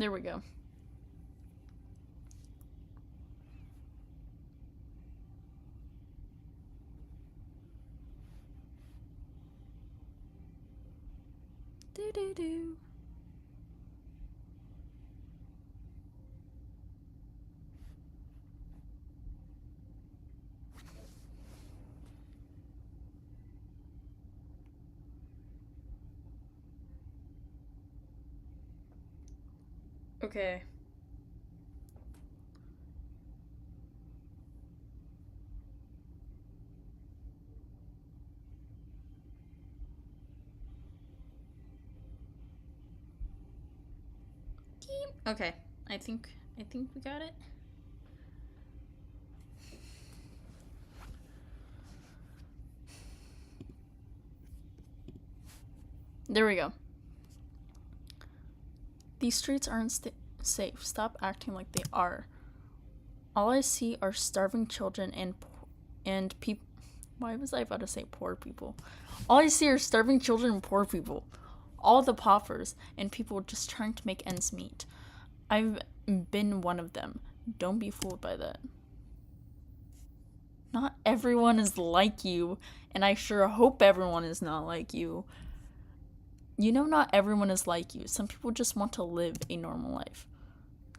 There we go. Do do do. Okay. Okay. I think we got it. There we go. These streets aren't safe. Stop acting like they are. All I see are starving children and people. Why was I about to say poor people? All I see are starving children and poor people. All the paupers and people just trying to make ends meet. I've been one of them. Don't be fooled by that. Not everyone is like you, and I sure hope everyone is not like you. You know, not everyone is like you. Some people just want to live a normal life.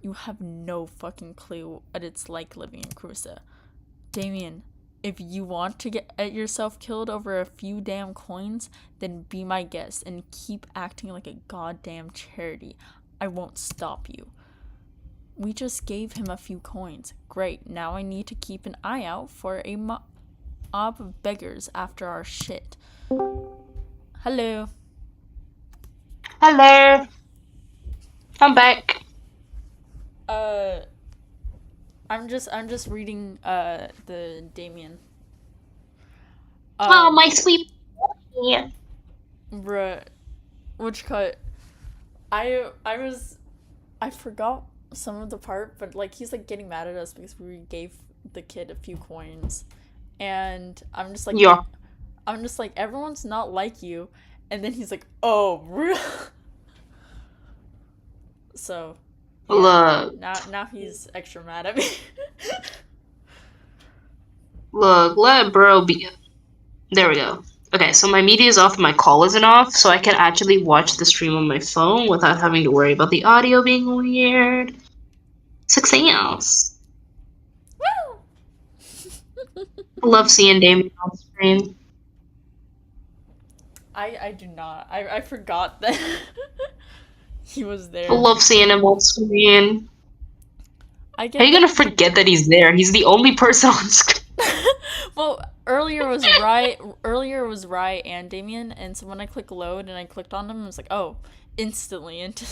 You have no fucking clue what it's like living in Cruza. Damien, if you want to get yourself killed over a few damn coins, then be my guest and keep acting like a goddamn charity. I won't stop you. We just gave him a few coins. Great, now I need to keep an eye out for a mob of beggars after our shit. Hello. Hello. I'm back. I'm just reading the Damien. Oh, my sweet. Yeah. Bruh, which cut? I forgot some of the part, but like he's like getting mad at us because we gave the kid a few coins, and Yeah. I'm just like everyone's not like you, and then he's like, oh, real. So, yeah. Look, Now he's extra mad at me. let bro be. There we go. Okay, so my media is off and my call isn't off, so I can actually watch the stream on my phone without having to worry about the audio being weird. Success. I love seeing Damien on screen. I do not. I forgot that he was I there. love seeing him on screen. I How are get you the gonna forget that he's there? He's the only person on screen. well, earlier was Rye and Damien, and so when I click load and I clicked on them, it was like, oh, instantly into.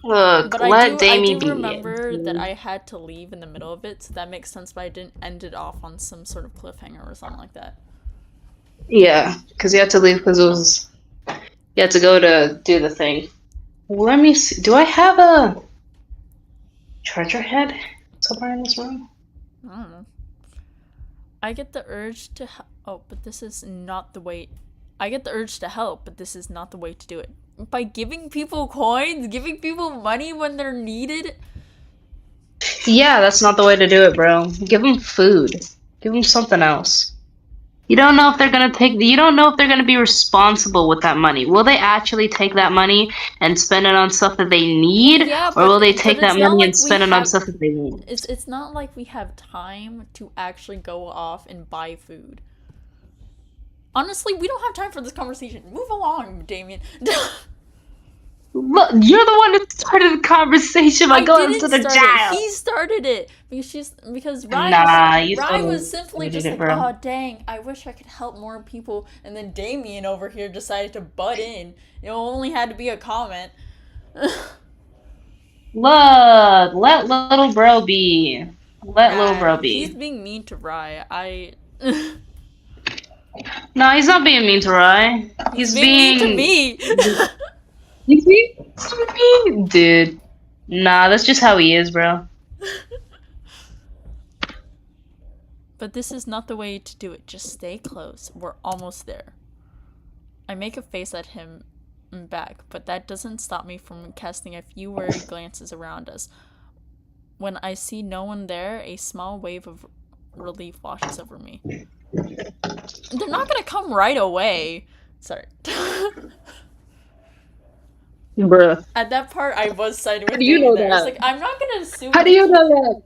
Look, But let I Damie do be. remember that I had to leave in the middle of it, so that makes sense. But I didn't end it off on some sort of cliffhanger or something like that. Yeah, because you had to leave because it was. You had to go to do the thing. Let me see. Do I have a treasure head somewhere in this room? I don't know. I get the urge to oh, but this is not the way. I get the urge to help, but this is not the way to do it. By giving people coins, giving people money when they're needed. Yeah, that's not the way to do it, bro. Give them food. Give them something else. You don't know if they're gonna take. You don't know if they're gonna be responsible with that money. Will they actually take that money and spend it on stuff that they Well, need, yeah, or will they but take that it's not money and like we spend it on have. stuff that they want? It's not like we have time to actually go off and buy food. Honestly, we don't have time for this conversation. Move along, Damien. Look, you're the one that started the conversation by I going to didn't the start it. jail. He started it because Nah, you Rye started was simply just it, like, bro. oh dang, I wish I could help more people, and then Damien over here decided to butt in. It only had to be a comment. Look, let little bro be. Let little Nah, bro he's be. being mean to Rye. No, he's not being mean to Rai. He's He's being mean to being. me. You see? Dude. Nah, that's just how he is, bro. But this is not the way to do it. Just stay close. We're almost there. I make a face at him, back, but that doesn't stop me from casting a few wary glances around us. When I see no one there, a small wave of relief washes over me. They're not gonna come right away. Sorry. Bruh. At that part, I was siding How with do you Damien know there. It's that? like, I'm not gonna assume How do the you kid. know that?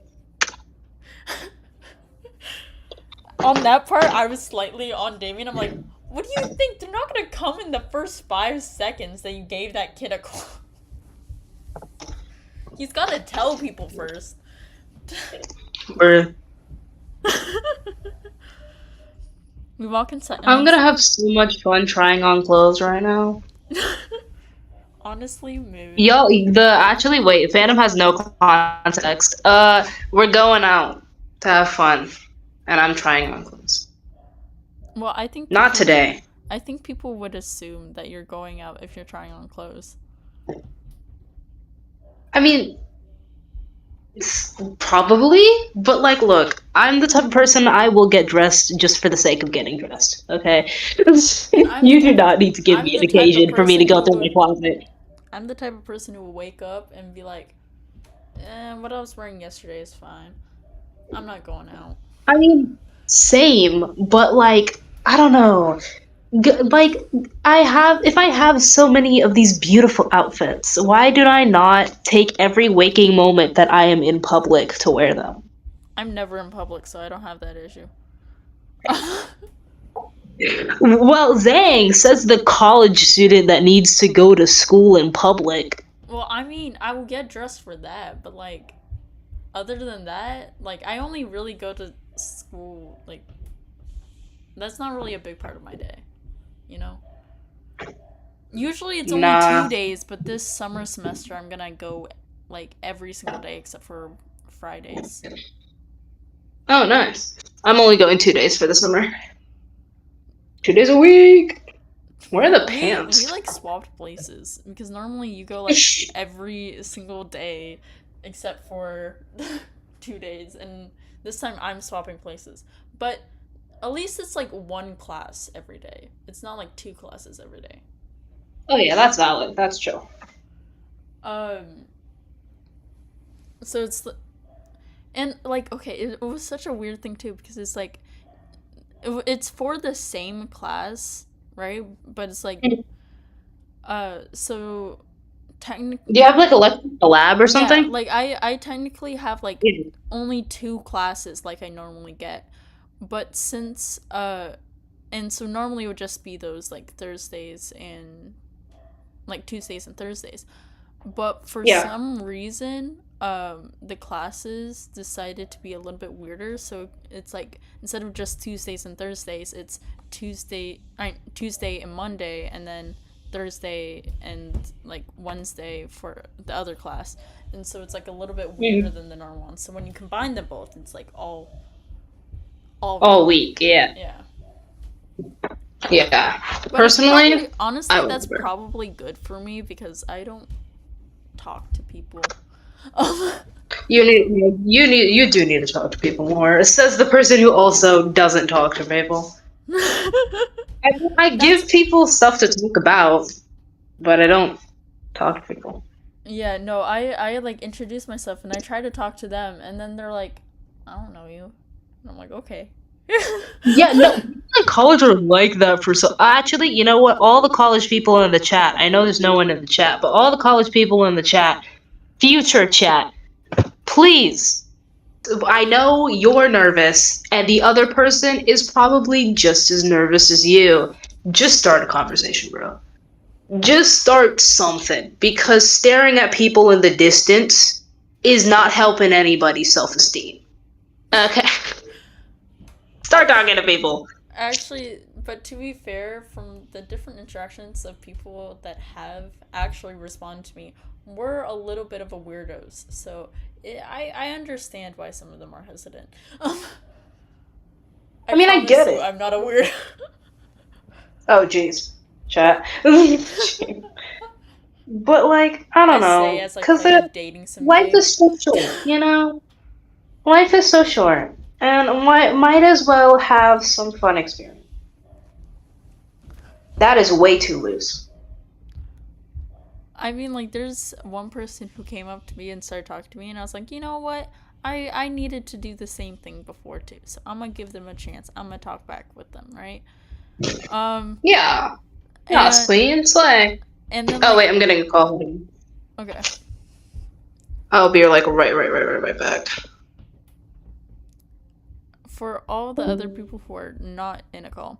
On that part, I was slightly on Damien. I'm like, what do you think? They're not gonna come in the first 5 seconds that you gave that kid a call. He's gotta tell people first. Bruh. We walk inside. I'm gonna have so much fun trying on clothes right now. Honestly, maybe. Yo, actually, wait, Phantom has no context. We're going out to have fun, and I'm trying on clothes. Well, I think Not people. today. I think people would assume that you're going out if you're trying on clothes. I mean, probably, but like, look, I'm the type of person I will get dressed just for the sake of getting dressed. Okay, you do not need to give I'm me the an type of occasion for me to person go who through my would. closet. I'm the type of person who will wake up and be like, what I was wearing yesterday is fine. I'm not going out. I mean, same, but like, I don't know. Like, if I have so many of these beautiful outfits, why do I not take every waking moment that I am in public to wear them? I'm never in public, so I don't have that issue. Well, Zhang says the college student that needs to go to school in public. Well, I mean, I will get dressed for that, but like, other than that, like, I only really go to school, like, that's not really a big part of my day, you know? Usually it's only Nah. 2 days, but this summer semester I'm gonna go, like, every single day except for Fridays. Oh, nice. I'm only going 2 days for the summer. 2 days a week. Where are the pants? We like swapped places because normally you go like every single day except for 2 days, and this time I'm swapping places. But at least it's like one class every day. It's not like 2 classes every day. Oh yeah, that's valid. That's chill. So it's and like okay, it was such a weird thing too because it's like it's for the same class, right? But it's like so technically, Do you have like a lab or something? yeah, like I technically have like Yeah. only 2 classes like I normally get, but since and so normally it would just be those like Thursdays and like Tuesdays and Thursdays, but for Yeah. some reason the classes decided to be a little bit weirder, so it's like instead of just Tuesdays and Thursdays, it's Tuesday and Monday, and then Thursday and like Wednesday for the other class, and so it's like a little bit weirder than the normal one. So when you combine them both, it's like All week. Yeah. yeah. Yeah. But Personally, honestly, I would that's prefer. probably good for me because I don't talk to people. You do need to talk to people more. Says the person who also doesn't talk to people. I give people stuff to talk about, but I don't talk to people. Yeah, no, I like introduce myself and I try to talk to them, and then they're like, I don't know you. And I'm like, okay. Yeah, no, college are like that for so. Actually, you know what? All the college people in the chat. I know there's no one in the chat, but all the college people in the chat, future chat, please. I know you're nervous, and the other person is probably just as nervous as you. Just start a conversation, bro. Just start something, because staring at people in the distance is not helping anybody's self-esteem. Okay. Start talking to people. Actually, but to be fair, from the different interactions of people that have actually responded to me, we're a little bit of a weirdos. So I understand why some of them are hesitant. I mean, I get you, it. I'm not a weirdo. Oh, jeez. Chat. But, like, I don't know. As I Because play a dating sim life game. is so short, you know? Life is so short. And might as well have some fun experience. That is way too loose. I mean, like, there's one person who came up to me and started talking to me, and I was like, you know what? I needed to do the same thing before too, so I'm gonna give them a chance. I'm gonna talk back with them, right? Um, Yeah. Yeah, and Queen Slay. and then Oh like, wait, I'm getting a call. okay, I'll be like right back. for all the other people who are not in a call,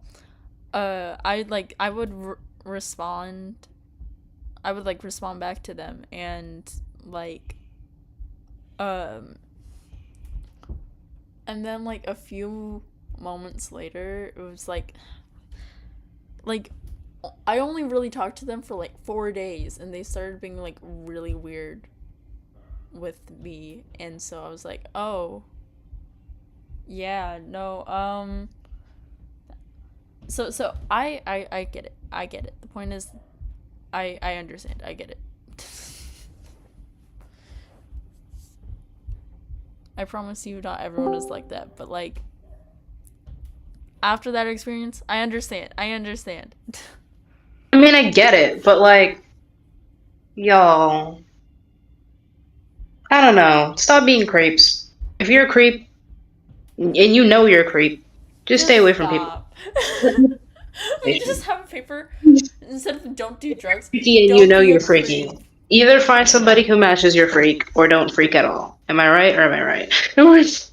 I would respond. I would like respond back to them and like um and then like a few moments later it was like I only really talked to them for like 4 days and they started being like really weird with me, and so I was like, oh yeah, no, so I get it. I get it. The point is I understand. I get it. I promise you not everyone is like that, but like after that experience, I understand. I understand. I mean, I get it, but like, y'all, I don't know. Stop being creeps. If you're a creep and you know you're a creep, just stay Just away from people. stop. We just have a paper instead of don't do drugs. Freaky and you Don't know be a you're freaky. creep. Either find somebody who matches your freak or don't freak at all. Am I right or am I right? It was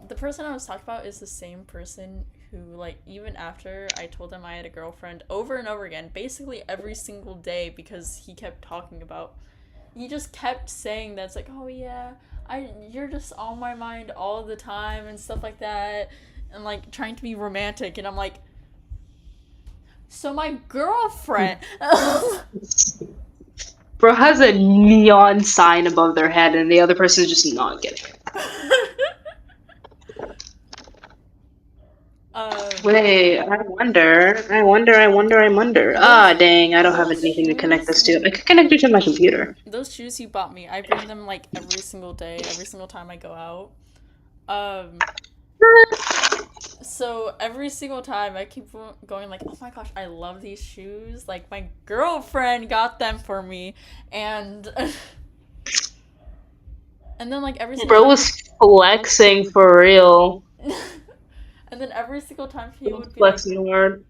the person I was talking about is the same person who, like, even after I told him I had a girlfriend over and over again, basically every single day, because he kept talking about, he just kept saying that it's like, oh yeah, you're just on my mind all the time and stuff like that, and like trying to be romantic, and I'm like, so my girlfriend. Bro has a neon sign above their head and the other person is just not getting it. Wait, I wonder. Ah, dang, I don't have those anything to connect this shoes, to. I could connect it to my computer. those shoes you bought me, I bring them like every single day, every single time I go out. Um, so every single time I keep going like, oh my gosh, I love these shoes. Like my girlfriend got them for me, and and then like every single Bro time, was flexing for real. and then every single time he would be like, Flexing word.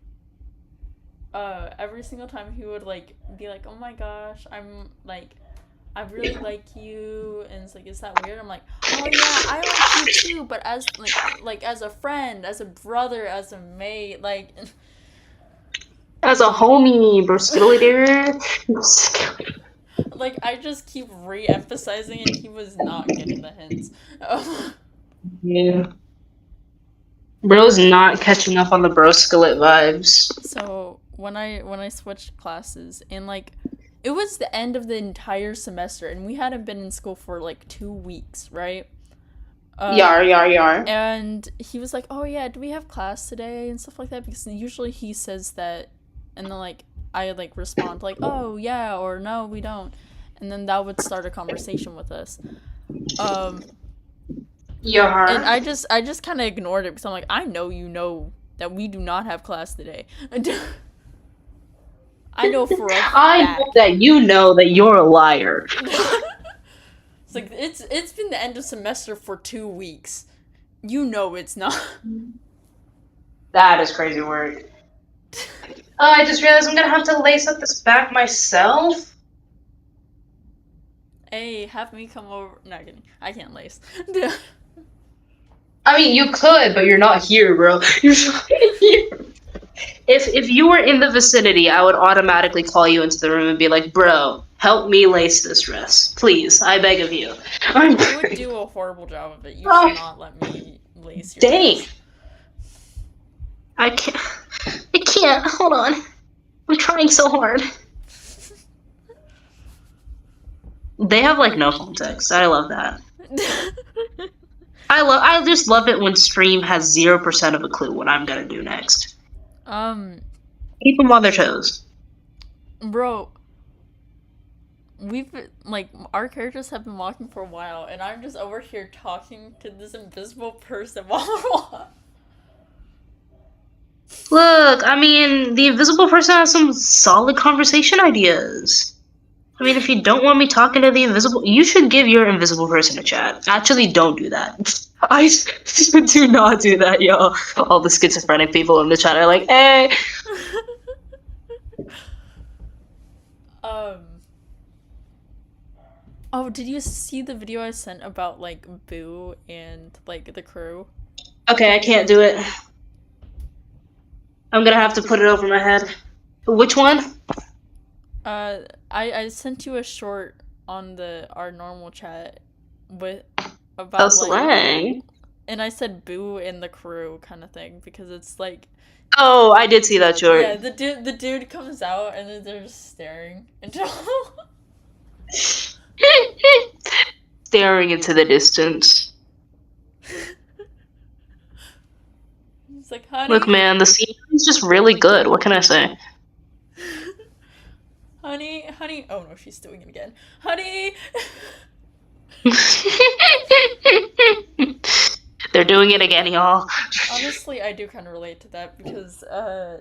every single time he would like be like, oh my gosh, I'm like, I really like you, and it's like, is that weird? I'm like, oh yeah, I like you too, but as like as a friend, as a brother, as a mate, like. As a homie, bro, skilly there. Like I just keep re-emphasizing, and he was not getting the hints. Yeah. Bro's not catching up on the bro skillet vibes. So when I switched classes, and like it was the end of the entire semester, and we hadn't been in school for like 2 weeks, right? Yar. And he was like, "Oh yeah, do we have class today?" and stuff like that, because usually he says that, and then like I like respond like, "Oh yeah," or "No, we don't," and then that would start a conversation with us. Um, and Yar. I just kind of ignored it because I'm like, I know you know that we do not have class today. I know for a I know fact. that you know that you're a liar. It's like it's been the end of semester for 2 weeks. You know it's not. That is crazy work. Oh, I just realized I'm gonna have to lace up this back myself. Hey, have me come over. Not kidding. I can't lace. I mean, you could, but you're not here, bro. You're not here. If you were in the vicinity, I would automatically call you into the room and be like, "Bro, help me lace this dress, please. I beg of you." You would do a horrible job of it. You should not let me lace your Dang. dress. I can't. I can't. Hold on. I'm trying so hard. They have like no context. I love that. I just love it when stream has 0% of a clue what I'm gonna do next. Keep them on their toes. Bro, we've like our characters have been walking for a while, and I'm just over here talking to this invisible person while we're walking. Look, I mean, the invisible person has some solid conversation ideas. I mean, if you don't want me talking to the invisible, you should give your invisible person a chat. Actually, don't do that. I do not do that, yo. All the schizophrenic people in the chat are like, hey. um. Oh, did you see the video I sent about like Boo and like the crew? Okay, I can't do it. I'm gonna have to put it over my head. Which one? I sent you a short on the our normal chat with Oh, about like, slang. and I said Boo and the crew kind of thing because it's like, Oh, I did see that short. yeah, the dude comes out and then they're just staring until Staring into the distance. he's like, Look, honey, man, the scenery is just really good. What can I say? honey. Oh no, she's doing it again, honey. They're doing it again, y'all. Honestly, I do kind of relate to that because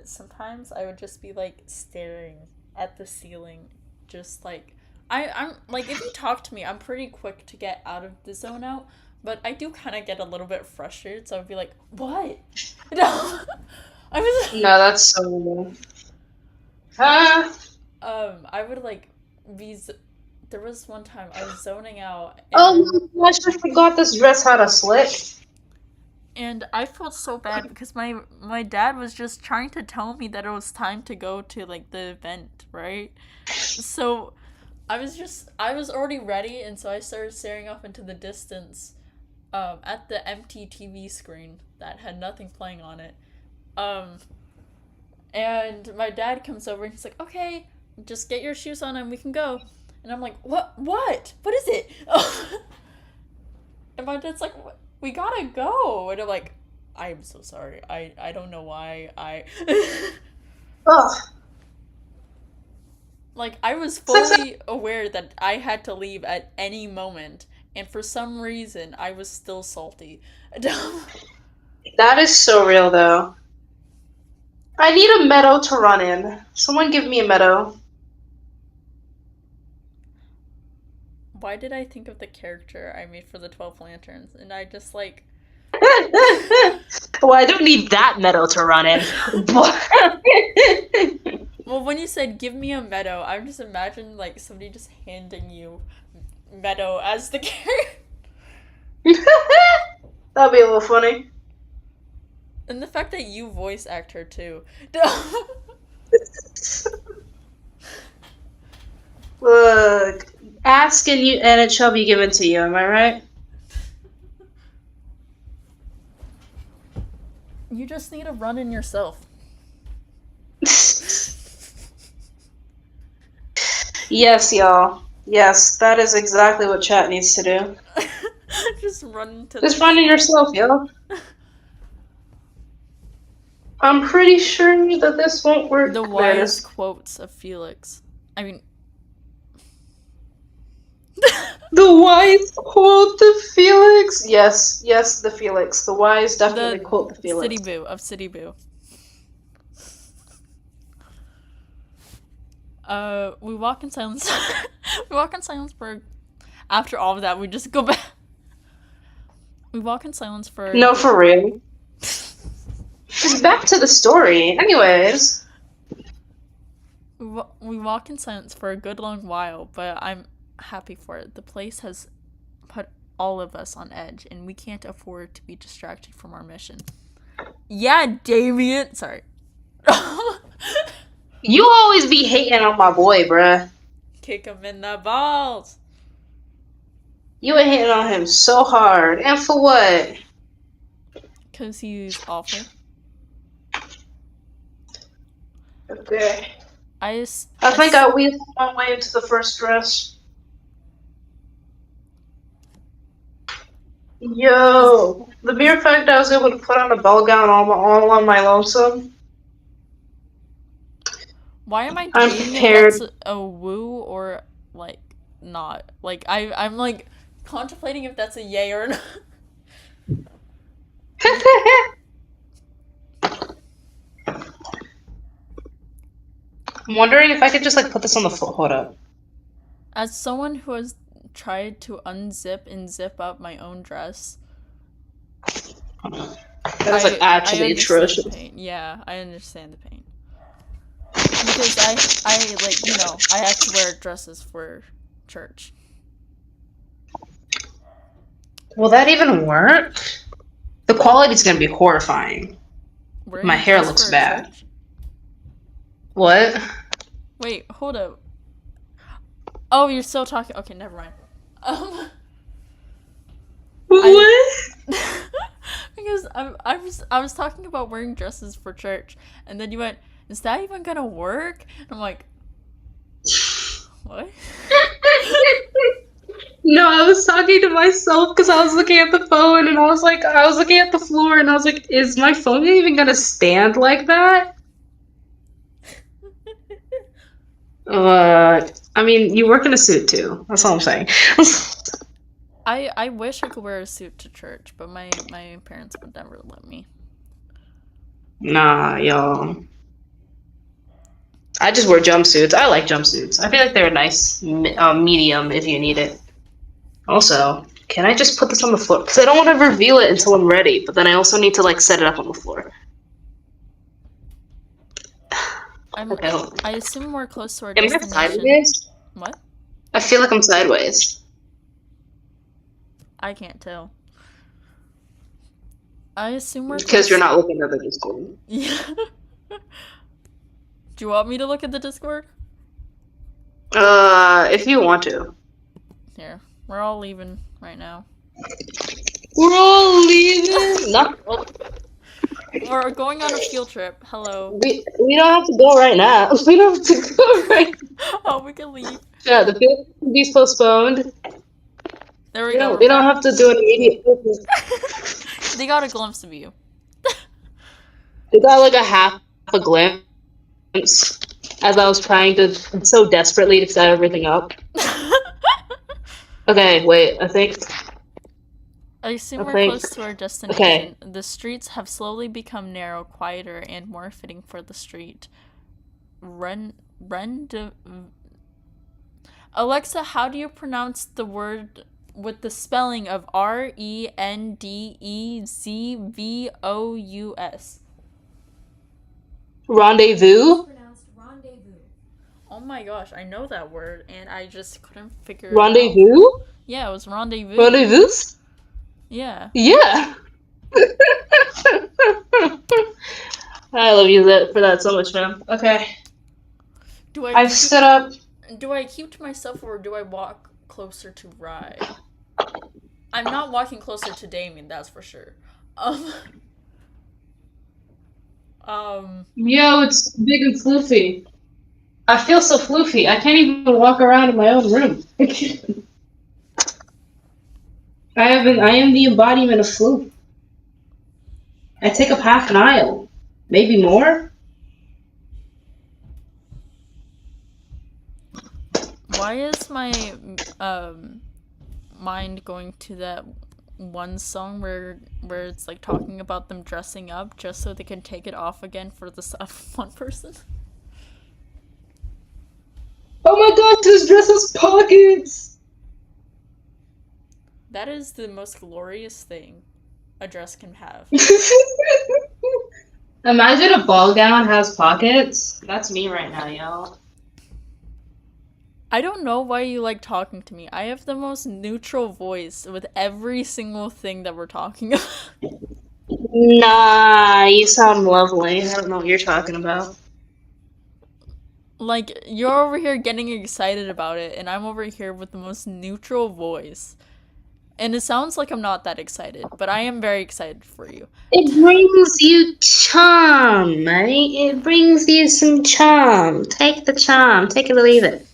sometimes I would just be like staring at the ceiling, just like I'm like if you talk to me, I'm pretty quick to get out of the zone out, but I do kind of get a little bit frustrated, so I'd be like, "What?" No, I was No, that's so. Huh? I would like be. There was one time I was zoning out Oh my gosh, I forgot this dress had a slit. and I felt so bad because my dad was just trying to tell me that it was time to go to like the event, right? So I was already ready, and so I started staring off into the distance at the empty TV screen that had nothing playing on it. Um and my dad comes over and he's like, "Okay, just get your shoes on and we can go." And I'm like, "What? What? What is it?" And my dad's like, "We gotta go." And I'm like, "I'm so sorry. I don't know why I." Ugh. Like, I was fully aware that I had to leave at any moment, and for some reason, I was still salty. That is so real, though. I need a meadow to run in. Someone give me a meadow. Why did I think of the character I made for the 12 Lanterns? And I just like. Well, I don't need that meadow to run in. Well, when you said give me a meadow, I just imagined like somebody just handing you meadow as the character. That'd be a little funny. And the fact that you voice act her too. Look, ask and you, and it shall be given to you. Am I right? You just need to run in yourself. Yes, y'all. Yes, that is exactly what chat needs to do. Just run to Just run in yourself, yo. I'm pretty sure that this won't work. the There it wise is. quotes of Felix. I mean, The wise quote the Felix. Yes, yes, the Felix. The wise definitely the quote the Felix. City Boo of City Boo. We walk in silence. We walk in silence for. After all of that, we just go back. We walk in silence for. No, for real. Just back to the story. Anyways. We walk in silence for a good long while, but I'm happy for it. The place has put all of us on edge, and we can't afford to be distracted from our mission. Yeah, Damien. Sorry. You always be hating on my boy, bruh. Kick him in the balls. You were hating on him so hard. And for what? Because he's awful. Okay. I think I weaved my way into the first dress. Yo, the mere fact I was able to put on a ball gown all on my lonesome. Why am I I'm debating if prepared. that's a woo or like not? Like I'm like contemplating if that's a yay or not. I'm wondering if I could just like put this on the floor. Hold up. As someone who has tried to unzip and zip up my own dress, That was like I actually understand the atrocious. pain. Yeah, I understand the pain. Because I like, I have to wear dresses for church. Will that even work? The quality's gonna be horrifying. My Wearing a hair dress looks for a bad. church? What? Wait, hold up. Oh, you're still talking. Okay, never mind. Um, I What? because I was talking about wearing dresses for church, and then you went, "Is that even gonna work?" And I'm like, "What?" No, I was talking to myself because I was looking at the phone and I was looking at the floor and I was like, is my phone even gonna stand like that? I mean, you work in a suit too. That's all I'm saying. I wish I could wear a suit to church, but my parents would never let me. Nah, y'all. I just wear jumpsuits. I like jumpsuits. I feel like they're a nice medium if you need it. Also, can I just put this on the floor? Because I don't want to reveal it until I'm ready, but then I also need to like set it up on the floor. I'm Okay, hold on. I assume we're close to our Am I destination. sideways? What? I feel like I'm sideways. I can't tell. I assume we're Because you're close. not looking at the Discord. Yeah. Do you want me to look at the Discord? If you want to. Here, we're all leaving right now. We're all leaving. Not. We're going on a field trip. Hello. We don't have to go right now. We don't have to go right. Oh, we can leave. Yeah, the field can be postponed. There we You go. know, We're we don't back. have to do an immediate. They got a glimpse of you. They got like a half a glimpse as I was trying to so desperately to set everything up. Okay, wait. I assume I we're think. close to our Okay. destination. The streets have slowly become narrow, quieter, and more fitting for the street. Rend. Alexa, how do you pronounce the word with the spelling of Rendezvous? Rendezvous. Pronounced rendezvous. Oh my gosh, I know that word, and I just couldn't figure it out. Rendezvous. Yeah, it was rendezvous. Rendezvous. Yeah. Yeah. I love you for that so much, man. Okay. Do I I've keep, set up. do I keep to myself or do I walk closer to Rye? I'm not walking closer to Damien, that's for sure. Um, Yo, it's big and floofy. I feel so floofy. I can't even walk around in my own room. I am the embodiment of floof. I take up half an aisle, maybe more. why is my mind going to that one song where it's like talking about them dressing up just so they can take it off again for the one person? Oh my god, this dress has pockets! That is the most glorious thing a dress can have. Imagine a ball gown has pockets. That's me right now, yo. I don't know why you like talking to me. I have the most neutral voice with every single thing that we're talking about. Nah, you sound lovely. I don't know what you're talking about. Like, you're over here getting excited about it, and I'm over here with the most neutral voice. And it sounds like I'm not that excited, but I am very excited for you. It brings you charm, mate. It brings you some charm. Take the charm. Take it or leave it.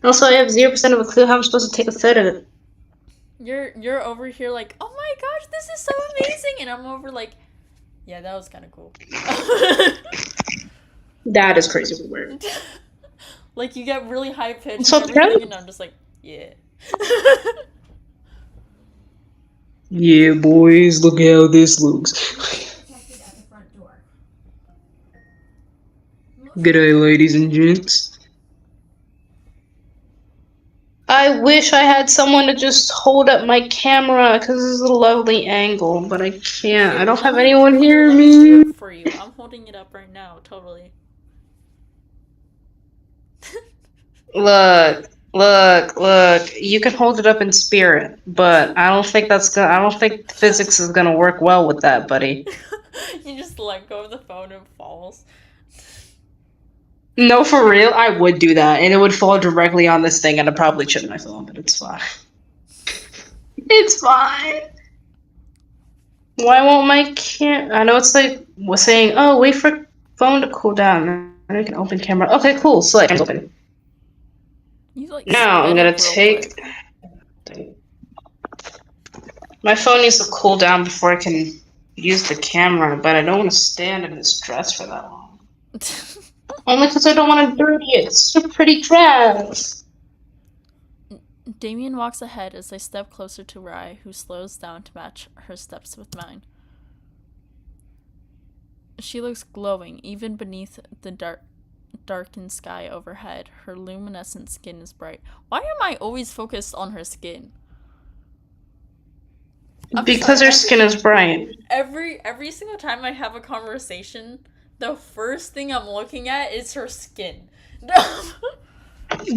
Also, I have 0% of a clue how I'm supposed to take a third of it. You're over here like, oh my gosh, this is so amazing, and I'm over like, yeah, that was kind of cool. That is crazy weird. Like you get really high pitched So and everything, and I'm just like, yeah. Yeah, boys, look how this looks. Protected at the front door. Good day, ladies and gents. I wish I had someone to just hold up my camera because this is a lovely angle, but I can't. I Here, don't let have me anyone here, hear let me do me. it for you. I'm holding it up right now, totally. Look. You can hold it up in spirit, but I don't think that's gonna. I don't think physics is gonna work well with that, buddy. You just let go of the phone and it falls. No, for real, I would do that, and it would fall directly on this thing, and I'd probably chip my phone, but it's fine. It's fine. Why won't my cam? I know it's like was saying, oh, wait for phone to cool down. Then we can open camera. Okay, cool. So like, camera's open. You like Now I'm sped gonna up real take. quick. My phone needs to cool down before I can use the camera, but I don't want to stand in this dress for that long. Only because I don't want to dirty it. It's a pretty dress. Damien walks ahead as they step closer to Rye, who slows down to match her steps with mine. She looks glowing, even beneath the darkened sky overhead. Her luminescent skin is bright. Why am I always focused on her skin? I'm Because sorry. her skin is bright. Every single time I have a conversation, the first thing I'm looking at is her skin.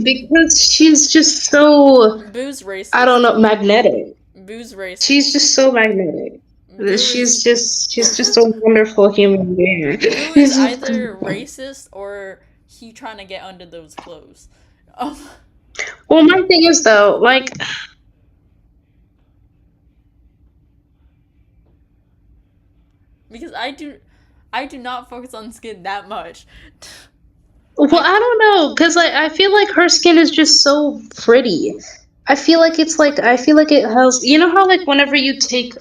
Because she's just so, Boo's I don't racist. know, magnetic. Boo's racist. She's just so magnetic. Boo is She's just a wonderful human being. Boo is either racist or he trying to get under those clothes. Um, Well, my thing is though, like, because I do not focus on skin that much. well, I I don't know, cause like I feel like her skin is just so pretty. I feel like it has, you know how like whenever you take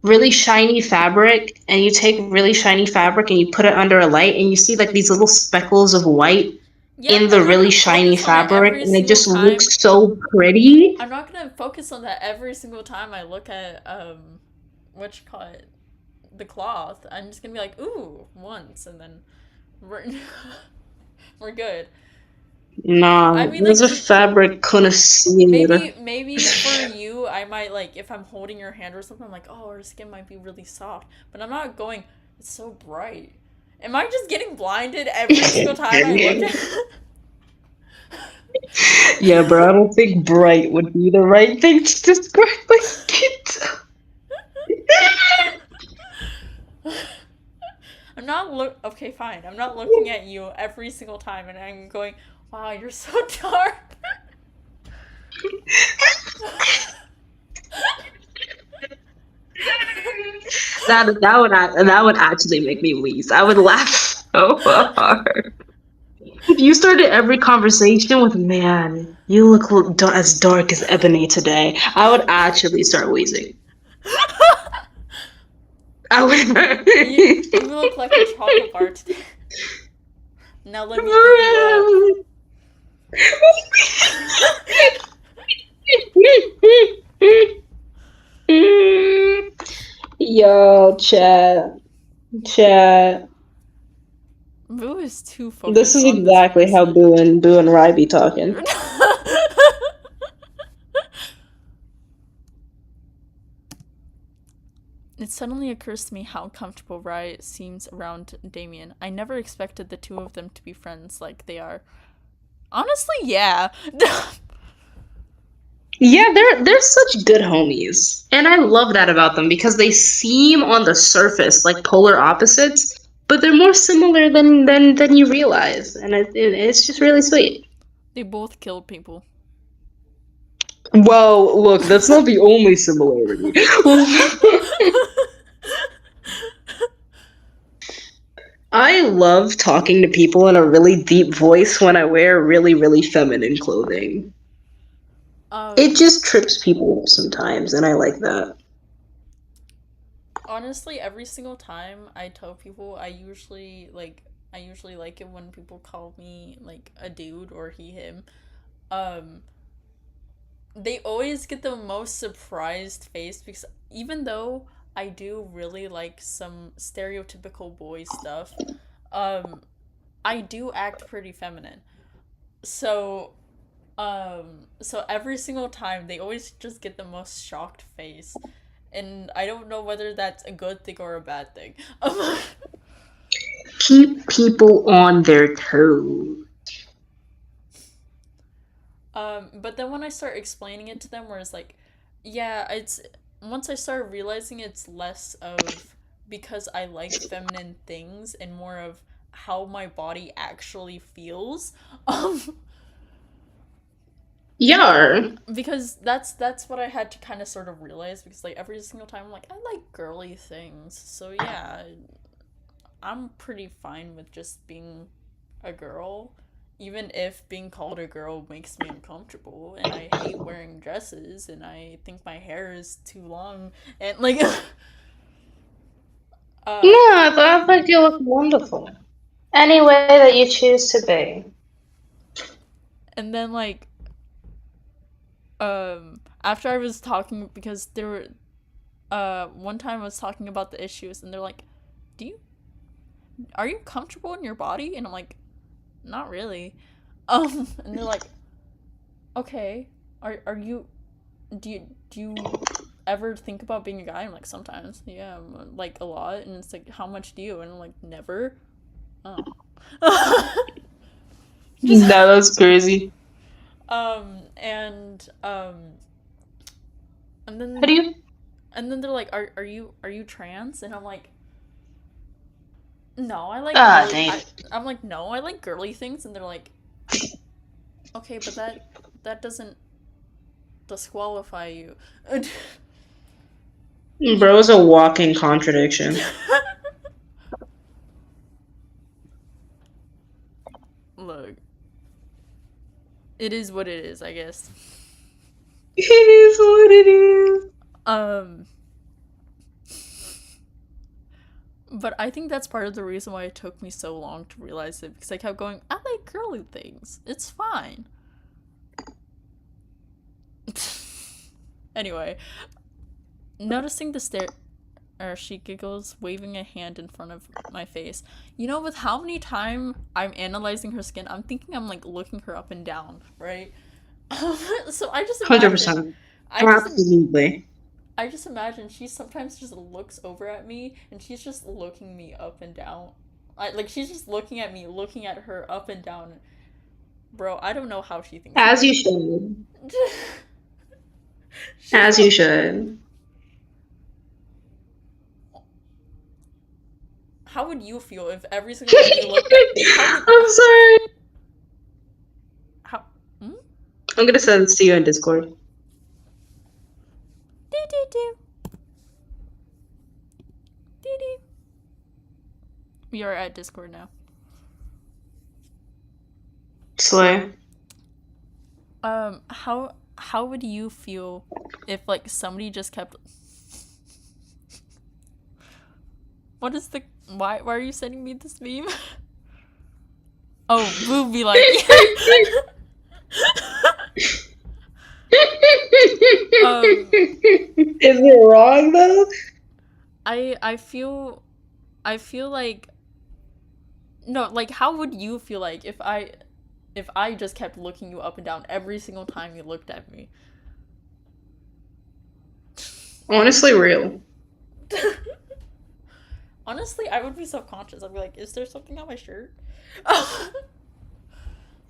really shiny fabric and you take really shiny fabric and you put it under a light and you see like these little speckles of white Yeah, in but the I'm not really gonna shiny focus on that fabric every and it single just time. looks so pretty. I'm not gonna focus on that every single time I look at what you call it, the cloth. I'm just gonna be like, ooh, once, and then we're we're good. I Nah, mean, there's like a fabric connoisseur. maybe for you, I might like if I'm holding your hand or something. I'm like, oh, her skin might be really soft, but I'm not going. It's so bright. Am I just getting blinded every single time I look at? Yeah, bro, I don't think bright would be the right thing to describe my skin tone. I'm not look. Okay, fine. I'm not looking at you every single time, and I'm going, "Wow, you're so dark." That would actually make me wheeze. I would laugh so hard. If you started every conversation with "Man, you look as dark as ebony today," I would actually start wheezing. I You would. look like a chocolate bar today. Now let me heat you up. Yo, chat. Boo is too This focused is on this exactly how bracelet. Boo and Rai be talking. It suddenly occurs to me how comfortable Rye seems around Damien. I never expected the two of them to be friends like they are. Honestly, yeah. Yeah, they're such good homies, and I love that about them because they seem on the surface like polar opposites, but they're more similar than you realize, and it's just really sweet. They both killed people. Well, look, that's not the only similarity. I love talking to people in a really deep voice when I wear really, really feminine clothing. It um, just trips people up sometimes, and I like that. Honestly, every single time I tell people, I usually like it when people call me like a dude or he him. Um, they always get the most surprised face because even though I do really like some stereotypical boy stuff, um, I do act pretty feminine. So so every single time they always just get the most shocked face. And I don't know whether that's a good thing or a bad thing. Keep people on their toes. But then when I start explaining it to them, where it's like, yeah, it's once I start realizing it's less of because I like feminine things and more of how my body actually feels. Um, Yar. because that's what I had to kind of sort of realize because like every single time I'm like I like girly things. So yeah, I'm pretty fine with just being a girl, even if being called a girl makes me uncomfortable and I hate wearing dresses and I think my hair is too long and like No, uh I think you look wonderful. Any way that you choose to be. and then like after I was talking because there were one time I was talking about the issues and they're like, "Do you are you comfortable in your body?" And I'm like, "Not really." And they're like, "Okay. Are you do you ever think about being a guy?" I'm like, sometimes, yeah, like a lot. And it's like, how much do you? And I'm like, never. Oh. Just No, that's crazy. and and How do then you? they're like, are you trans? And I'm like, no, I like Ah, girly. dang. I'm like, no, I like girly things. And they're like, okay, but that doesn't disqualify you. Bro is a walking contradiction. Look, it is what it is, I guess. It is what it is. Um, but I think that's part of the reason why it took me so long to realize it because I kept going, I like girly things. It's fine. Anyway, noticing the stare, or she giggles, waving a hand in front of my face. You know, with how many time I'm analyzing her skin, I'm thinking I'm like looking her up and down, right? So I just imagine, 100%. I just Absolutely. I just imagine she sometimes just looks over at me and she's just looking me up and down. Like she's just looking at me, looking at her up and down. Bro, I don't know how she thinks As about you me. should. She's As you not. should. How would you feel if every single time you looked at I'm sorry. how hmm? I'm gonna send this to you in Discord. Do do do do do. We are at Discord now. Slay. How would you feel if like somebody just kept what is the why are you sending me this meme? Oh, Boo be like um Is it wrong though? I feel like no, like how would you feel like if I just kept looking you up and down every single time you looked at me? Honestly, real. Honestly, I would be subconscious. I'd be like, is there something on my shirt?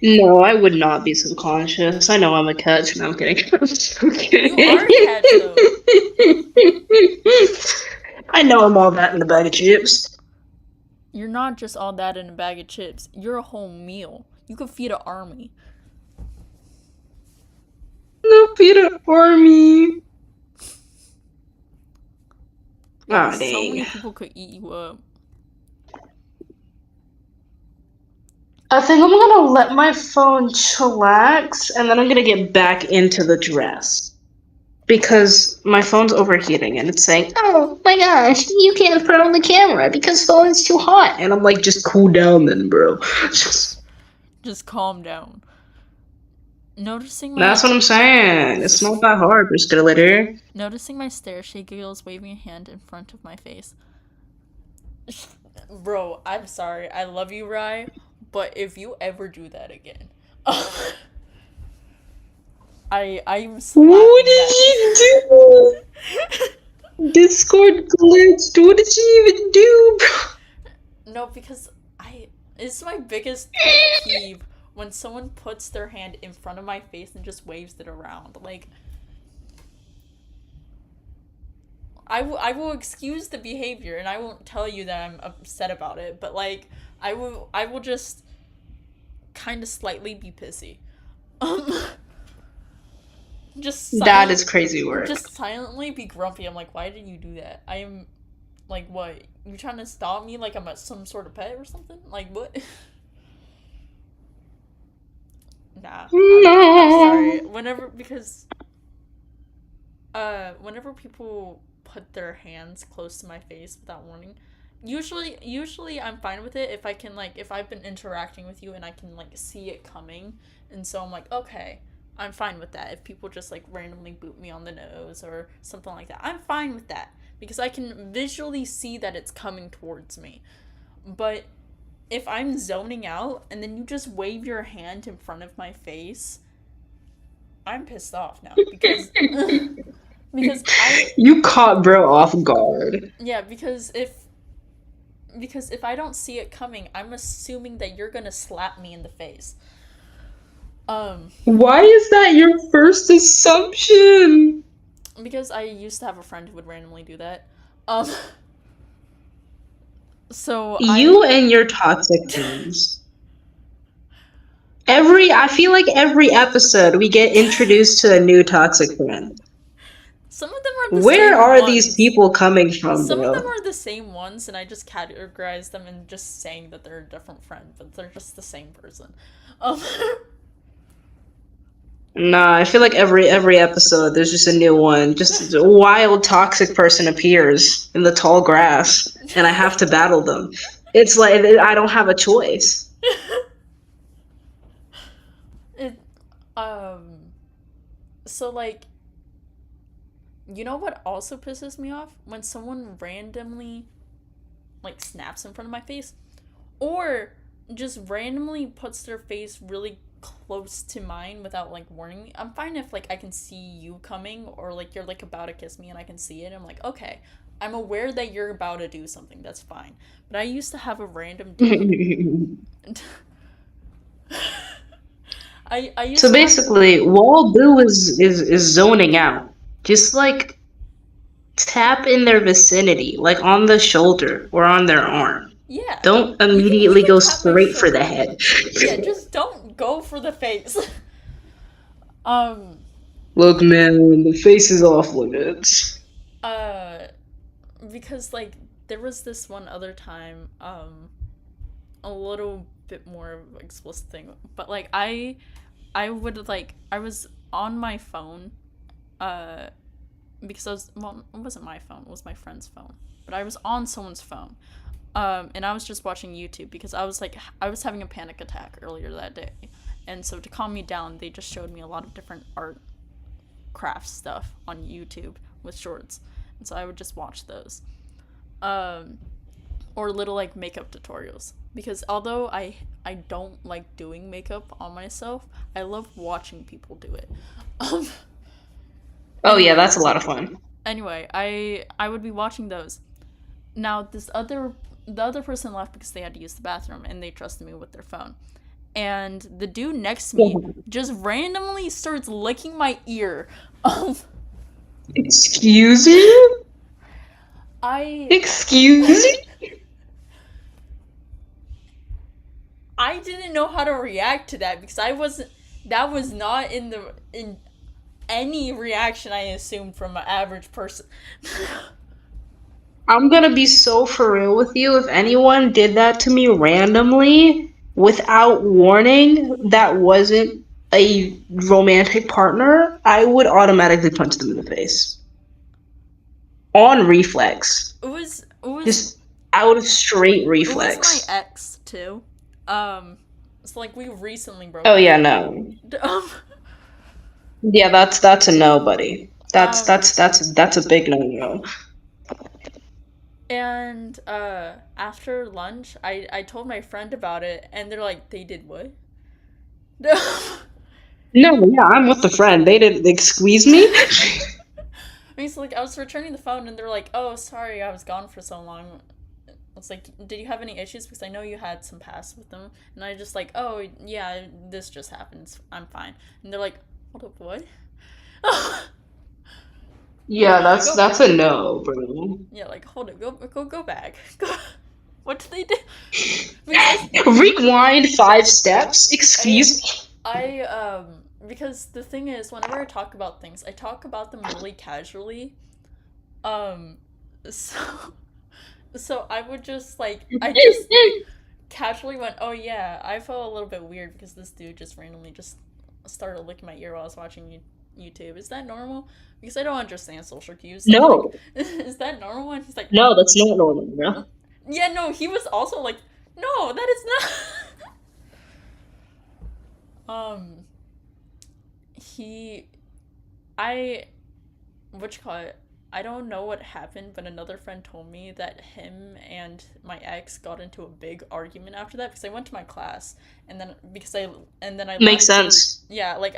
No, I would not be subconscious. I know I'm a catch. No, I'm kidding. I'm You are a catch though. I know I'm all that in a bag of chips. You're not just all that in a bag of chips. You're a whole meal. You could feed an army. No Peter Army. Like Oh so dang. many people could eat you up. I think I'm gonna let my phone chillax and then I'm gonna get back into the dress. Because my phone's overheating and it's saying, oh my gosh, you can't put on the camera because phone is too hot. And I'm like, just cool down then, bro. Just calm down. Noticing That's my what I'm saying. It's not that hard, Mr. Glitter. noticing my stare, she giggles, waving a hand in front of my face. Bro, I'm sorry. I love you, Rye, But if you ever do that again, I'm What slapping did that you face. do? Discord glitched. What did you even do, No, because it's my biggest pet peeve when someone puts their hand in front of my face and just waves it around. Like, I will excuse the behavior and I won't tell you that I'm upset about it, but like I will just kind of slightly be pissy. Um just That silent is crazy work. just silently be grumpy. I'm like, "Why did you do that?" I am like, "What? You trying to stop me like I'm some sort of pet or something?" Like, what? Nah. I'm sorry. No. Whenever people put their hands close to my face without warning, usually I'm fine with it if I can, like, if I've been interacting with you and I can, like, see it coming, and so I'm like, okay, I'm fine with that. If people just, like, randomly boot me on the nose or something like that, I'm fine with that because I can visually see that it's coming towards me. But if I'm zoning out and then you just wave your hand in front of my face, I'm pissed off now because I You caught bro off guard. yeah, because if I don't see it coming, I'm assuming that you're gonna slap me in the face. Um, Why is that your first assumption? because I used to have a friend who would randomly do that. Um, so You I and your toxic friends. I feel like every episode we get introduced to a new toxic friend. some of them are the Where same are these ones. people coming from, Some of them bro? are the same ones, and I just categorize them and just saying that they're a different friend, but they're just the same person. Um, Nah, I feel like every episode there's just a new one. Just a wild toxic person appears in the tall grass, and I have to battle them. It's like I don't have a choice. it, so like, you know what also pisses me off? When someone randomly, like, snaps in front of my face, or just randomly puts their face really close to mine without, like, warning me. I'm fine if, like, I can see you coming, or, like, you're, like, about to kiss me and I can see it. I'm like, okay, I'm aware that you're about to do something. That's fine. But I used to have a random dude. I used So to have. basically, while Boo is zoning out, just like tap in their vicinity, like on the shoulder or on their arm. Yeah. Don't You immediately can go tap my straight for the shoulder. head. Yeah, just don't go for the face. um Look, man, the face is off limits. uh because, like, there was this one other time, a little bit more explicit thing, but, like, I would, like, I was on my phone, uh because I was, well, it wasn't my phone, it was my friend's phone, but I was on someone's phone, and I was just watching YouTube because I was, like, I was having a panic attack earlier that day, and so to calm me down, they just showed me a lot of different art craft stuff on YouTube with shorts, and so I would just watch those, um, or little, like, makeup tutorials, because although I don't like doing makeup on myself, I love watching people do it. Um, Oh yeah, anyway, that's a lot of fun. I would be watching those. Now the other person left because they had to use the bathroom and they trusted me with their phone. And the dude next to me just randomly starts licking my ear. Um, Excuse you? I Excuse you? I didn't know how to react to that because I wasn't. That was not in any reaction I assumed from an average person. I'm gonna be so for real with you. If anyone did that to me randomly without warning, that wasn't a romantic partner, I would automatically punch them in the face. On reflex. It was it was Just out of straight it was my reflex. ex too. Um, it's like we recently broke Oh up. yeah, no. Um, Yeah, that's a no, buddy. That's um, that's that's that's a big no no. And after lunch, I told my friend about it, and they're like, they did what? No, yeah, I'm with the friend. They didn't like squeeze me. I mean, so like I was returning the phone, and they're like, "Oh, sorry, I was gone for so long." It's like, "Did you have any issues? Because I know you had some past with them." And I just like, "Oh, yeah, this just happens. I'm fine." And they're like, "Hold up, what?" Yeah, Yeah, that's go. that's a no, bro. Yeah, like hold it, go back. Go. What did they do? Because Rewind 5 steps. I Excuse me. because the thing is, whenever I talk about things, I talk about them really casually. Um, so so I would just like I just casually went, "Oh yeah, I felt a little bit weird because this dude just randomly just started licking my ear while I was watching YouTube. Is that normal? Because I don't understand social cues. So I'm like, No, is that normal?" And he's like, no, that's not normal, bro. "Yeah, no." He was also like, "No, that is not." um, he, I, what you call it? I don't know what happened, but another friend told me that him and my ex got into a big argument after that because I went to my class and then I Makes left. sense. Yeah, like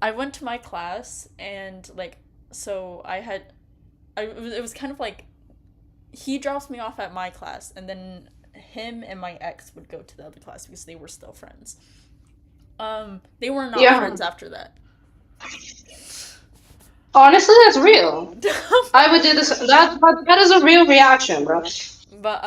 I went to my class and like so I had it was kind of like he drops me off at my class and then him and my ex would go to the other class because they were still friends. They were not Yeah. friends after that. Honestly, that's real. I would do this. That is a real reaction, bro. But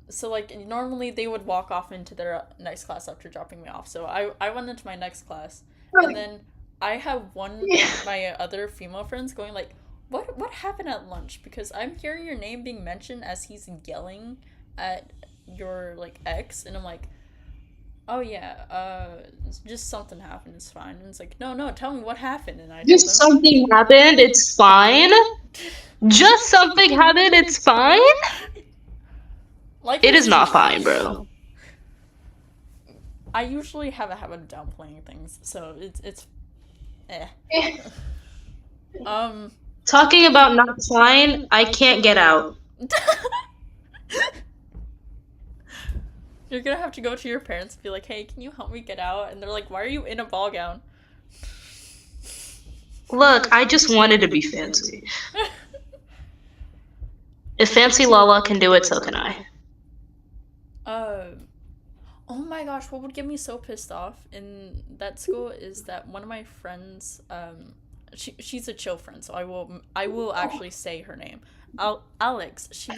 so like normally they would walk off into their next class after dropping me off. So I went into my next class and then I have one of my other female friends going like, what happened at lunch? Because I'm hearing your name being mentioned as he's yelling at your like ex and I'm like, "Oh yeah, just something happened, it's fine." And it's like, "No, tell me what happened." And I told Just him something happened. It's fine. Just something happened. It's fine. like It I is not said, fine, bro. I usually have a habit of downplaying things, so it's eh. Um, Talking about not fine, I can't get out. you're gonna have to go to your parents and be like, "Hey, can you help me get out?" And they're like, "Why are you in a ball gown?" Look, I just wanted to be fancy. If Fancy Lala can do it, so can I. um, oh my gosh, what would get me so pissed off in that school is that one of my friends, she's a chill friend, so I will actually say her name. Alex, she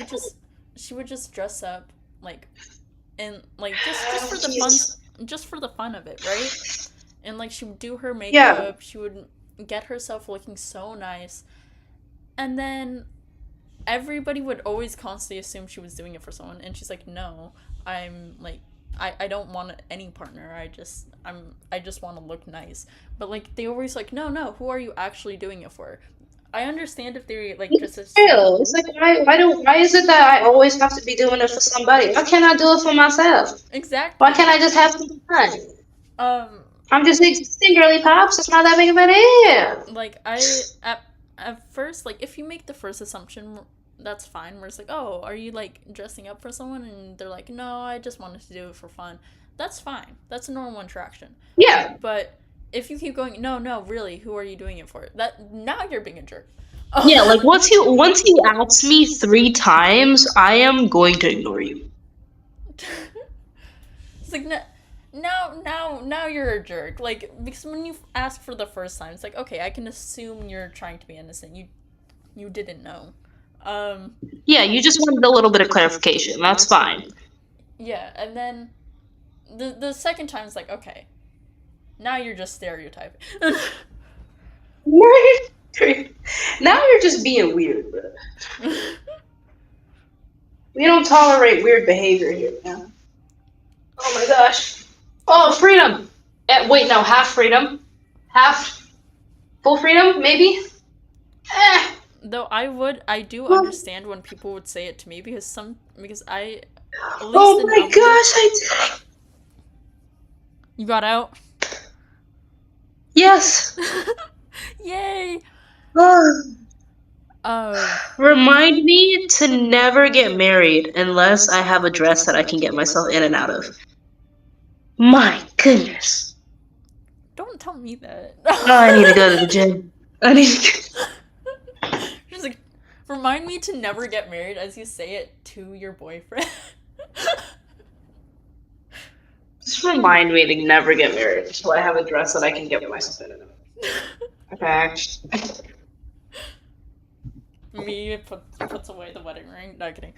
would just dress up like and like just for the just for the fun of it, right? And like she would do her Yeah. makeup, she would get herself looking so nice, and then everybody would always constantly assume she was doing it for someone, and she's like, "No, I'm like I don't want any partner. I just want to look nice." But like they always like, "No, who are you actually doing it for?" I understand if they like just It's assume. real. It's like why is it that I always have to be doing it for somebody? Why can't I do it for myself? Why can't Exactly. I just have some fun? Um I'm just existing, girly pops. It's not that big of a deal. like I at first like if you make the first assumption that's fine where it's like, "Oh, are you like dressing up for someone?" And they're like, "No, I just wanted to do it for fun." That's fine. That's a normal interaction. Yeah. But if you keep going, "No, really, who are you doing it for?" That now you're being a jerk. Yeah, like Oh. once you ask me 3 times, I am going to ignore you. It's like now you're a jerk. Like because when you ask for the first time, it's like, okay, I can assume you're trying to be innocent. You didn't know. Um, Yeah, you just wanted a little bit of clarification. That's fine. yeah, and then the second time it's like, okay, now you're just stereotyping. Now you're just being weird, bro. We don't tolerate weird behavior here, man. Oh my gosh. Oh, freedom. Wait, no, half freedom. Half full freedom, maybe? Eh. Though I do Well, understand when people would say it to me because I at least oh in my Elmwood, gosh, you got out. yes. Yay! Oh, Remind me to never get married unless I have a dress that I can get myself in and out of. My goodness. Don't tell me that. Oh, I need to go to the gym. I need to... Just like, remind me to never get married as you say it to your boyfriend. Just remind me to never get married until I have a dress that I can get myself in and out of. Okay. Me puts away the wedding ring. No kidding.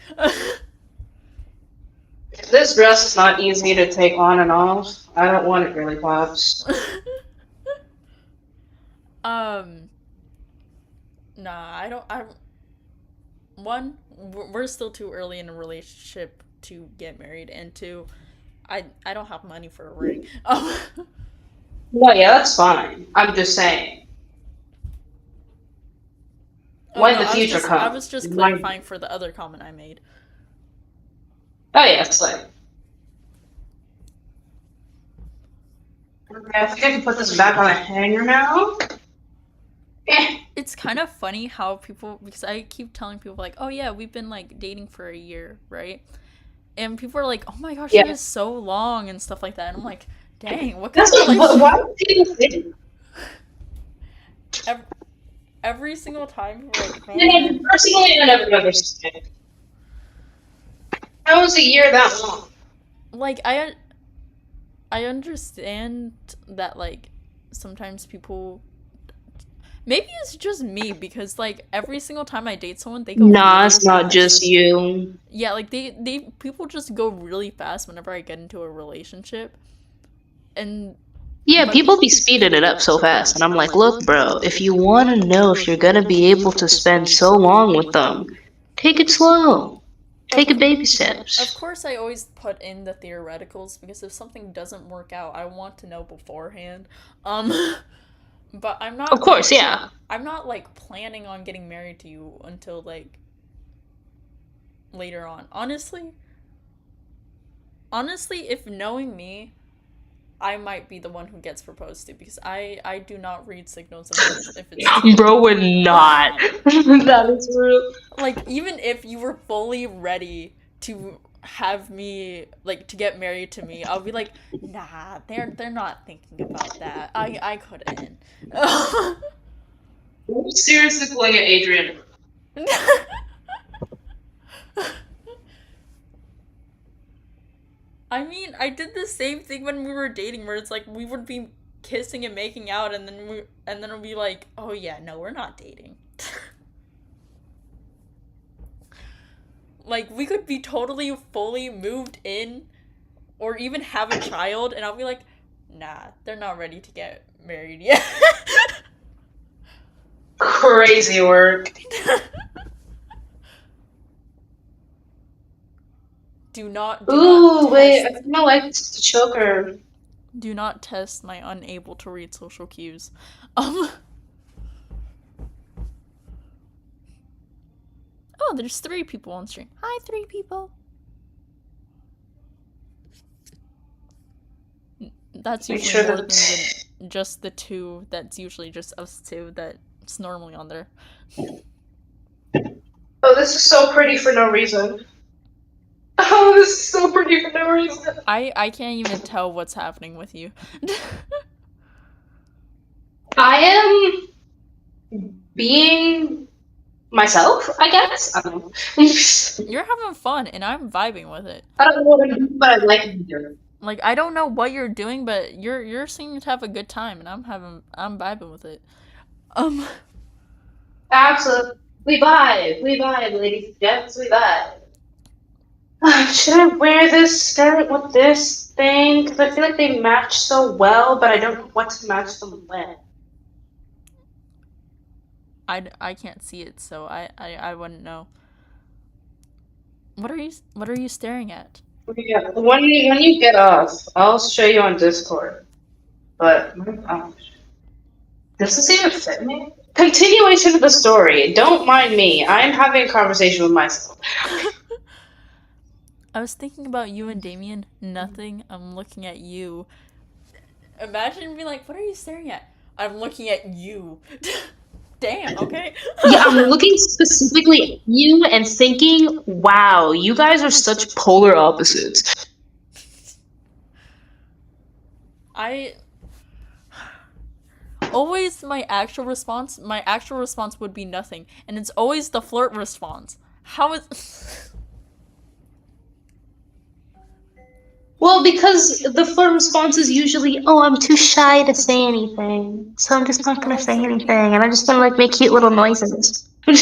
This dress is not easy to take on and off. I don't want it really pops. um, nah, I don't. One, we're still too early in a relationship to get married, and two, I don't have money for a ring. Well, yeah, that's fine. I'm just saying. Oh When no, the future I comes. was just clarifying for the other comment I made. Oh, yeah, it's like. Okay, I think I can put this back on a hanger now. It's kind of funny how people, because I keep telling people like, oh yeah, we've been like dating for a year, right? And people are like, oh my gosh, that Yeah. is so long and stuff like that. And I'm like, dang, what kind That's of what, why relationship? do people think? every, every single time people are like, Yeah, man, personally, I never understand. How was a year that long? like I understand that like sometimes people, maybe it's just me because like every single time I date someone they go Nah, really it's not just fast. you. Yeah, like they people just go really fast whenever I get into a relationship. And Yeah, but people be speeding it up so fast, and I'm like, look, bro, if you want to know if you're gonna be able to spend so long with them, take it slow. of Take it baby steps. of course I always put in the theoreticals because if something doesn't work out, I want to know beforehand. Um but Of course, yeah. I'm not like planning on getting married to you until like later on. Honestly, if knowing me, I might be the one who gets proposed to because I do not read signals if it's Bro, we're not. That is real. like even if you were fully ready to have me like to get married to me, I'll be like, nah, they're not thinking about that. I couldn't. I'm seriously pulling at Adrian. I mean, I did the same thing when we were dating, where it's like we would be kissing and making out, and then it'll be like, oh yeah, no, we're not dating. Like we could be totally fully moved in, or even have a child, and I'll be like, nah, they're not ready to get married yet. Crazy work. Do not Ooh, wait, I test think I like the choker. do not test my unable to read social cues. Um Oh, there's 3 people on stream. Hi 3 people. That's Make usually sure more that. than just the 2. That's usually just us 2 that's normally on there. Oh, this is so pretty for no reason. Oh, this is so pretty for no reason. I can't even tell what's happening with you. I am being myself, I guess. I don't know. You're having fun and I'm vibing with it. I don't know what I'm doing, but I like to do it. Like I don't know what you're doing, but you're seeming to have a good time and I'm vibing with it. Um Absolutely. We vibe, ladies and gents, we vibe. Should I wear this skirt with this thing? Because I feel like they match so well, but I don't know what to match them with. I can't see it, so I wouldn't know. What are you staring at? Yeah, when you get off, I'll show you on Discord. But oh, does this even fit me? Continuation of the story. Don't mind me. I'm having a conversation with myself. I was thinking about you and Damien. Nothing. I'm looking at you. Imagine being like, "What are you staring at?" I'm looking at you. Damn, okay. Yeah, I'm looking specifically at you and thinking, wow, you guys are such polar opposites. I always my actual response would be nothing, and it's always the flirt response. How is Well, because the flirt response is usually, oh, I'm too shy to say anything, so I'm just not gonna say anything, and I'm just gonna like make cute little noises. From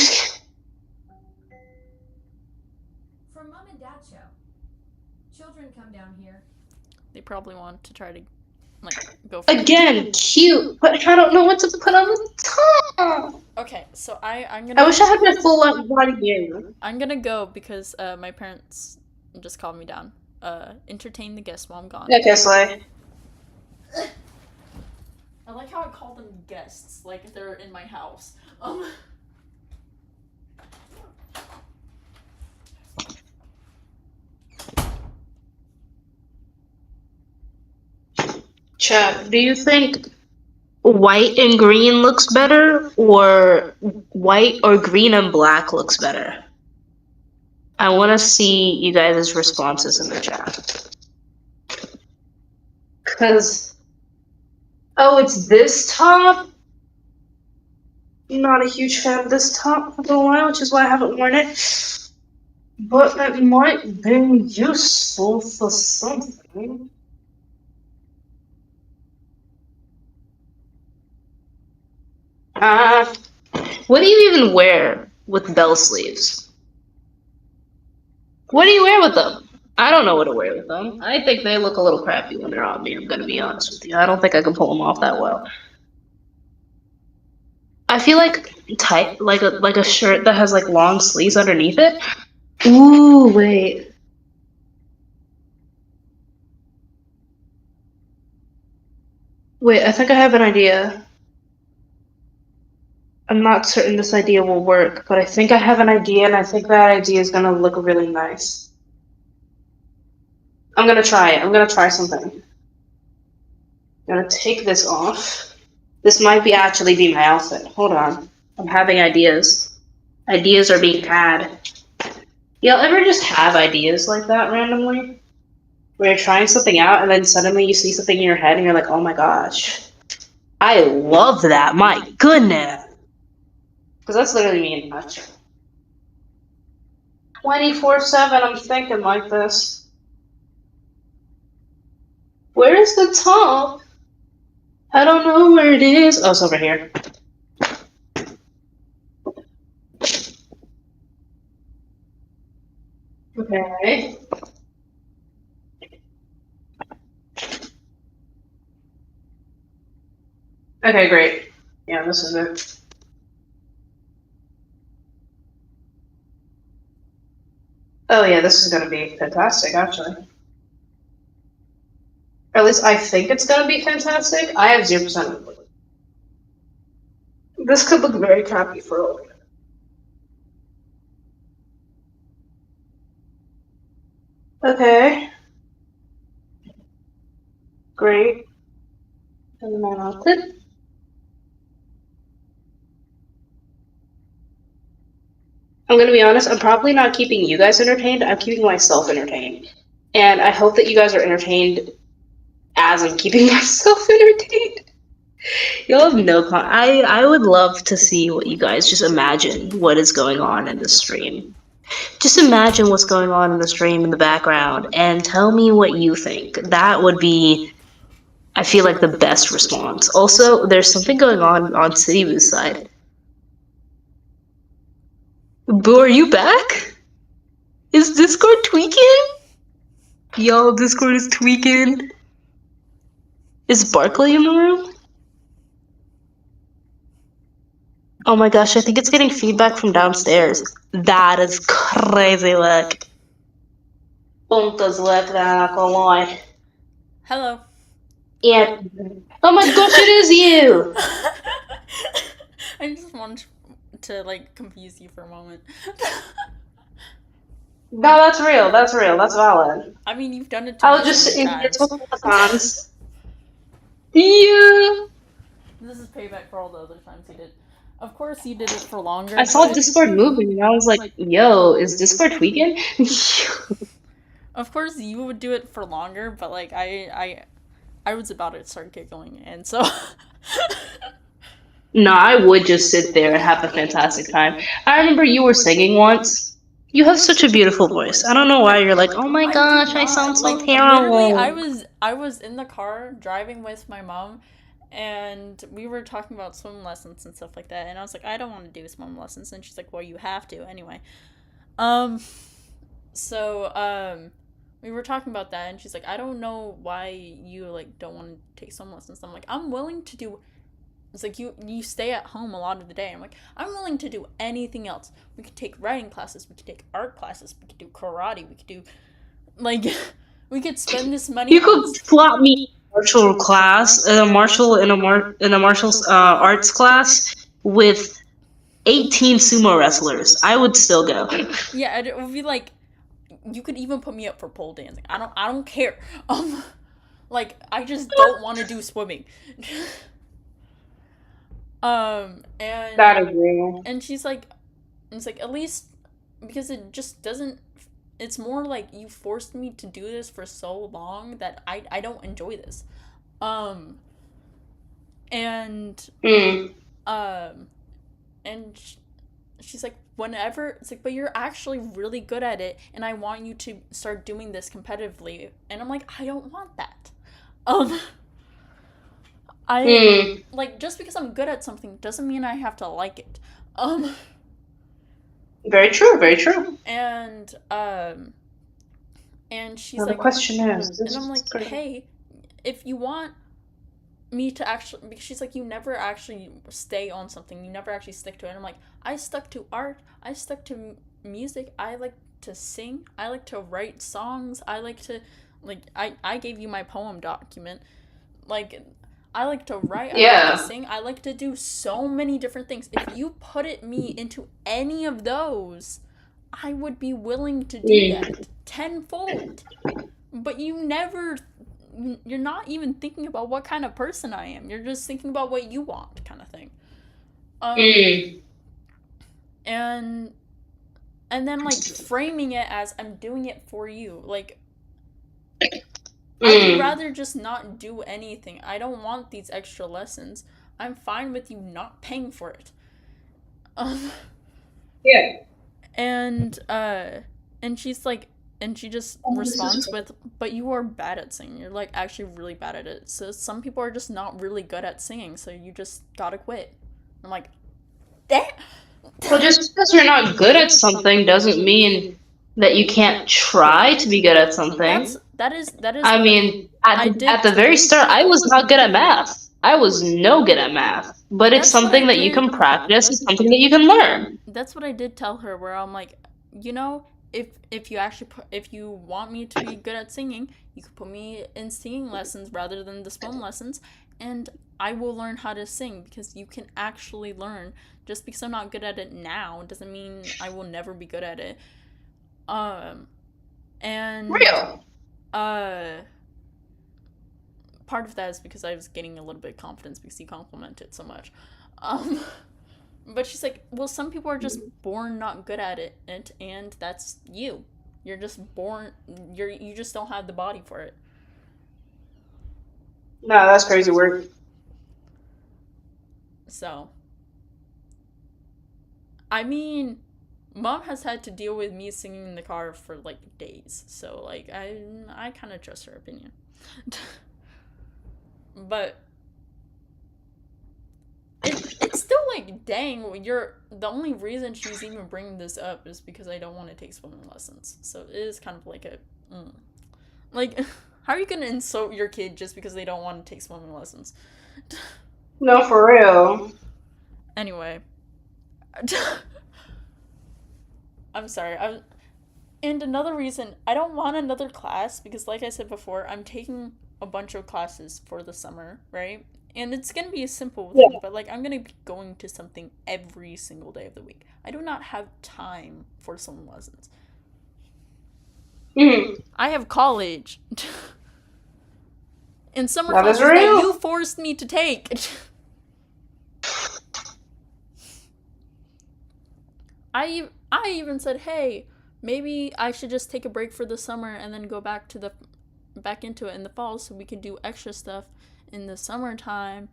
Mom and Dad's show. Children come down here. they probably want to try to like go for Again, cute, but I don't know what to put on the top. Okay, so I'm I gonna wish I had my full body here. I'm gonna go because my parents just called me down. Entertain the guests while I'm gone. Okay, Slay. I like how I call them guests, like they're in my house. Chat, do you think white and green looks better, or white or green and black looks better? I want to see you guys' responses in the chat. Because, oh, it's this top? I'm not a huge fan of this top for a while, which is why I haven't worn it. But it might be useful for something. What do you even wear with bell sleeves? What do you wear with them? I don't know what to wear with them. I think they look a little crappy when they're on me, I'm gonna be honest with you. I don't think I can pull them off that well. I feel like tight, like a shirt that has like long sleeves underneath it. Ooh, wait. Wait, I think I have an idea. I'm not certain this idea will work, but I think I have an idea, and I think that idea is gonna look really nice. I'm gonna try it. I'm gonna try something. I'm gonna take this off. This might be actually be my outfit. Hold on. I'm having ideas. Ideas are being had. Y'all ever just have ideas like that randomly? Where you're trying something out and then suddenly you see something in your head and you're like, oh my gosh. I love that. My goodness. Because that's literally me in a nutshell. 24/7, I'm thinking like this. Where is the top? I don't know where it is. Oh, it's over here. Okay. Okay, great. Yeah, this is it. Oh yeah, this is gonna be fantastic, actually. Or at least I think it's gonna be fantastic. I have 0%. This could look very crappy for all. Okay. Great. And then I'll clip. I'm gonna be honest, I'm probably not keeping you guys entertained, I'm keeping myself entertained. And I hope that you guys are entertained as I'm keeping myself entertained. You'll have no I would love to see what you guys just imagine what is going on in the stream. Just imagine what's going on in the stream in the background and tell me what you think. That would be, I feel like, the best response. Also, there's something going on City Boo's side. Boo, are you back? Is Discord tweaking? Yo, Discord is tweaking. Is Barkley in the room? Oh my gosh, I think it's getting feedback from downstairs. That is crazy, look. Puntos look, that Hello. Yeah. Oh my gosh, it is you! I just wanted to like confuse you for a moment. No, that's real, that's valid. I mean, you've done it to I'll me just so many it's times. times. Yeah. This is payback for all the other times he did. Of course, you did it for longer. I saw But Discord moving, and I was like, "Yo, is Discord tweaking?" of course, you would do it for longer. But like I was about to start giggling, and so. No, I would just sit there and have a fantastic time. I remember you were singing once. You have such a beautiful voice. I don't know why you're like, oh my I do gosh, I not. sound so Like literally terrible. I was in the car driving with my mom, and we were talking about swim lessons and stuff like that, and I was like, I don't want to do swim lessons, and she's like, well, you have to anyway. Um so we were talking about that, and she's like, I don't know why you like don't want to take swim lessons. I'm like, I'm willing to do. It's like you stay at home a lot of the day. I'm like, I'm willing to do anything else. We could take writing classes, we could take art classes, we could do karate, we could do like we could spend this money You on. could plot me in a martial class, in a martial arts class with 18 sumo wrestlers. I would still go. Yeah, it would be like you could even put me up for pole dancing. I don't care. Like I just don't want to do swimming. And That is real. and she's like, it's like at least because it just doesn't. It's more like you forced me to do this for so long that I don't enjoy this. Um and Mm. um and she's like, whenever it's like, but you're actually really good at it, and I want you to start doing this competitively. And I'm like, I don't want that. um I Mm. like, just because I'm good at something doesn't mean I have to like it. um Very true, very true. and and she's Now the like, question is, and I'm like, hey, if you want me to actually, because she's like, you never actually stay on something, you never actually stick to it. And I'm like, I stuck to art, I stuck to music, I like to sing, I like to write songs, I like to, like, I gave you my poem document. Like, I like to write, I like to sing, I like to do so many different things. If you put me into any of those, I would be willing to do that tenfold. But you're not even thinking about what kind of person I am. You're just thinking about what you want, kind of thing. Mm. And then like framing it as I'm doing it for you. Like I would rather just not do anything. I don't want these extra lessons. I'm fine with you not paying for it. Yeah. And she's like, and she just responds with, but you are bad at singing. You're like actually really bad at it. So some people are just not really good at singing, so you just gotta quit. I'm like, that. Well, just because you're not good at something doesn't mean that you can't try to be good at something. That is I what mean, I did at the very start, I was not good at math. I was no good at math. But it's That's what I something that you did. can practice, it's something that you can learn. That's what I did tell her, where I'm like, you know, if you actually if you want me to be good at singing, you could put me in singing lessons rather than the swim lessons, and I will learn how to sing, because you can actually learn. Just because I'm not good at it now doesn't mean I will never be good at it. And Real. part of that is because I was getting a little bit of confidence because you complimented so much. But she's like, well, some people are just born not good at it, and that's you. You're just born. You just don't have the body for it. No, that's crazy work. So, I mean, mom has had to deal with me singing in the car for like days. So like, I kind of trust her opinion. But it's still like, dang, you're the only reason she's even bringing this up is because I don't want to take swimming lessons. So it is kind of like a like, how are you gonna insult your kid just because they don't want to take swimming lessons? No, for real. Anyway, I'm sorry. And another reason, I don't want another class because, like I said before, I'm taking a bunch of classes for the summer, right? And it's gonna be a simple thing, but like, I'm gonna be going to something every single day of the week. I do not have time for swim lessons. I have college. And summer That is classes that real. you forced me to take. I even said, hey, maybe I should just take a break for the summer and then go back into it in the fall so we can do extra stuff in the summertime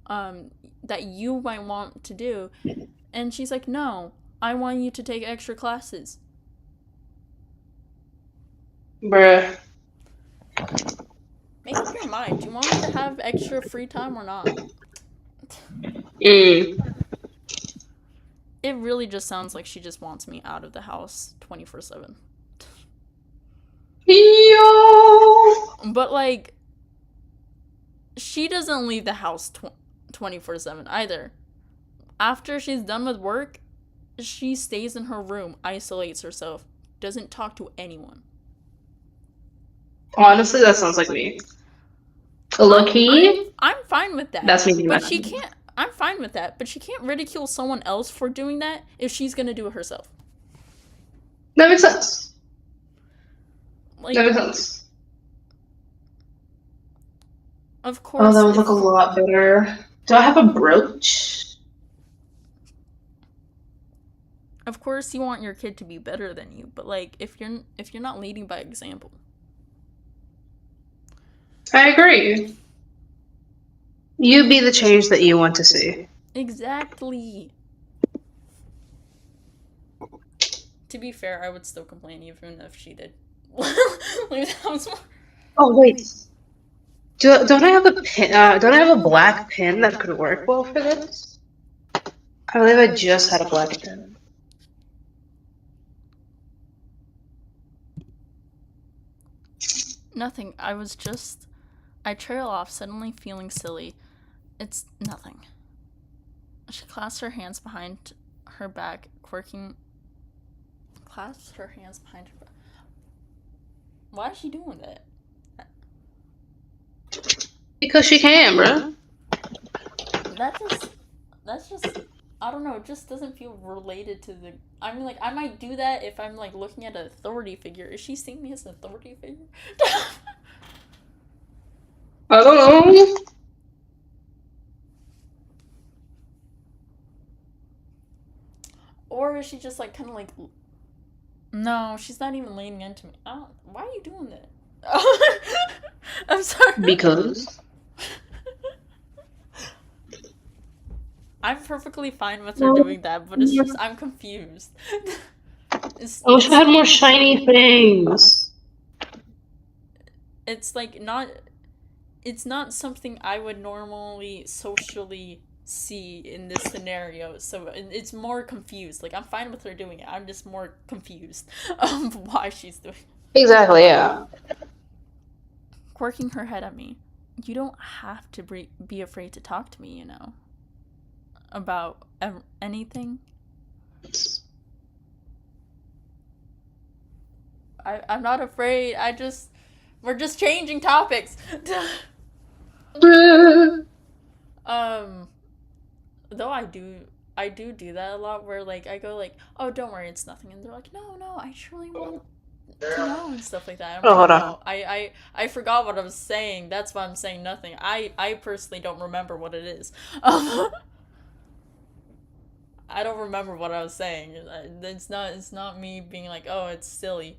that you might want to do. And she's like, no, I want you to take extra classes. Bruh. Make up your mind. Do you want me to have extra free time or not? Mm. It really just sounds like she just wants me out of the house 24/7. Yo. But like, she doesn't leave the house 24/7 either. After she's done with work, she stays in her room, isolates herself, doesn't talk to anyone. Honestly, that sounds like me. Low key, I'm fine with that. that's me. But she can't. I'm fine with that, but she can't ridicule someone else for doing that if she's gonna do it herself. That makes sense. Like, That makes sense. of course. Oh, that would look a lot better. Do I have a brooch? Of course, you want your kid to be better than you, but like, if you're not leading by example. I agree. You be the change that you want to see. Exactly. To be fair, I would still complain even if she did. Leave the house more. Oh wait. Don't I have a pin? Don't I have a black pin that could work well for this? I believe I just had a black pin. Nothing. I trail off, suddenly feeling silly. It's nothing. She clasps her hands behind her back, clasps her hands behind her back. Why is she doing that? Because she can, bro. That's just, I don't know, it just doesn't feel related to the, I mean, like, I might do that if I'm, like, looking at an authority figure. Is she seeing me as an authority figure? I don't know. Or is she just, like, kind of, like, no, she's not even leaning into me. Why are you doing that? I'm sorry. Because. I'm perfectly fine with her doing that, but it's just, I'm confused. I wish I had more shiny things. It's like it's not something I would normally socially see in this scenario, so it's more confused. Like, I'm fine with her doing it, I'm just more confused why she's doing it. Exactly, yeah. Quirking her head at me. You don't have to be afraid to talk to me, you know, about anything. I'm not afraid. We're just changing topics. Though I do that a lot, where like I go like, oh, don't worry, it's nothing, and they're like, no, I truly want to know, and stuff like that. I'm hold on. no, I forgot what I was saying. That's why I'm saying nothing. I personally don't remember what it is. I don't remember what I was saying. It's not me being like, oh, it's silly.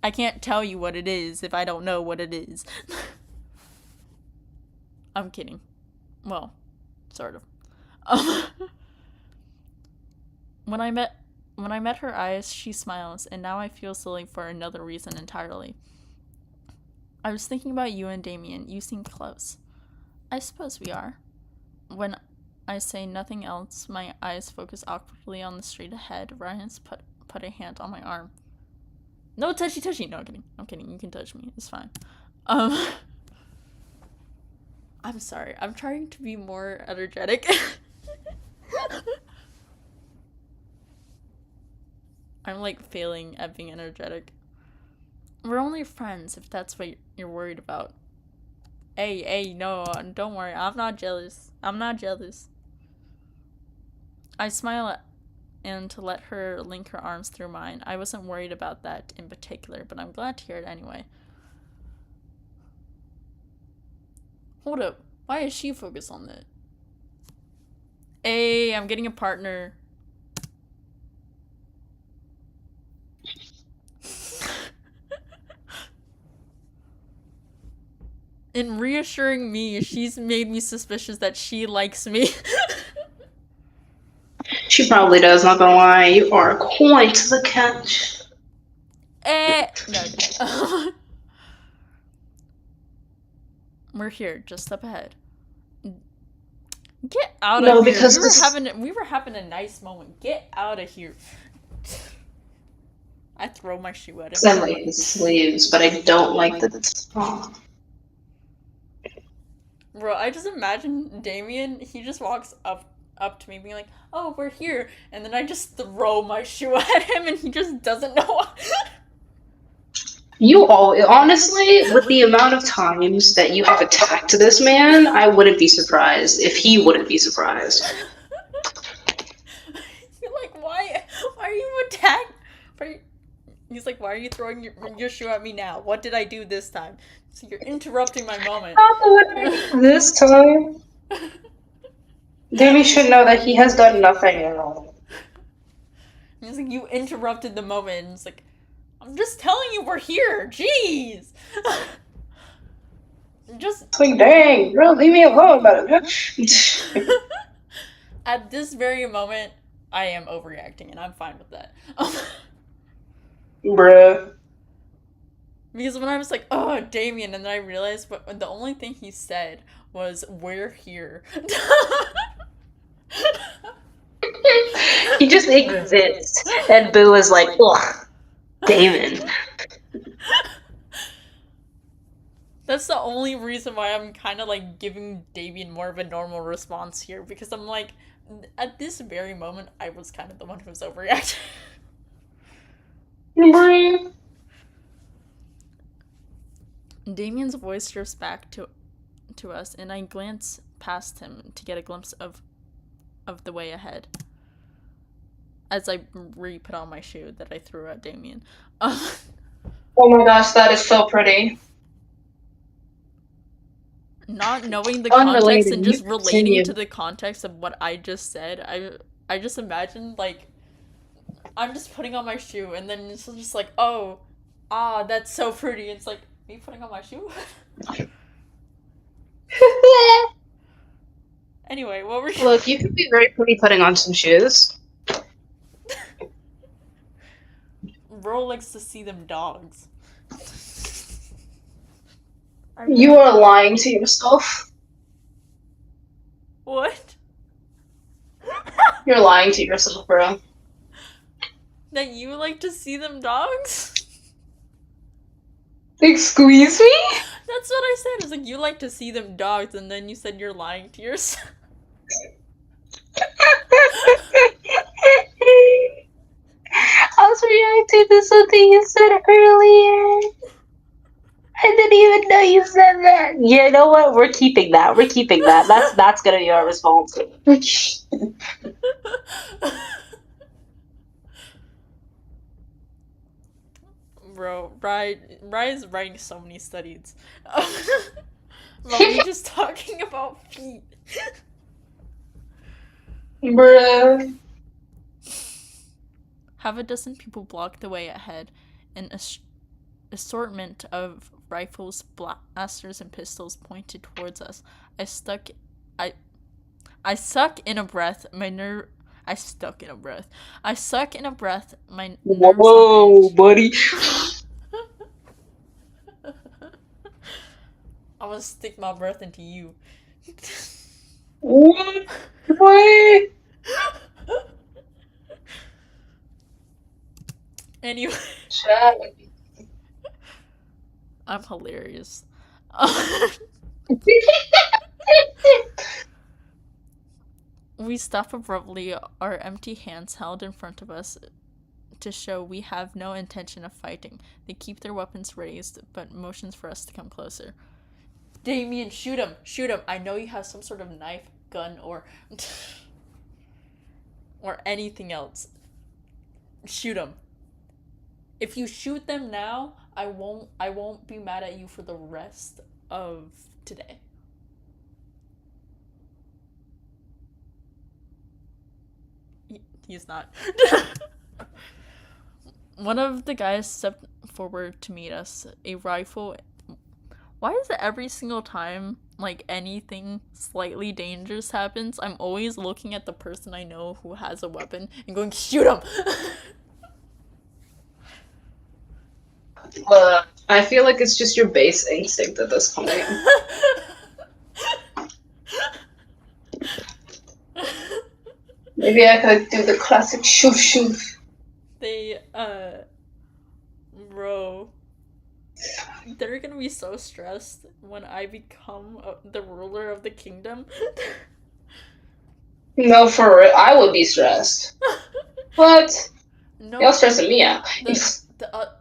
I can't tell you what it is if I don't know what it is. I'm kidding. Well, sort of. When I met her eyes, she smiles, and now I feel silly for another reason entirely. I was thinking about you and Damien. You seem close. I suppose we are. When I say nothing else, my eyes focus awkwardly on the street ahead. Ryan's put a hand on my arm. No touchy. No, I'm kidding. You can touch me. It's fine. I'm sorry. I'm trying to be more energetic. I'm like failing at being energetic. We're only friends if that's what you're worried about. Hey, no, don't worry. I'm not jealous. I smile and to let her link her arms through mine. I wasn't worried about that in particular, but I'm glad to hear it anyway. Hold up. Why is she focused on that? Hey, I'm getting a partner. In reassuring me, she's made me suspicious that she likes me. She probably does, not gonna lie. You are quite the catch. No. We're here, just up ahead. Get out of No, here. because We were having a nice moment. Get out of here. I throw my shoe at him. I like the sleeves, but I don't like the top. Bro, I just imagine Damien, he just walks up to me being like, "Oh, we're here." And then I just throw my shoe at him and he just doesn't know. You all, honestly, with the amount of times that you have attacked this man, I wouldn't be surprised if he wouldn't be surprised. You're like, why are you attacked? He's like, why are you throwing your shoe at me now? What did I do this time? So you're interrupting my moment. This time, Davey should know that he has done nothing wrong. He's like, you interrupted the moment. And it's like, I'm just telling you we're here. Jeez. It's like, dang, bro, leave me alone about it. At this very moment, I am overreacting, and I'm fine with that. Bruh. Because when I was like, oh, Damien, and then I realized what the only thing he said was, we're here. He just exists. And Boo is like, ugh, Damon. That's the only reason why I'm kind of like giving Damien more of a normal response here, because I'm like, at this very moment, I was kind of the one who was overreacting. Damien's voice drifts back to us, and I glance past him to get a glimpse of the way ahead. As I re-put on my shoe that I threw at Damien. Oh my gosh, that is so pretty. Not knowing the context and just relating to the context of what I just said, I just imagine, like, I'm just putting on my shoe, and then it's just like, oh, that's so pretty. It's like, me putting on my shoe? Anyway, what were you... Look, you could be very pretty putting on some shoes. Ro likes to see them dogs. You are lying to yourself. What? You're lying to yourself, bro. That you like to see them dogs? Excuse me? That's what I said. It's like, you like to see them dogs, and then you said you're lying to yourself. I was reacting to something you said earlier. I didn't even know you said that. You know what? We're keeping that. We're keeping that. That's gonna be our response. Bro, Rye's writing so many studies. But we just talking about feet. Bruh. Have a dozen people block the way ahead. An assortment of rifles, blasters, and pistols pointed towards us. I suck in a breath. I suck in a breath. My nerves Whoa, buddy. I'm gonna stick my breath into you. What? What? Anyway. Chat. I'm hilarious. We stop abruptly, our empty hands held in front of us to show we have no intention of fighting. They keep their weapons raised, but motions for us to come closer. Damien, shoot him! Shoot him! I know you have some sort of knife, gun, or anything else. Shoot him. If you shoot them now, I won't be mad at you for the rest of today. He's not. One of the guys stepped forward to meet us, a rifle. Why is it every single time, like, anything slightly dangerous happens, I'm always looking at the person I know who has a weapon and going, shoot him! I feel like it's just your base instinct at this point. Maybe I could do the classic shoof shoof. They, bro, they're gonna be so stressed when I become the ruler of the kingdom. No, for real, I would be stressed. What? No, Y'all stressing me out.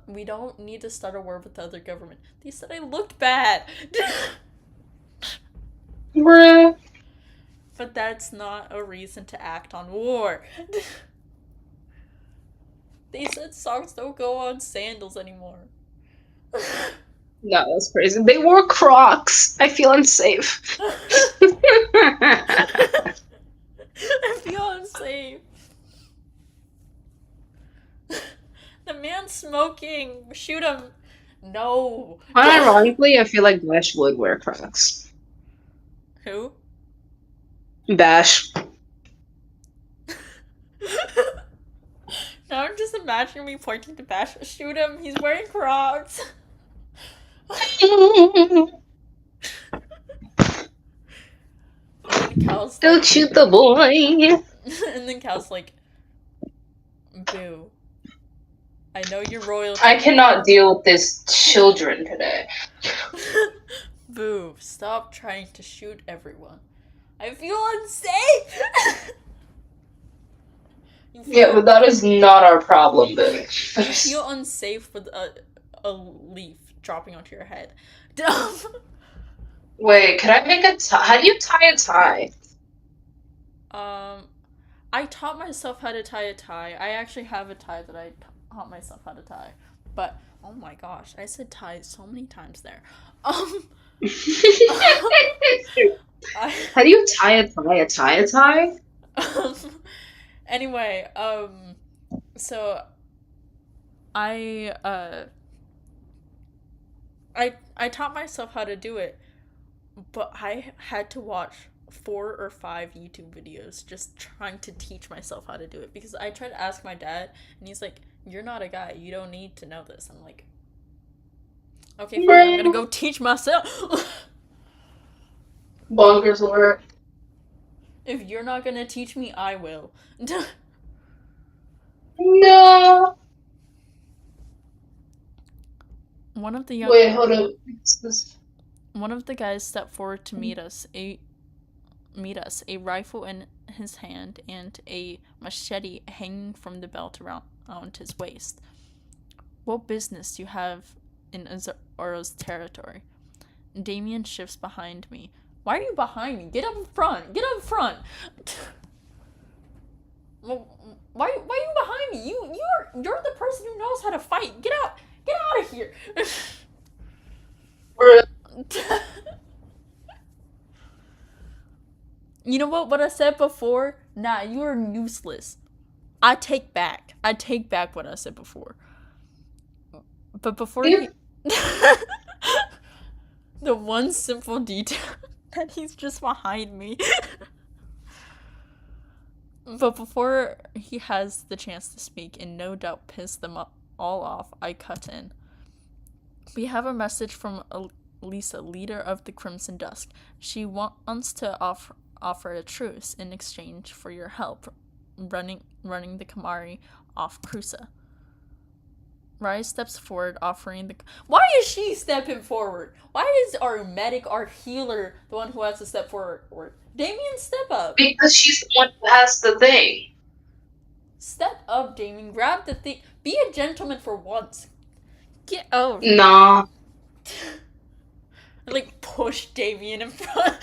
we don't need to start a war with the other government. They said I looked bad. Bruh. But that's not a reason to act on war. They said socks don't go on sandals anymore. No, that's crazy. They wore Crocs. I feel unsafe. I feel unsafe. The man's smoking. Shoot him. No. Unironically, I feel like Bash would wear Crocs. Who? Bash. Now I'm just imagining me pointing to Bash. Shoot him. He's wearing Crocs. And then Cal's Don't like, shoot the boy. and then Cal's like, boo. I know you're royalty. I cannot deal with this children today. Boo. Stop trying to shoot everyone. I feel unsafe. Yeah, but that is not our problem, boo. You feel unsafe with a leaf dropping onto your head. Wait, can I make a tie? How do you tie a tie? I taught myself how to tie a tie. I actually have a tie that I taught myself how to tie. But, oh my gosh, I said tie so many times there. How do you tie a tie? A tie a tie? Anyway, so I taught myself how to do it, but I had to watch 4 or 5 YouTube videos just trying to teach myself how to do it, because I tried to ask my dad and he's like, you're not a guy, you don't need to know this. I'm like, okay, fine, I'm gonna go teach myself. Bonkers work. If you're not gonna teach me, I will. No. One of the young Wait, hold up. One of the guys stepped forward to meet us, a rifle in his hand and a machete hanging from the belt around his waist. What business do you have in Zoro's territory? Damien shifts behind me. Why are you behind me? Get up front! Get up front! Why are you behind me? You're the person who knows how to fight. Get out of here. You know what I said before? Nah, you are useless. I take back what I said before. But before the one simple detail that he's just behind me. But before he has the chance to speak and no doubt piss them all off, I cut in. We have a message from Lisa, leader of the Crimson Dusk. She wants to offer a truce in exchange for your help running the Kamari off Crusa. Rai steps forward, offering the... Why is she stepping forward? Why is our medic, our healer, the one who has to step forward? Damien, step up. Because she's the one who has the thing. Step up, Damien. Grab the thing. Be a gentleman for once. Get over. Nah. Like, push Damien in front.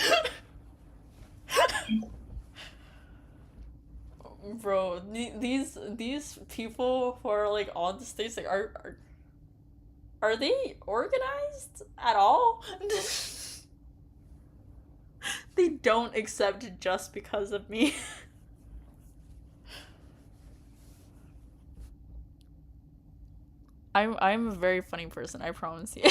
Bro, these people who are like on the stage, like, are they organized at all? They don't accept it just because of me. I'm a very funny person, I promise you.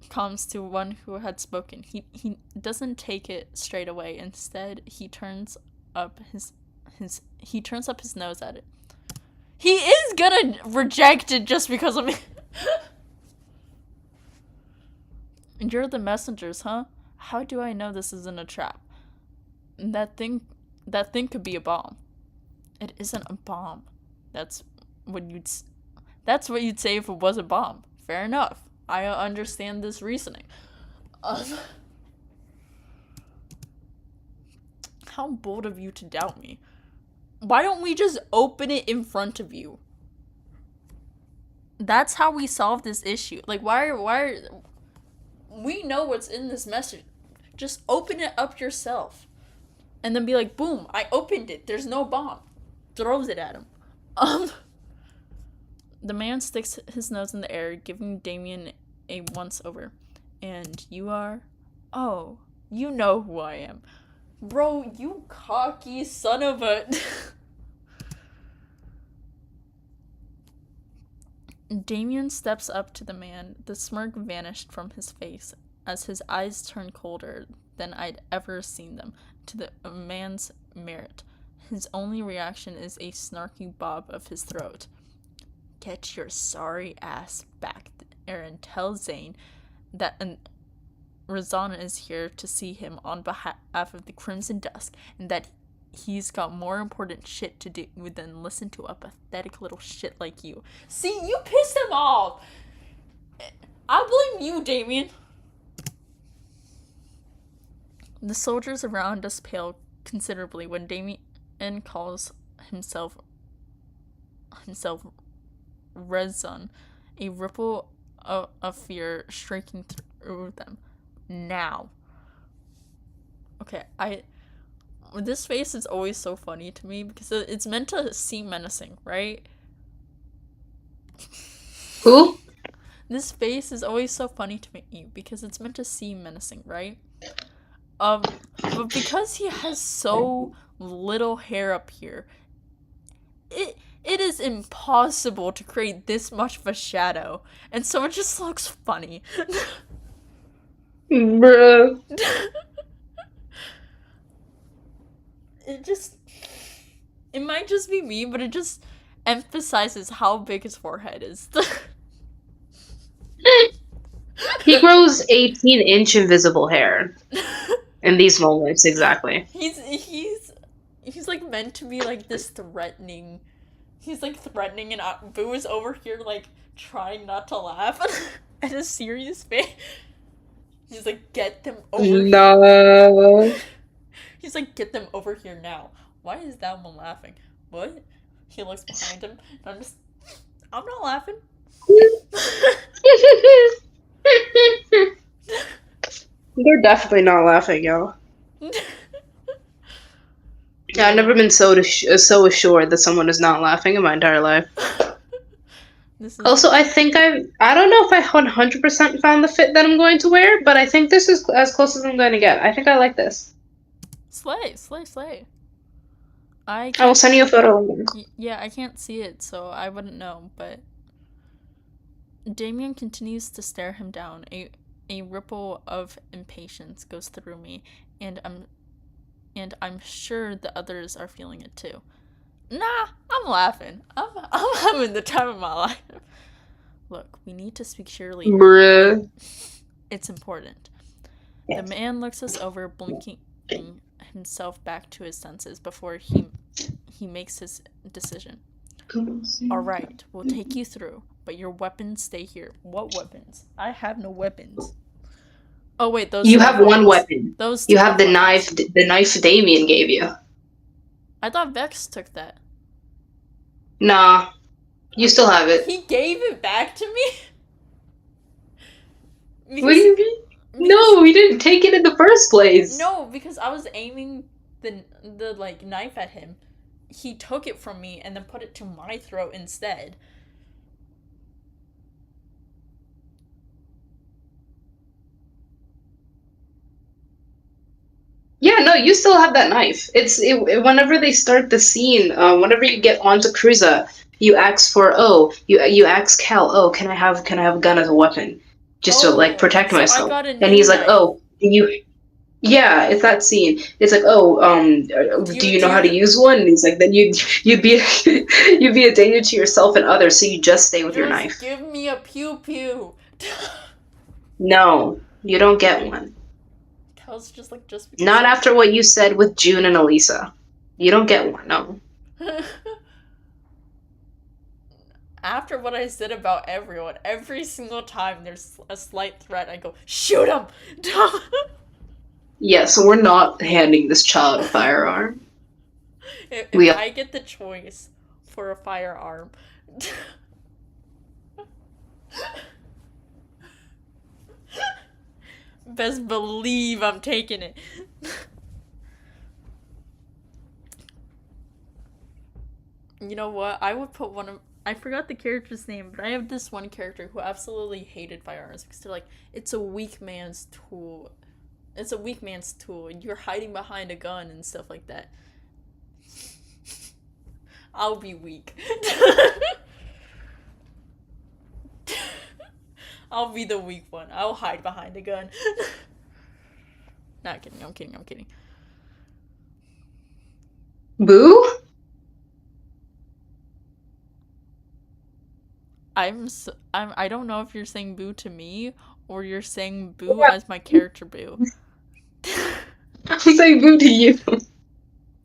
Comes to one who had spoken. He doesn't take it straight away. Instead, he turns up his nose at it. He is gonna reject it just because of me. And you're the messengers, huh? How do I know this isn't a trap? That thing could be a bomb. It isn't a bomb. That's what you'd say if it was a bomb. Fair enough. I understand this reasoning. How bold of you to doubt me. Why don't we just open it in front of you? That's how we solve this issue. Like, why we know what's in this message. Just open it up yourself. And then be like, boom, I opened it. There's no bomb. Throws it at him. The man sticks his nose in the air, giving Damien a once-over. And you are? Oh, you know who I am. Bro, you cocky son of a... Damien steps up to the man. The smirk vanished from his face as his eyes turned colder than I'd ever seen them to the man's merit. His only reaction is a snarky bob of his throat. Get your sorry ass back there and tell Zane that Razana is here to see him on behalf of the Crimson Dusk, and that he's got more important shit to do than listen to a pathetic little shit like you. See, you pissed him off! I blame you, Damien. The soldiers around us pale considerably when Damien calls himself Rezun, a ripple of fear streaking through them. Now. Okay, this face is always so funny to me because it's meant to seem menacing, right? Who? This face is always so funny to me because it's meant to seem menacing, right? But because he has so little hair up here, it is impossible to create this much of a shadow, and so it just looks funny. Bruh. It might just be me, but it just emphasizes how big his forehead is. He grows 18-inch invisible hair. In these moments, exactly. He's like meant to be like this threatening. He's like threatening, and Boo is over here like trying not to laugh at a serious face. He's like, get them over here. No. He's like, get them over here now. Why is that one laughing? What? He looks behind him, and I'm not laughing. They're definitely not laughing, y'all. Yeah, I've never been so assured that someone is not laughing in my entire life. Also, I think I don't know if I 100% found the fit that I'm going to wear, but I think this is as close as I'm going to get. I think I like this. Slay. I will send you a photo. Yeah, I can't see it, so I wouldn't know, but... Damien continues to stare him down. A ripple of impatience goes through me, and I'm sure the others are feeling it too. Nah, I'm laughing. I'm having the time of my life. Look, we need to speak surely. Bruh. It's important. Yes. The man looks us over, blinking himself back to his senses before he makes his decision. Alright, we'll take you through, but your weapons stay here. What weapons? I have no weapons. Oh wait, those. You have one weapon. Those. You have the knife. The knife Damien gave you. I thought Vex took that. Nah, you still have it. He gave it back to me. What do you mean? No, he didn't take it in the first place. No, because I was aiming the like knife at him. He took it from me and then put it to my throat instead. Yeah, no, you still have that knife. Whenever they start the scene, whenever you get onto Cruza, You ask for you ask Cal, oh, can I have a gun as a weapon, just to like Oh, protect so I myself? got a And new he's like, knife. oh, you. Yeah, it's that scene. It's like, oh, Do do you you do know how to you use one? And he's like, then you'd be you'd be a danger to yourself and others, so you just stay with your just knife. give me a pew pew? No, you don't get one. Cal's just like, just because Not after what you said with June and Elisa. You don't get one. No. After what I said about everyone, every single time there's a slight threat, I go, shoot him! Yeah, so we're not handing this child a firearm. If We I get the choice for a firearm, best believe I'm taking it. You know what? I would put one of. I forgot the character's name, but I have this one character who absolutely hated firearms because they're like, it's a weak man's tool. It's a weak man's tool. You're hiding behind a gun and stuff like that. I'll be weak. I'll be the weak one. I'll hide behind a gun. Not kidding. I'm kidding. I'm kidding. Boo? I don't know if you're saying boo to me or you're saying boo as my character boo. I'm saying boo to you.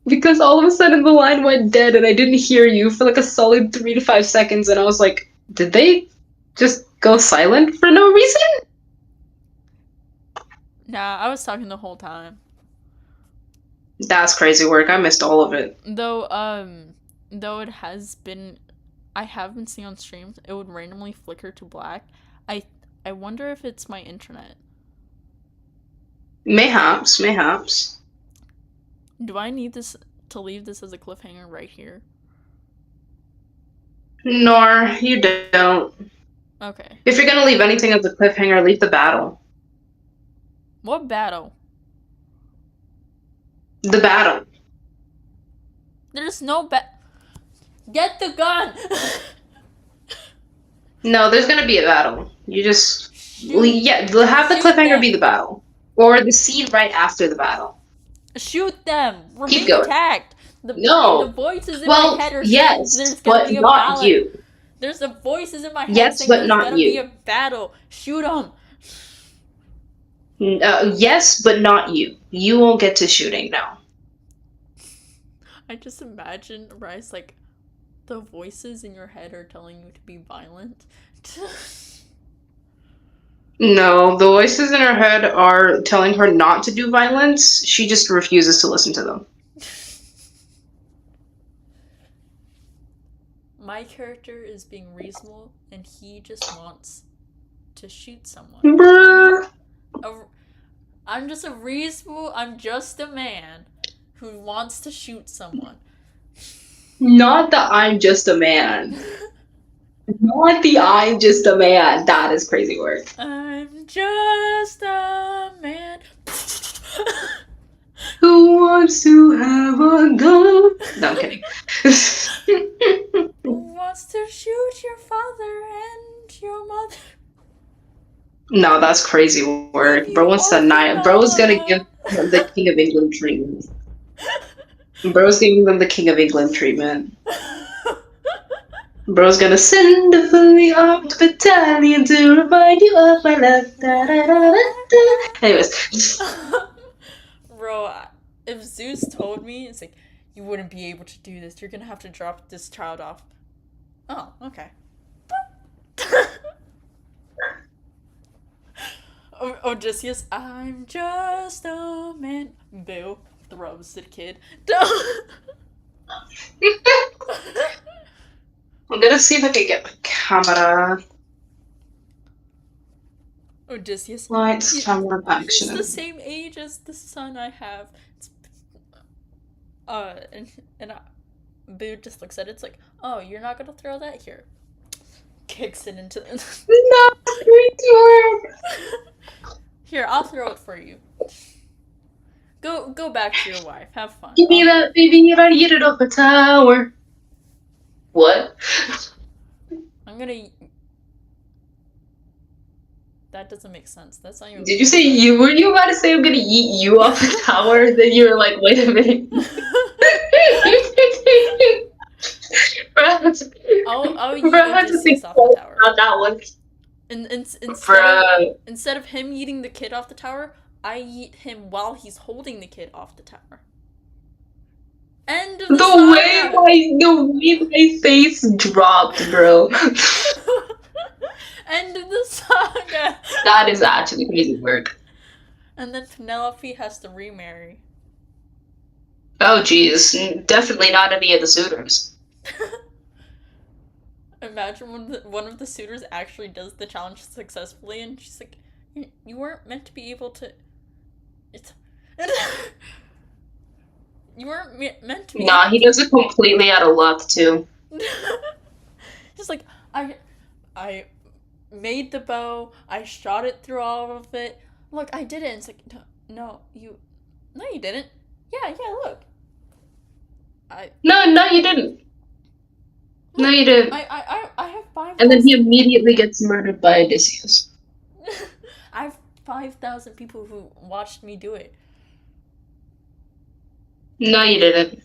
Because all of a sudden the line went dead and I didn't hear you for like a solid 3 to 5 seconds, and I was like, did they just go silent for no reason? Nah, I was talking the whole time. That's crazy work. I missed all of it. Though it has been, I have been seeing on streams, it would randomly flicker to black. I wonder if it's my internet. Mayhaps, mayhaps. Do I need this to leave this as a cliffhanger right here? Nor, you don't. Okay. If you're gonna leave anything as a cliffhanger, leave the battle. What battle? The battle. There's no Get the gun! No, there's gonna be a battle. You just Shoot. yeah, have the Shoot cliffhanger them. be the battle, or the scene right after the battle. Shoot them! We're Keep being going. attacked! No. The voices in Well, my head are yes, saying there's gonna but be a not battle. you. There's the voices in my head Yes, saying but there's not gonna be you. a battle. Shoot them! Yes, but not you. You won't get to shooting now. I just imagine, Rice, like, the voices in your head are telling you to be violent. No, the voices in her head are telling her not to do violence. She just refuses to listen to them. My character is being reasonable, and he just wants to shoot someone. Bruh. I'm just a man who wants to shoot someone. Not the I'm just a man. Not the I'm just a man. That is crazy work. I'm just a man. Who wants to have a gun? No, I'm kidding. Who wants to shoot your father and your mother? No, that's crazy work. Bro wants to night. Bro's gonna give them the King of England treatment. Bro's giving them the King of England treatment. Bro's gonna send a fully armed battalion to remind you of my love. Da, da, da, da, da. Anyways. Bro, if Zeus told me, it's like, you wouldn't be able to do this. You're gonna have to drop this child off. Oh, okay. Odysseus, I'm just a man. Boo. Throws the kid. I'm gonna see if I can get the camera. Odysseus. Lights, camera, He's action. the same age as the son I have. And Boo just looks at it. It's like, oh, you're not gonna throw that here. Kicks it into the. No, Here, I'll throw it for you. Go back to your wife. Have fun. give me that, baby. I get it off the tower. What? I'm gonna. That doesn't make sense. That's not even. Did you say you? Were you about to say I'm gonna eat you off the tower? Then you were like, wait a minute. I'll Bro, yeet I had to think Odysseus off the twice tower. about that one. Bro. Instead of him yeeting the kid off the tower, I yeet him while he's holding the kid off the tower. End of the saga. The way my face dropped, bro. End of the saga. That is actually crazy work. And then Penelope has to remarry. Oh, jeez. Definitely not any of the suitors. Imagine when one of the suitors actually does the challenge successfully, and she's like, "You weren't meant to be able to. It's." You weren't meant to be. Nah, he does it completely out of luck, too. Just like, I made the bow, I shot it through all of it. Look, I did it. And it's like, no, you didn't. Yeah, look. No, you didn't. No, you didn't. I have 5,000. And then he immediately gets murdered by Odysseus. I have 5,000 people who watched me do it. No, you didn't.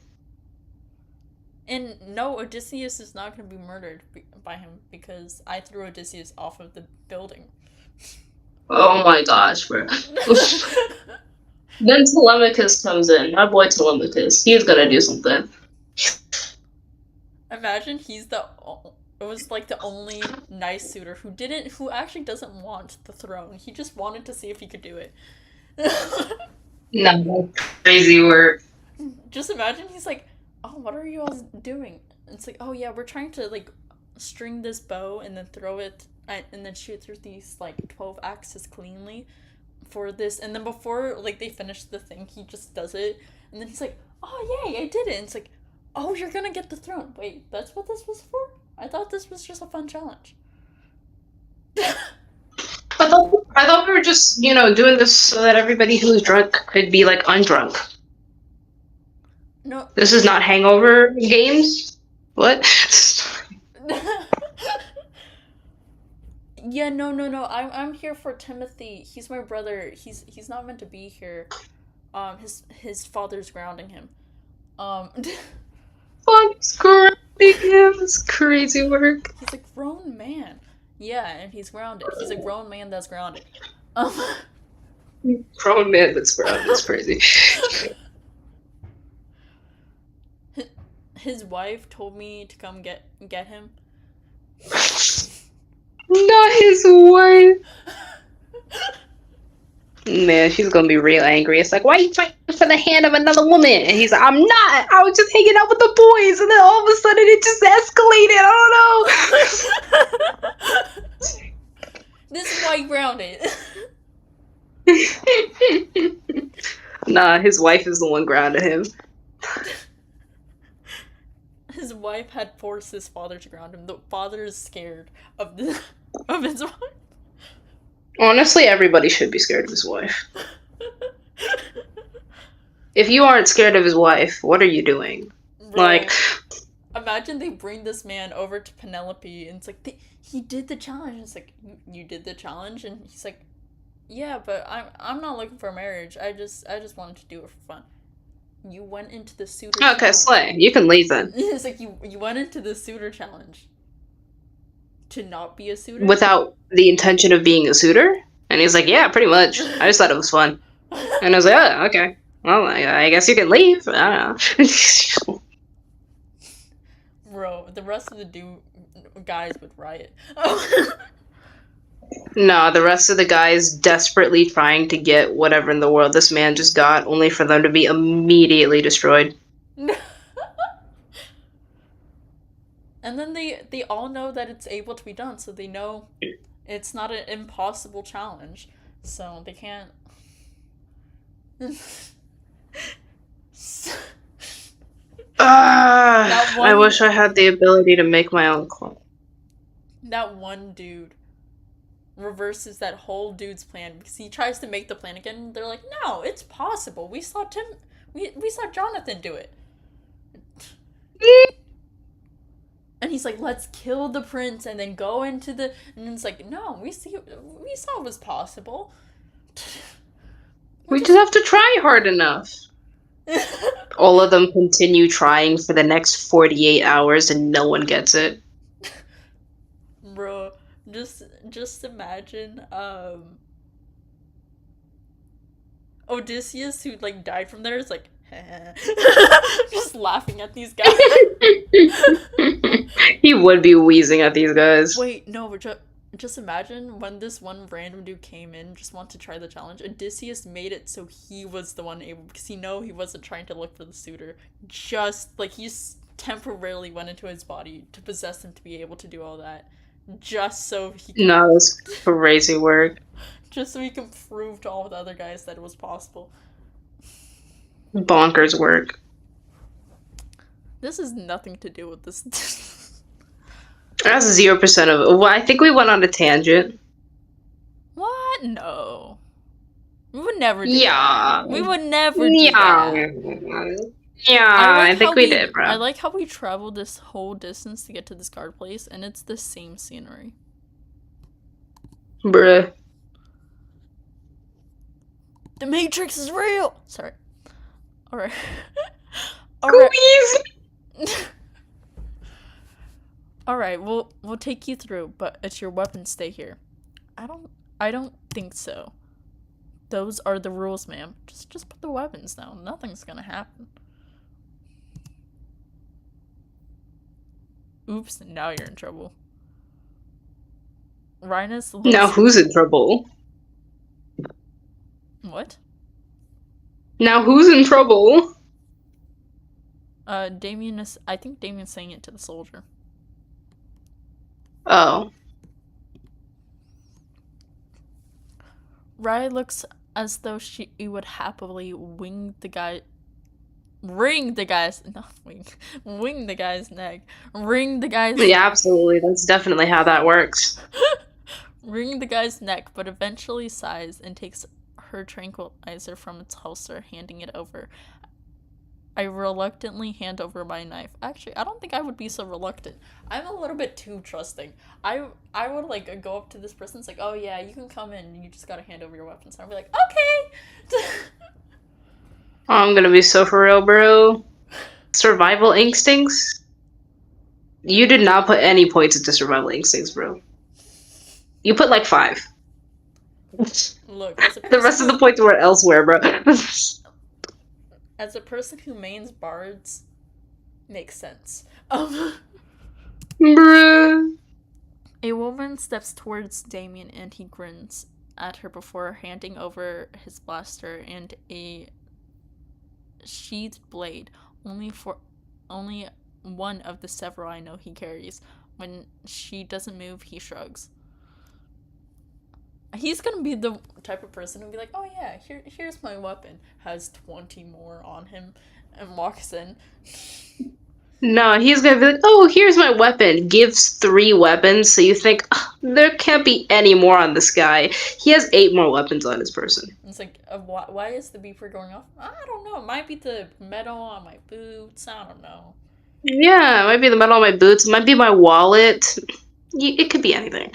And no, Odysseus is not going to be murdered by him because I threw Odysseus off of the building. Oh my gosh, bro. Then Telemachus comes in. My boy Telemachus. He's gonna do something. Imagine it was like the only nice suitor who actually doesn't want the throne. He just wanted to see if he could do it. No, crazy work. Just imagine he's like, oh, what are you all doing? And it's like, oh yeah, we're trying to like string this bow and then throw it and then shoot through these like 12 axes cleanly for this. And then before like they finish the thing, he just does it. And then he's like, oh yay, I did it. And it's like, oh, you're gonna get the throne. Wait, that's what this was for? I thought this was just a fun challenge. I thought we were just, doing this so that everybody who's drunk could be like undrunk. No. This is not Hangover games? What? Yeah, no. I'm here for Timothy. He's my brother. He's not meant to be here. His father's grounding him. Fuck's grounding him. It's crazy work. He's a grown man. Yeah, and he's grounded. He's a grown man that's grounded. Grown man that's grounded. It's crazy. His wife told me to come get him. Not his wife. Man, she's gonna be real angry. It's like, why are you fighting for the hand of another woman? And he's like, I'm not. I was just hanging out with the boys, and then all of a sudden it just escalated. I don't know. This is why he grounded. Nah, his wife is the one grounded him. His wife had forced his father to ground him. The father is scared of his wife. Honestly, everybody should be scared of his wife. If you aren't scared of his wife, what are you doing? Bro, like, imagine they bring this man over to Penelope, and it's like, he did the challenge. And it's like, you did the challenge? And he's like, yeah, but I'm not looking for marriage. I just wanted to do it for fun. You went into the suitor challenge. Okay, slay. You can leave then. It's like, you went into the suitor challenge to not be a suitor? Without the intention of being a suitor? And he's like, yeah, pretty much. I just thought it was fun. And I was like, oh, okay. Well, I guess you can leave. I don't know. Bro, the rest of the guys would riot. No, the rest of the guys desperately trying to get whatever in the world this man just got, only for them to be immediately destroyed. And then they all know that it's able to be done, so they know it's not an impossible challenge. So they can't... I wish I had the ability to make my own clone. That one dude reverses that whole dude's plan because he tries to make the plan again, and they're like, no, it's possible. We saw we saw Jonathan do it. And he's like, let's kill the prince and then go into the. And it's like, no, we saw it was possible. We just have to try hard enough. All of them continue trying for the next 48 hours and no one gets it. Bro, just imagine Odysseus, who like died from there, is like just laughing at these guys. He would be wheezing at these guys. Wait, no, but just imagine when this one random dude came in, just wanted to try the challenge. Odysseus made it so he was the one able, because he wasn't trying to look for the suitor. Just like he's temporarily went into his body to possess him to be able to do all that, just so he can, No, it's crazy work. just so he can prove to all the other guys that it was possible. Bonkers work. This has nothing to do with this. That's 0% of it. Well, I think we went on a tangent. What? No. We would never do Yeah. that. We would never do that. Yeah, I think we did, bro. I like how we traveled this whole distance to get to this guard place, and it's the same scenery. Bruh. The Matrix is real! Sorry. Alright. Alright. Alright, we'll take you through, but it's your weapons stay here. I don't think so. Those are the rules, ma'am. Just put the weapons down. Nothing's gonna happen. Oops, now you're in trouble. Rhinus looks... Now who's in trouble? What? Now who's in trouble? Damien is... I think Damien's saying it to the soldier. Oh. Rai looks as though she would happily wing the guy's neck. Wring the guy's... Yeah, absolutely. That's definitely how that works. Wring the guy's neck, but eventually sighs and takes her tranquilizer from its holster, handing it over. I reluctantly hand over my knife. Actually, I don't think I would be so reluctant. I'm a little bit too trusting. I would like go up to this person. It's like, oh yeah, you can come in. You just gotta hand over your weapons. And I'll be like, okay. I'm gonna be so for real, bro. Survival instincts? You did not put any points into survival instincts, bro. You put like 5. Look, the rest of the points were elsewhere, bro. As a person who mains bards, makes sense. Bruh. A woman steps towards Damien and he grins at her before handing over his blaster and a sheathed blade, only one of the several I know he carries. When she doesn't move, he shrugs. He's gonna be the type of person who'll be like, oh yeah, here's my weapon, has 20 more on him, and walks in. No, he's gonna be like, oh, here's my weapon. Gives 3 weapons, so you think, there can't be any more on this guy. He has 8 more weapons on his person. It's like, why is the beeper going off? I don't know, it might be the metal on my boots, I don't know. Yeah, it might be the metal on my boots, it might be my wallet. It could be anything.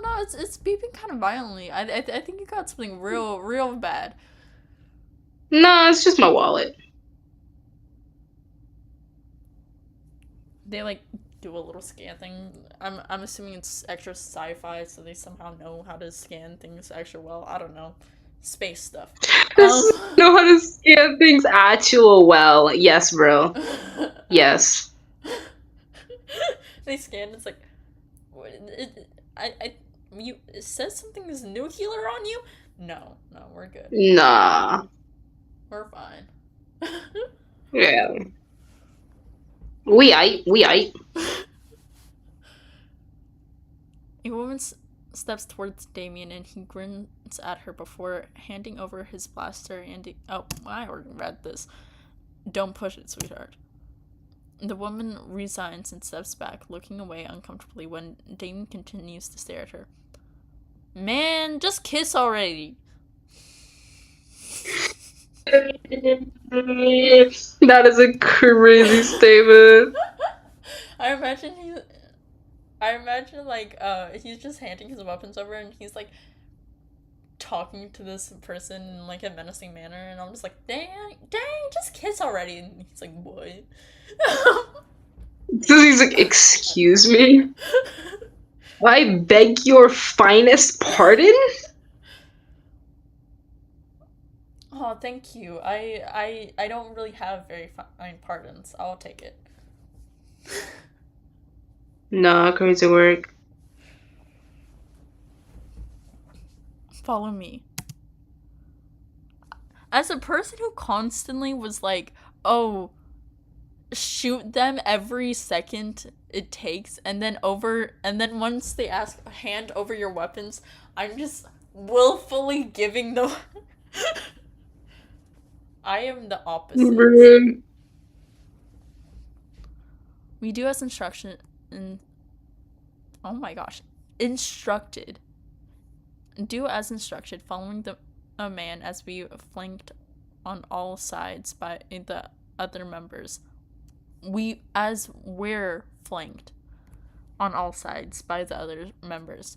No, it's beeping kind of violently. I think you got something real bad. No, it's just my wallet. They like do a little scan thing. I'm assuming it's extra sci-fi, so they somehow know how to scan things extra well. I don't know, space stuff. Know how to scan things actual well. Yes, bro. Yes. They scan. It's like, it says something is nuclear on you. No, we're good. Nah. We're fine. Yeah. We aight. A woman steps towards Damien and he grins at her before handing over his blaster and oh, I already read this. Don't push it, sweetheart. The woman resigns and steps back, looking away uncomfortably when Damien continues to stare at her. Man, just kiss already. That is a crazy statement. I imagine I imagine like he's just handing his weapons over and he's like talking to this person in like a menacing manner and I'm just like, dang, just kiss already and he's like, what? So he's like, excuse me? I beg your finest pardon? Oh, thank you. I don't really have very fine pardons. I'll take it. Nah, crazy work. Follow me. As a person who constantly was like, oh, shoot them every second it takes, and then once they ask, hand over your weapons, I'm just willfully giving the. I am the opposite. Bruh. We do as instruction in. Oh my gosh, instructed. Do as instructed, following a man as we flanked on all sides by the other members. We're flanked on all sides by the other members.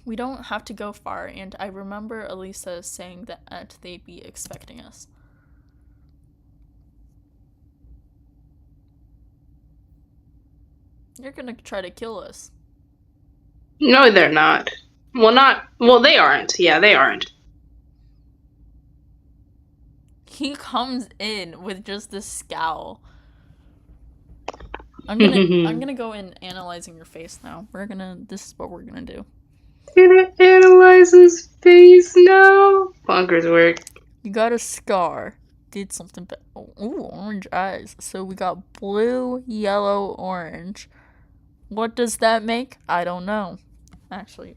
We don't have to go far, and I remember Elisa saying that they'd be expecting us. You're gonna try to kill us. No, they're not. Well, they aren't. Yeah, they aren't. He comes in with just this scowl. I'm gonna go in analyzing your face now. This is what we're gonna do. Gonna analyze his face now. Bonkers work. You got a scar. Did something bad. Ooh, orange eyes. So we got blue, yellow, orange. What does that make? I don't know. Actually.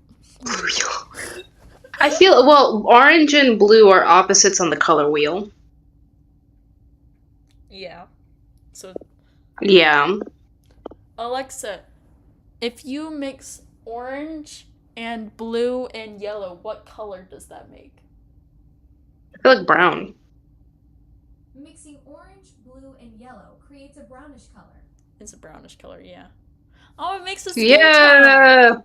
I feel, well, orange and blue are opposites on the color wheel. Yeah. So, Yeah. Alexa, if you mix orange and blue and yellow, what color does that make? I feel like brown. Mixing orange, blue, and yellow creates a brownish color. It's a brownish color, yeah. Oh, it makes a skin Yeah. tone.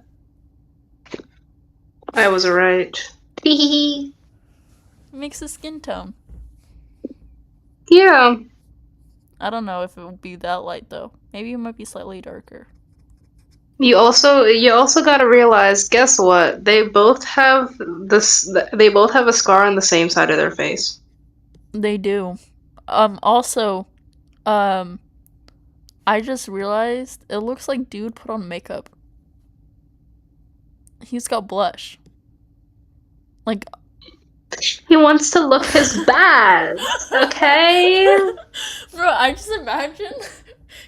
I was right. It makes a skin tone. Yeah. I don't know if it would be that light though. Maybe it might be slightly darker. You also got to realize, guess what? They both have a scar on the same side of their face. They do. Also, I just realized it looks like dude put on makeup. He's got blush. Like, He wants to look his best, okay? bro, I just imagine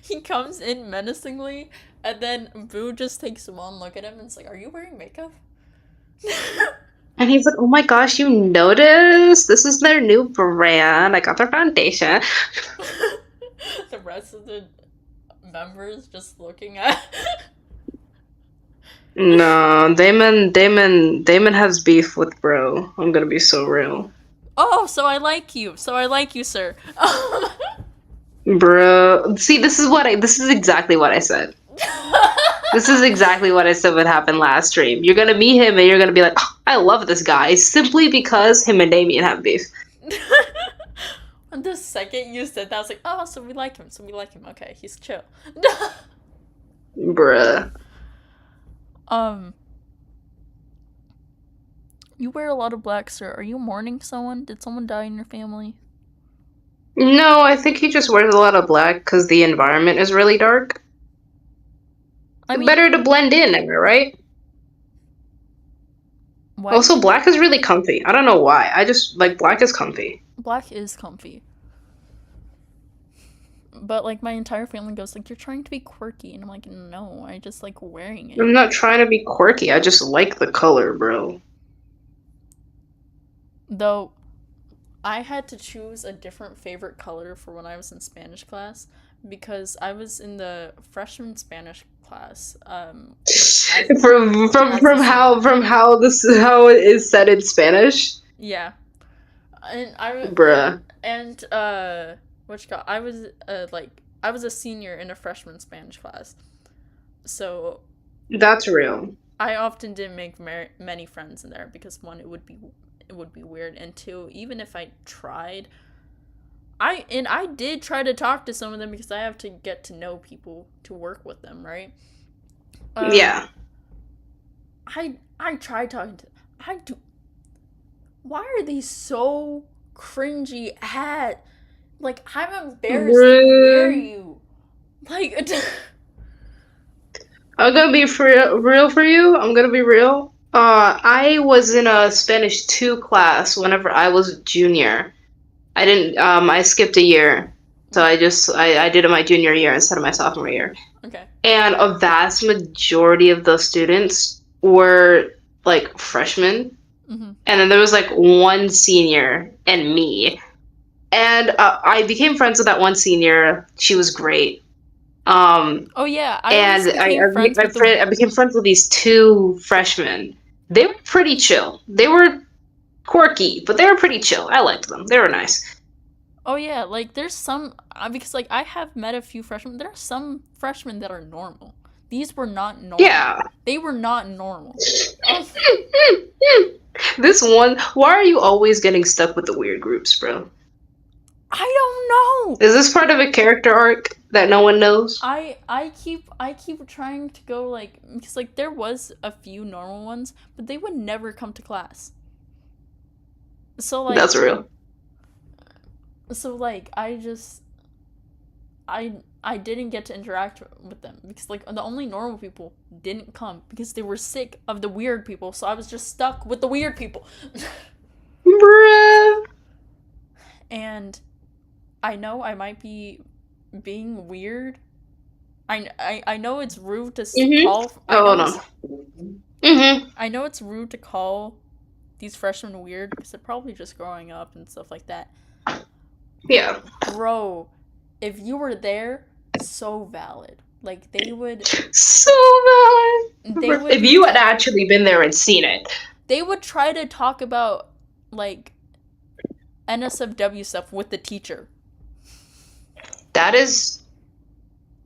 he comes in menacingly, and then Boo just takes one look at him and is like, "Are you wearing makeup?" And he's like, "Oh my gosh, you noticed? This is their new brand. I got their foundation." The rest of the members just looking at. No, Damon has beef with bro. I'm gonna be so real. Oh, so I like you. So I like you, sir. Bro, see, this is exactly what I said. This is exactly what I said would happen last stream. You're gonna meet him and you're gonna be like, oh, I love this guy simply because him and Damien have beef. And the second you said that, I was like, oh, so we like him. So we like him. Okay, he's chill. Bruh. You wear a lot of black, sir. Are you mourning someone? Did someone die in your family? No, I think he just wears a lot of black because the environment is really dark. I mean, Better to blend in, am I right? why Also, do you- black is really comfy. I don't know why. I just, like, black is comfy. Black is comfy. But, like, my entire family goes, like, you're trying to be quirky. And I'm like, no, I just like wearing it. I'm not trying to be quirky. I just like the color, bro. Though, I had to choose a different favorite color for when I was in Spanish class. Because I was in the freshman Spanish class. From how it is said in Spanish. Yeah. And I Bruh. and what you call? I was a senior in a freshman Spanish class, so That's real. I often didn't make many friends in there because one, it would be weird, and two, even if I tried, I did try to talk to some of them because I have to get to know people to work with them, right? Um, Yeah. I tried talking to I do. Why are they so cringy at? Like, I'm embarrassed to be near Bruh. you. Like, I'm gonna be real for you. I'm gonna be real. I was in a Spanish 2 class whenever I was a junior. I didn't, I skipped a year. So I did it my junior year instead of my sophomore year. okay. And a vast majority of those students were like freshmen. Mm-hmm. And then there was like one senior and me. And I became friends with that one senior. She was great. Um, Oh yeah, I always and became friends with the. I became friends with these two freshmen. They were pretty chill. They were quirky, but they were pretty chill. I liked them. They were nice. Oh yeah, like there's some because like I have met a few freshmen. There are some freshmen that are normal. These were not normal. Yeah. They were not normal. Um, This one, why are you always getting stuck with the weird groups, bro? I don't know. Is this part of a character arc that no one knows? I keep trying to go like because like there was a few normal ones, but they would never come to class. So like That's real. I just I didn't get to interact with them because like the only normal people didn't come because they were sick of the weird people, so I was just stuck with the weird people. Bruh. And I know I might be being weird. I know it's rude to call. Oh, hold on. I know it's rude to call these freshmen weird because they're probably just growing up and stuff like that. Yeah. Bro, if you were there, so valid. Like they would So bad. would If you had actually been there and seen it, they would try to talk about like NSFW stuff with the teacher. that is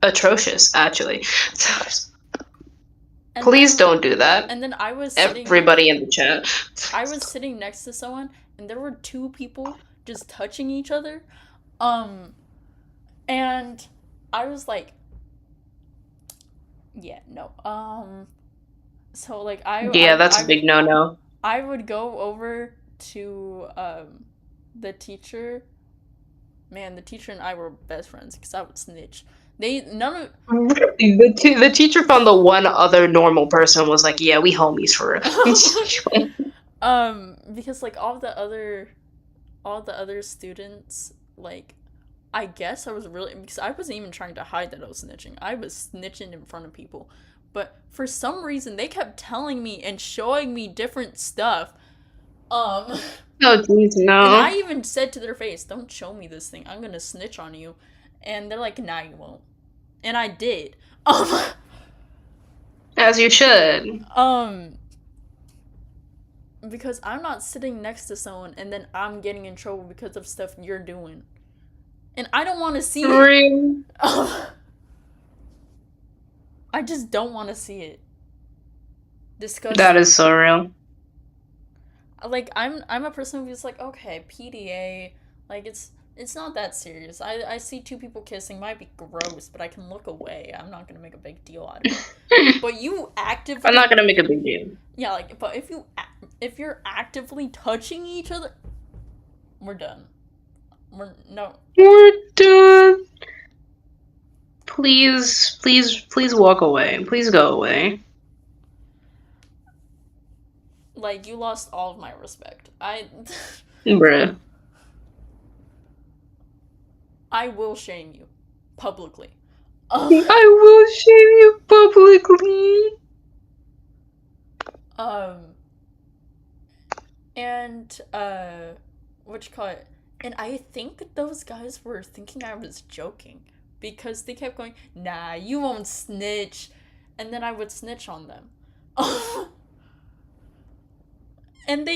atrocious, actually. And Please then, don't do that. and then Everybody in the chat. I was sitting next to someone and there were two people just touching each other. And I was like, yeah, no. So like Yeah, that's a big no-no. I would go over to the teacher. Man, the teacher and I were best friends because I would snitch. The teacher found the one other normal person and was like, "Yeah, we homies for real." Because like all the other students, like I guess I was really because I wasn't even trying to hide that I was snitching. I was snitching in front of people. But for some reason they kept telling me and showing me different stuff. Um Oh, jeez, no. And I even said to their face, "Don't show me this thing. I'm gonna snitch on you." And they're like, "Nah, you won't." And I did. As you should. Because I'm not sitting next to someone and then I'm getting in trouble because of stuff you're doing. And I don't want to see it. I just don't want to see it. Disgusting. That is so real. Like I'm a person who's like, okay, PDA, like it's not that serious. I see two people kissing, might be gross, but I can look away. I'm not gonna make a big deal out of it. But you actively, I'm not gonna make a big deal. Yeah, like, but if you're actively touching each other, we're done. We're done. Please walk away. Please go away. Like, you lost all of my respect. Bruh. I will shame you publicly. I will shame you publicly. And what you call it? And I think those guys were thinking I was joking because they kept going, "Nah, you won't snitch," and then I would snitch on them. And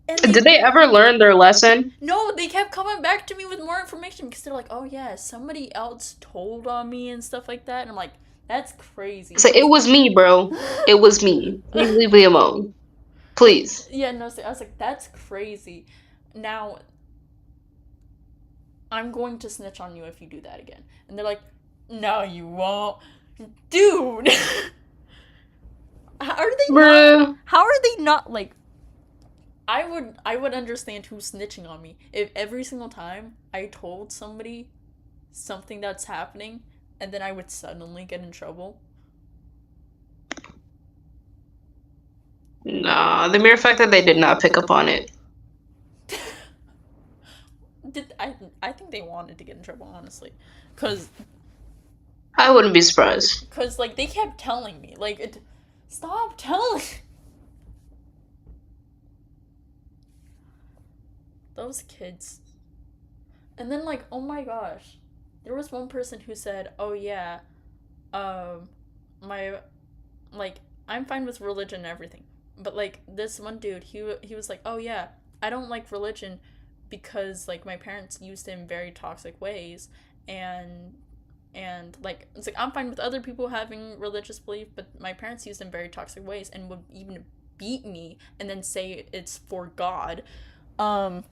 And Did they ever learn their lesson? no, they kept coming back to me with more information because they're like, oh yeah, somebody else told on me and stuff like that. And I'm like, that's crazy. So it was me, bro. It was me. Please leave me alone. Please. Yeah, no, so I was like, that's crazy. Now, I'm going to snitch on you if you do that again. And they're like, no, you won't. Dude! How are they not, like, I would understand who's snitching on me if every single time I told somebody something that's happening and then I would suddenly get in trouble. Nah, the mere fact that they did not pick up on it. I think they wanted to get in trouble, honestly, cause I wouldn't be surprised. like they kept telling me stop telling those kids. And then like, oh my gosh, there was one person who said, oh yeah, my, like, I'm fine with religion and everything, but like this one dude, he was like, oh yeah, I don't like religion because like my parents used it in very toxic ways, and like it's like I'm fine with other people having religious belief, but my parents used it in very toxic ways and would even beat me and then say it's for God. Oh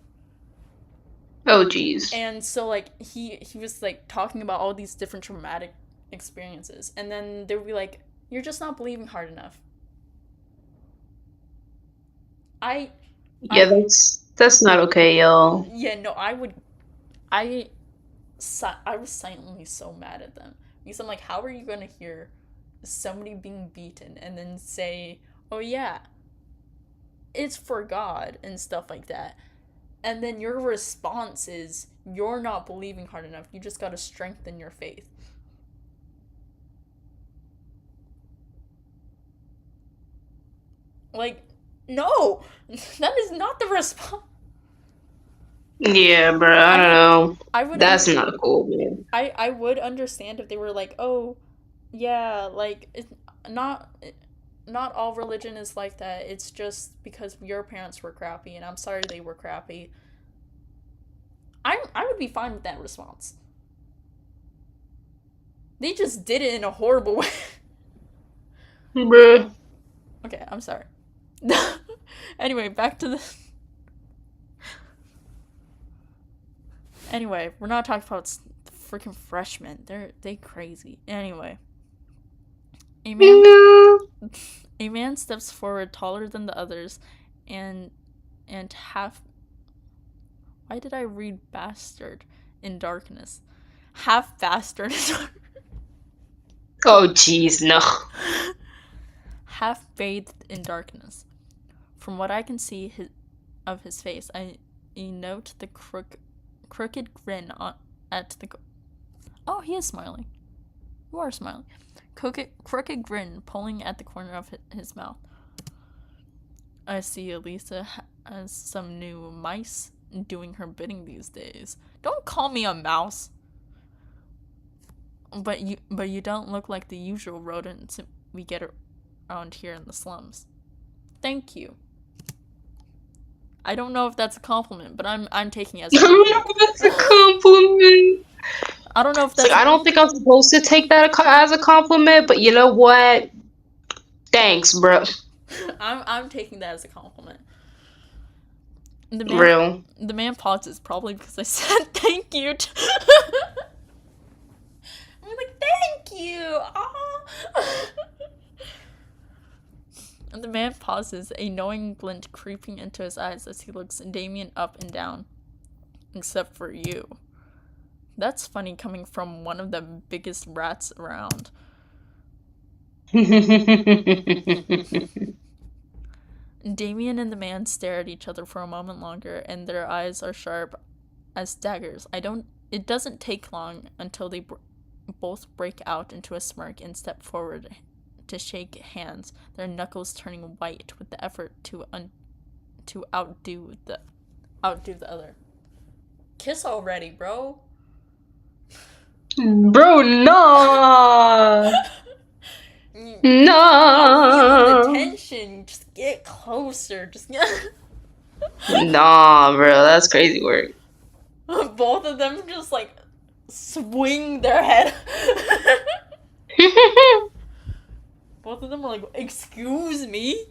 jeez. And so like he was like talking about all these different traumatic experiences, and then they would be like, you're just not believing hard enough. Yeah, that's not okay, y'all. Yeah, no, I was silently so mad at them because I'm like, how are you gonna hear somebody being beaten and then say, oh yeah, it's for God and stuff like that, and then your response is you're not believing hard enough, you just gotta strengthen your faith. Like, no, that is not the response. Yeah, bro, I don't know. I would That's not cool, man. I would understand if they were like, oh, yeah, like it's not all religion is like that. It's just because your parents were crappy, and I'm sorry they were crappy. I would be fine with that response. They just did it in a horrible way. Bruh. Okay, I'm sorry. Anyway, back to the. Anyway, we're not talking about freaking freshmen. They crazy. Anyway, a man steps forward taller than the others, and half. Why did I read bastard in darkness? Half bastard. Oh jeez, no. Half bathed in darkness. From what I can see of his face, I note the crooked grin at the. Oh, he is smiling. You are smiling. Crooked grin pulling at the corner of his mouth. I see Elisa has some new mice doing her bidding these days. Don't call me a mouse. But you don't look like the usual rodents we get around here in the slums. Thank you. I don't know if that's a compliment, but I'm taking it as a compliment. I don't know if that's a compliment. I don't know if that's I don't think I'm supposed to take that as a compliment, but you know what? Thanks, bro. I'm taking that as a compliment. Real. The man pauses, probably because I said thank you. I'm like, thank you. And the man pauses, a knowing glint creeping into his eyes as he looks Damien up and down. Except for you. That's funny coming from one of the biggest rats around. Damien and the man stare at each other for a moment longer, and their eyes are sharp as daggers. It doesn't take long until they both break out into a smirk and step forward to shake hands, their knuckles turning white with the effort to outdo the other. Kiss already, bro. Bro, no. No. I'm feeling the tension. Just get closer. Just Nah, bro, that's crazy work. Both of them just like swing their head. Both of them are like, excuse me?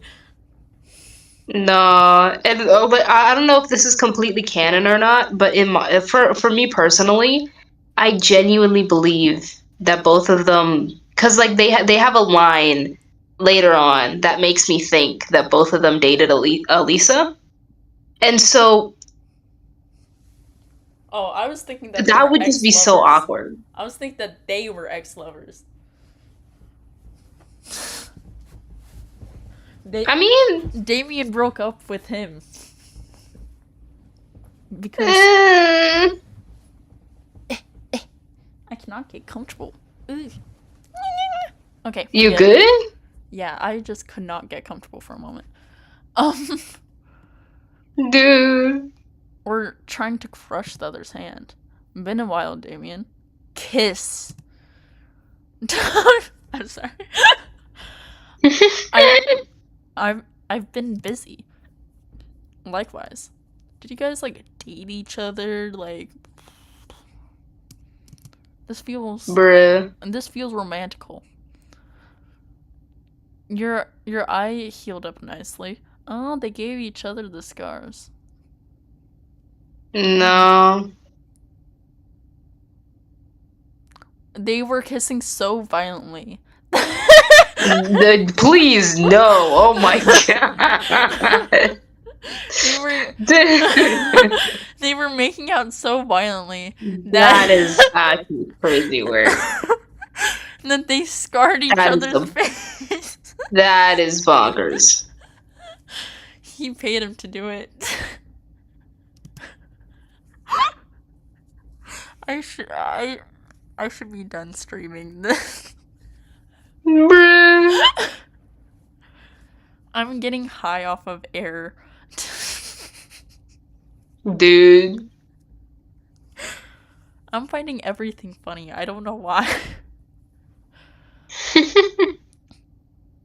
No, and but I don't know if this is completely canon or not. But for me personally, I genuinely believe that both of them, because like they have a line later on that makes me think that both of them dated Elisa, and so Oh, I was thinking that they that were would just be so ex-lovers. awkward. I was thinking that they were ex-lovers. They I mean, Damien broke up with him because eh, I cannot get comfortable. Ugh. Okay, you forget it. good? Yeah, I just could not get comfortable for a moment. Um, Dude. we're trying to crush the other's hand. Been a while, Damien. Kiss. I'm sorry. I've been busy. Likewise. Did you guys like date each other? Like this feels Bruh. romantical. Your eye healed up nicely. Oh, they gave each other the scars. No. They were kissing so violently. Please, no. Oh my god. They were Dude. they were making out so violently That is actually crazy work. that they scarred each That is other's the face. that is bonkers. He paid him to do it. I should be done streaming this. Bruh. I'm getting high off of air. Dude. I'm finding everything funny. I don't know why.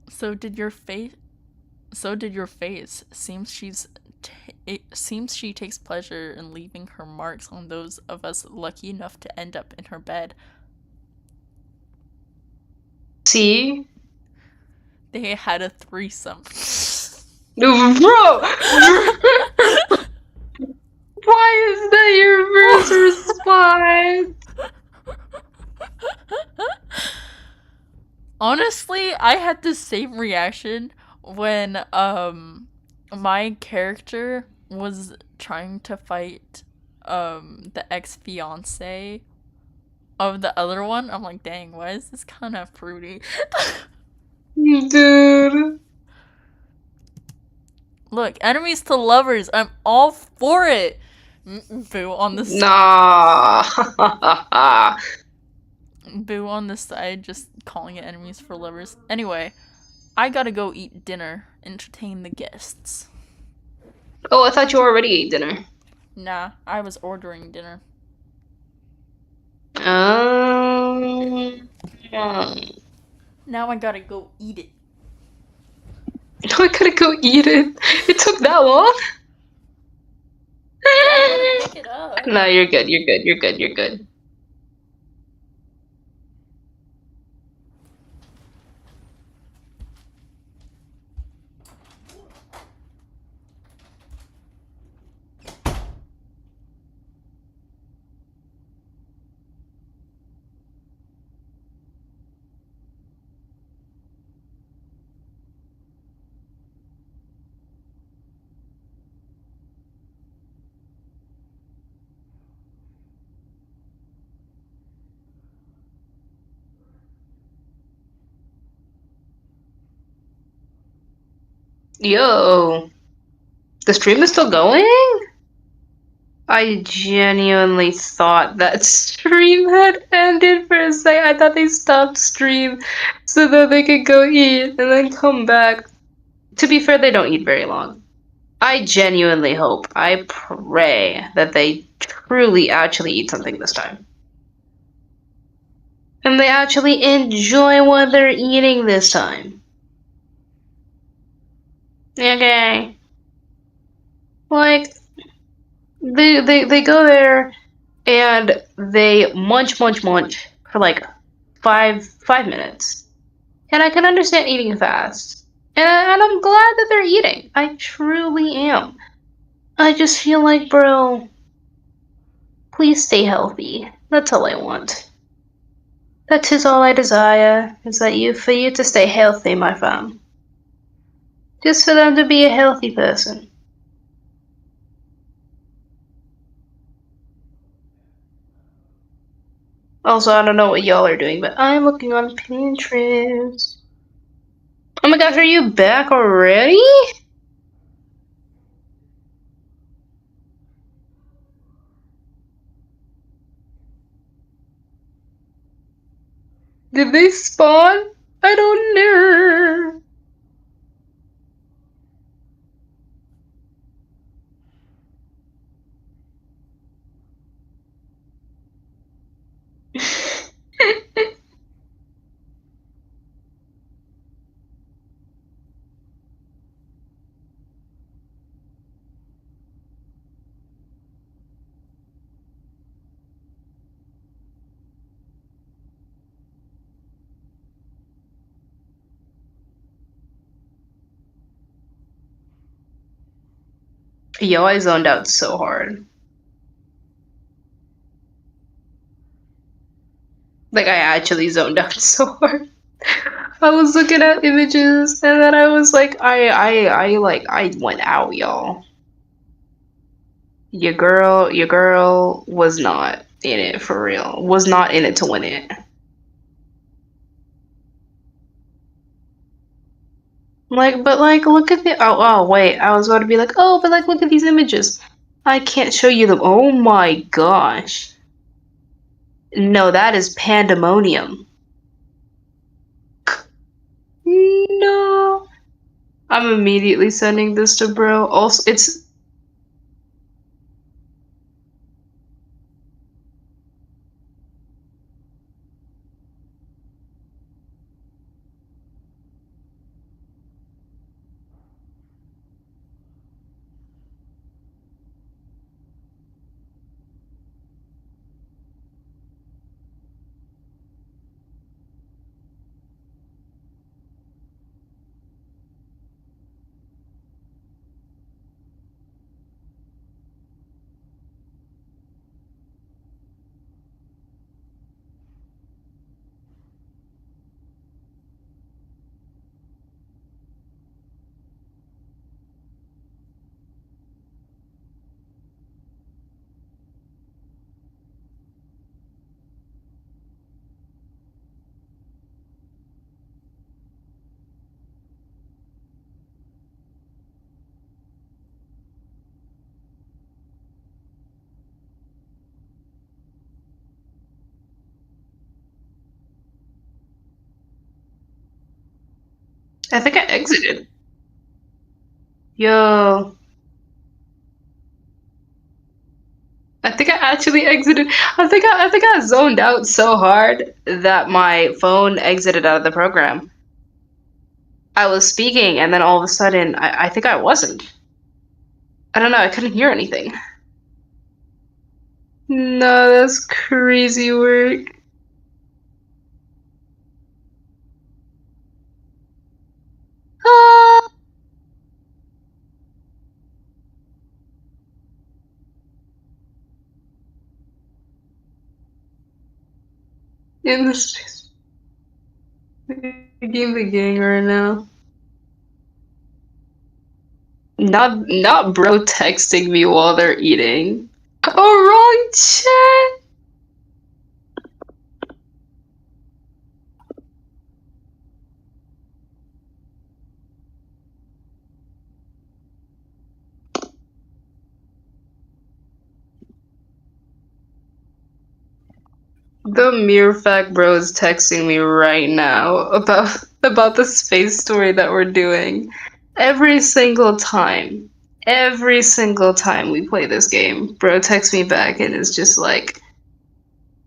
So did your face. It seems she takes pleasure in leaving her marks on those of us lucky enough to end up in her bed. See? They had a threesome. Bro! Why is that your first response? Honestly, I had the same reaction when my character was trying to fight the ex-fiance of the other one. I'm like, dang, why is this kind of fruity? Dude. Look, enemies to lovers. I'm all for it. Boo on the side. Nah. Boo on the side, just calling it enemies for lovers. Anyway, I gotta go eat dinner, entertain the guests. Oh, I thought you already ate dinner. Nah, I was ordering dinner. Yeah. Now I gotta go eat it. I gotta go eat it. It took that long? I gotta pick it up. No, you're good. You're good. You're good. You're good. Yo, the stream is still going? I genuinely thought that stream had ended for a second. I thought they stopped stream so that they could go eat and then come back. To be fair, they don't eat very long. I genuinely hope, I pray that they truly actually eat something this time. And they actually enjoy what they're eating this time. Okay. Like they go there and they munch for like 5 minutes. And I can understand eating fast. And I'm glad that they're eating. I truly am. I just feel like, bro, please stay healthy. That's all I want. That is all I desire, is that for you to stay healthy, my fam. Just for them to be a healthy person. Also, I don't know what y'all are doing, but I'm looking on Pinterest. Oh my gosh, are you back already? Did they spawn? I don't know. Yo, I zoned out so hard. Like, I actually zoned out so hard. I was looking at images and then I was like, I went out, y'all. Your girl was not in it for real. Was not in it to win it. Like, but like, look at the. Oh, wait. I was about to be like, oh, but like, look at these images. I can't show you them. Oh my gosh. No, that is pandemonium. No. I'm immediately sending this to bro. Also, it's. I think I exited. Yo. I think I actually exited. I think I zoned out so hard that my phone exited out of the program. I was speaking and then all of a sudden I think I wasn't. I don't know, I couldn't hear anything. No, that's crazy work. Ah, in the space. Game the gang right now. Not bro texting me while they're eating. Oh, wrong chat. The mere fact bro is texting me right now about the space story that we're doing. Every single time we play this game, bro texts me back and is just like,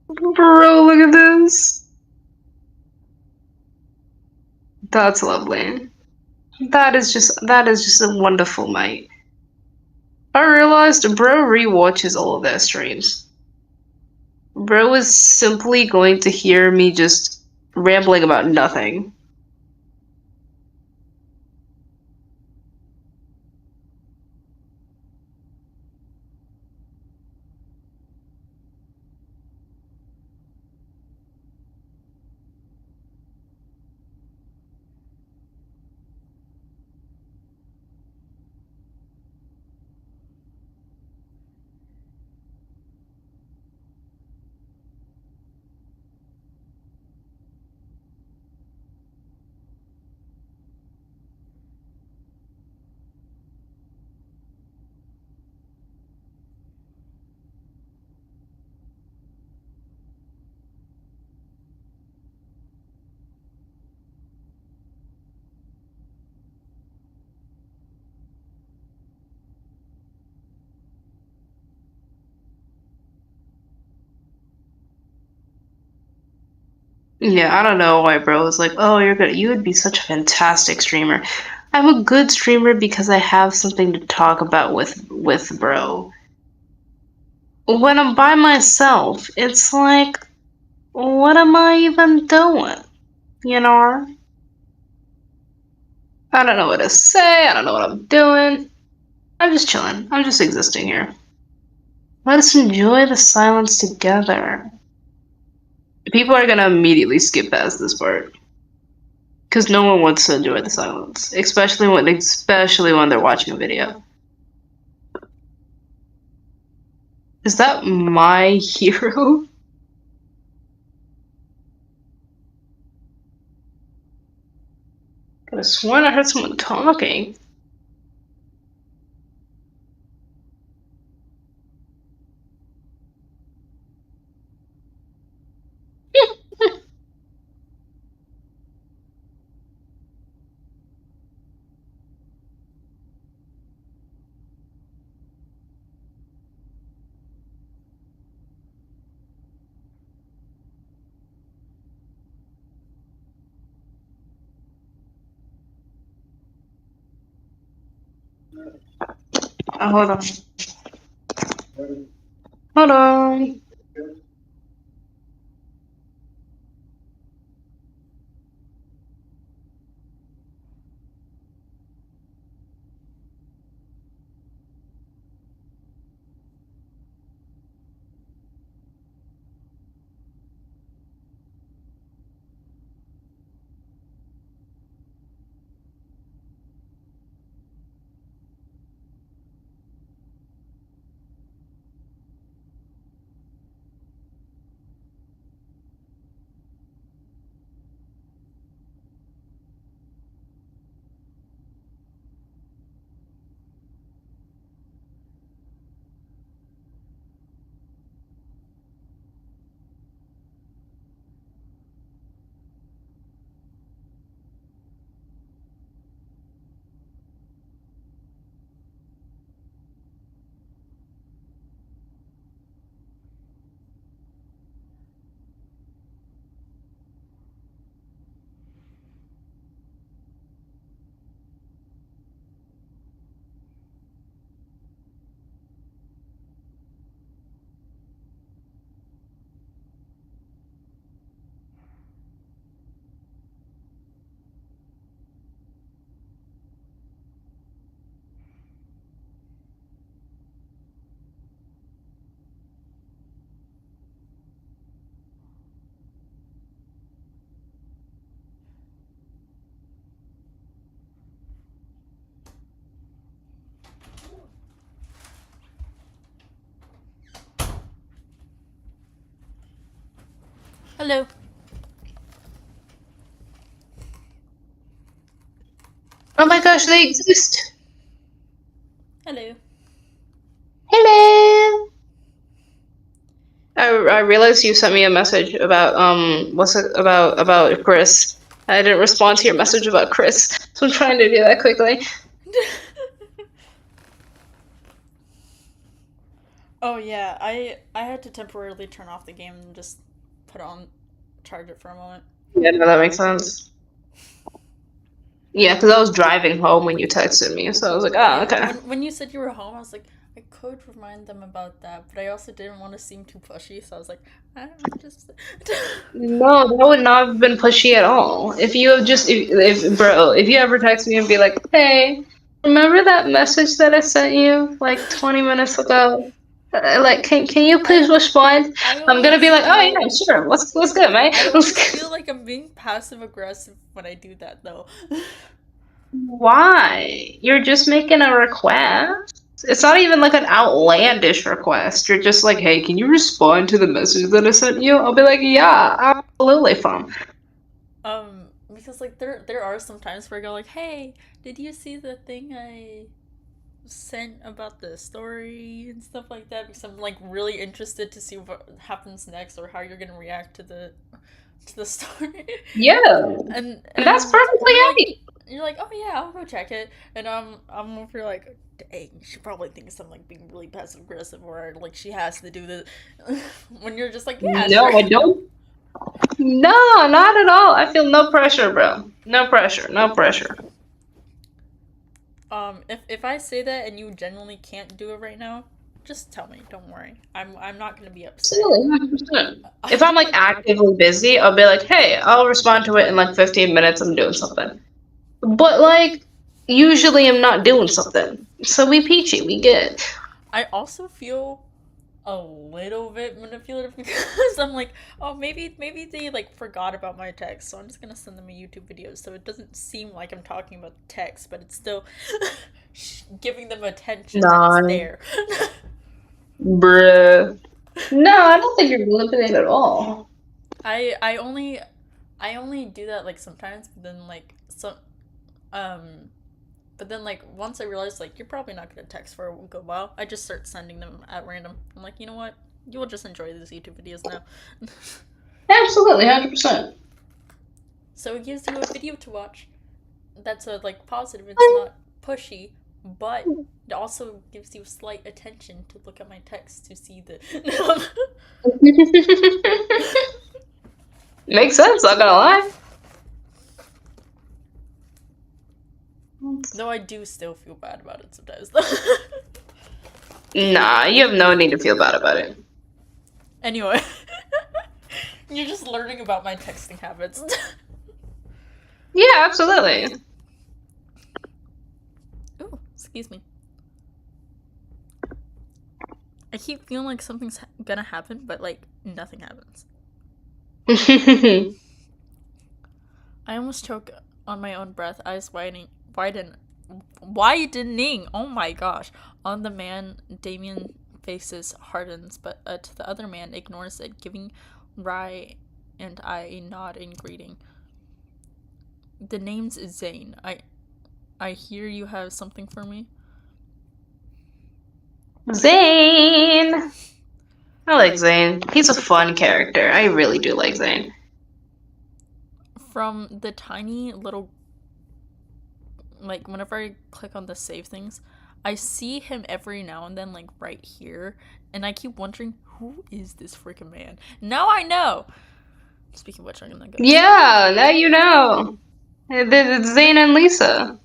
bro, look at this. That's lovely. That is just a wonderful mate. All realized bro rewatches all of their streams. Bro is simply going to hear me just rambling about nothing. Yeah, I don't know why bro was like, oh, you're good. You would be such a fantastic streamer. I'm a good streamer because I have something to talk about with bro. When I'm by myself, it's like, what am I even doing? You know? I don't know what to say. I don't know what I'm doing. I'm just chilling. I'm just existing here. Let us enjoy the silence together. People are gonna immediately skip past this part because no one wants to enjoy the silence, especially when they're watching a video. Is that my hero? Could have sworn I heard someone talking. Oh, hold on. Hold on. Hello. Oh my gosh, they exist. Hello. Hello. I realized you sent me a message about what's it about Chris. I didn't respond to your message about Chris, so I'm trying to do that quickly. Oh yeah, I had to temporarily turn off the game and just put on charge it for a moment. Yeah, no, that makes sense. Yeah, because I was driving home when you texted me, so I was like, oh, Yeah, okay. when you said you were home, I was like, I could remind them about that, but I also didn't want to seem too pushy, so I was like, I'm just. No, that would not have been pushy at all. If you have just, if bro, if you ever text me and be like, hey, remember that message that I sent you like 20 minutes ago? Like, can you please I respond? I I'm gonna be always like, oh yeah, feel sure. What's good, man? I always feel like I'm being passive aggressive when I do that though. Why? You're just making a request. It's not even like an outlandish request. You're just like, hey, can you respond to the message that I sent you? I'll be like, yeah, absolutely, fam. Because like there are some times where I go like, hey, did you see the thing I sent about the story and stuff like that? Because I'm like really interested to see what happens next or how you're gonna react to the story. Yeah, and that's And perfectly right. you're like, oh yeah, I'll go check it, and I'm over here like, dang, she probably thinks I'm like being really passive aggressive or like she has to do this, when you're just like, yeah, No, sure. I don't. No, not at all. I feel no pressure, bro. No pressure. No pressure. If I say that and you genuinely can't do it right now, just tell me. Don't worry. I'm not gonna be upset. Absolutely, 100%. If I'm like actively busy, I'll be like, hey, I'll respond to it in like 15 minutes. I'm doing something. But like, usually I'm not doing something. So we peachy, we good. I also feel a little bit manipulative because I'm like, oh, maybe they like forgot about my text, so I'm just gonna send them a YouTube video so it doesn't seem like I'm talking about the text, but it's still giving them attention that it's Nah, there. bruh. No, I don't think you're manipulating at all. I I only I only do that like sometimes, um but then like once I realize like you're probably not gonna text for a good while, I just start sending them at random. I'm like, you know what? You will just enjoy these YouTube videos now. Absolutely, 100%. So it gives you a video to watch. That's a like positive. It's not pushy, but it also gives you slight attention to look at my text to see the. Makes sense, not gonna lie. Though I do still feel bad about it sometimes. Nah, you have no need to feel bad about it. Anyway, you're just learning about my texting habits. Yeah, absolutely. Ooh, excuse me. I keep feeling like something's gonna happen, but like nothing happens. I almost choke on my own breath, eyes widening. Oh my gosh! On the man, Damien faces hardens, but to the other man ignores it, giving Rye and I a nod in greeting. The name's Zane. I hear you have something for me. Zane! I like Zane. He's a fun character. I really do like Zane. From the tiny little, like whenever I click on the save things, I see him every now and then, like right here, and I keep wondering who is this freaking man. Now I know. Speaking of which, I'm gonna go. Yeah, now you know. It's Zane and Lisa.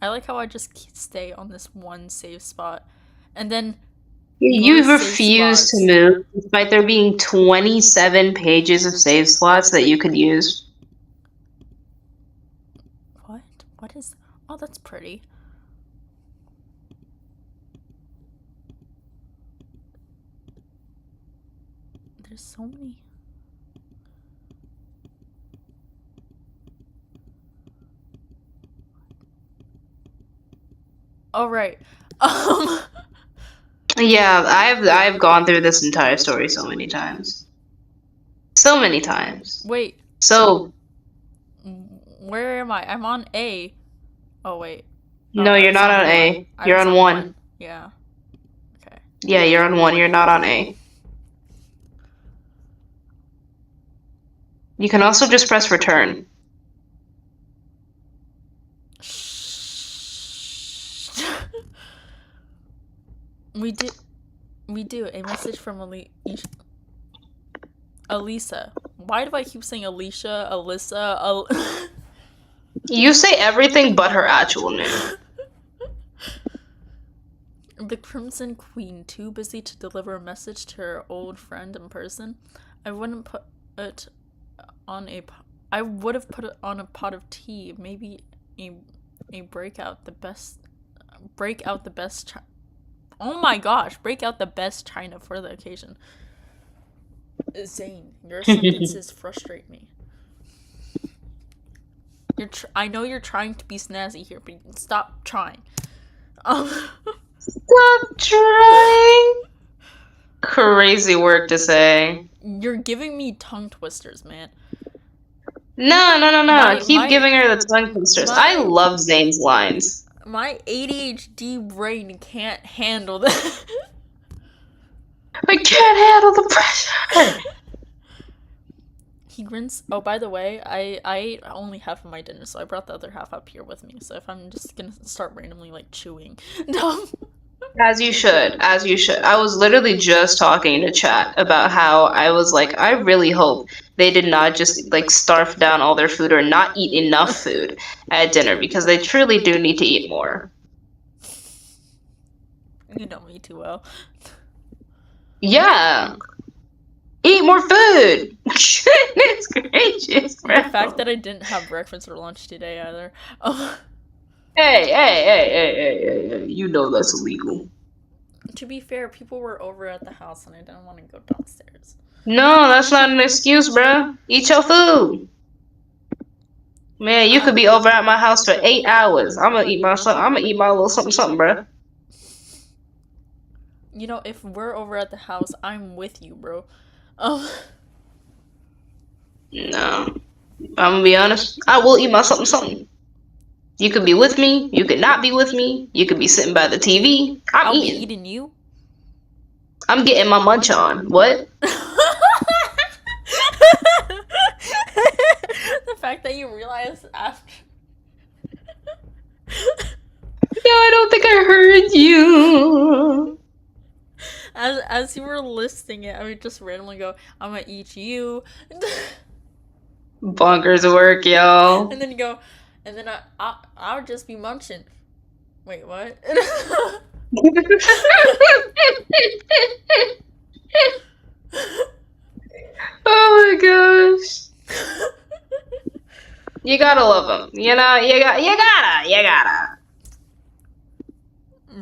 I like how I just stay on this one save spot, and then You most save refuse to spots. move, despite there being 27 pages of save slots that you could use. What? What is? Oh, that's pretty. There's so many. All right. Um. Yeah, I've gone through this entire story so many times. So many times. Wait. So, Where am I? I'm on A. Oh wait. Oh, no, I you're was not on on one. A. I You're was on on 1. Yeah. Okay. Yeah, you're on 1. You're not on A. You can also just press return. we do. We do a message from Elisa. Why do I keep saying Alicia, Alyssa, You say everything but her actual name. The Crimson Queen, too busy to deliver a message to her old friend in person. I wouldn't put it on a. I would have put it on a pot of tea. Maybe a break out the best. Oh my gosh! Break out the best china for the occasion. Zane, your sentences frustrate me. I know you're trying to be snazzy here, but stop trying. Stop trying. Crazy work to say. You're giving me tongue twisters, man. No. Keep giving her the tongue twisters. I love Zane's lines. My ADHD brain can't handle that. I can't handle the pressure. He grins. Oh, by the way, I ate only half of my dinner, so I brought the other half up here with me. So if I'm just gonna start randomly like chewing, no. As you should. I was literally just talking to chat about how I was like, I really hope they did not just like starve down all their food or not eat enough food at dinner because they truly do need to eat more. You know me too well. Yeah. Eat more food. Goodness gracious, bro. The fact that I didn't have breakfast or lunch today either. Oh. Hey. You know that's illegal. To be fair, people were over at the house and I didn't want to go downstairs. No, that's not an excuse, bro. Eat your food. Man, you could be over at my house for 8 hours. I'm gonna eat my little something, bro. You know, if we're over at the house, I'm with you, bro. No. I'm gonna be honest. I will eat my something. You could be with me. You could not be with me. You could be sitting by the TV. I'll eating. be eating you. I'm getting my munch on. What? The fact that you realized after. No, I don't think I heard you. As you were listing it, I would just randomly go, I'm gonna eat you. Bonkers work, y'all. And then you go, and then I would just be munching. Wait, what? Oh my gosh. You gotta love them. You know, you gotta.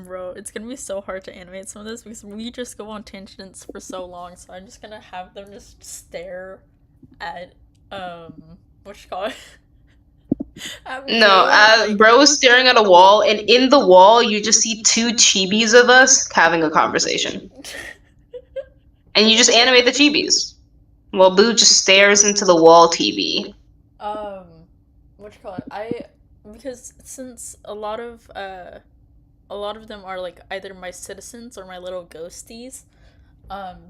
Bro, it's gonna be so hard to animate some of this because we just go on tangents for so long, so I'm just gonna have them just stare at, what you call it? No, bro is staring at a wall, and in the wall, you just see 2 chibis of us having a conversation. And you just animate the chibis. While Boo just stares into the wall TV. What you call it? Because since a lot of them are like either my citizens or my little ghosties,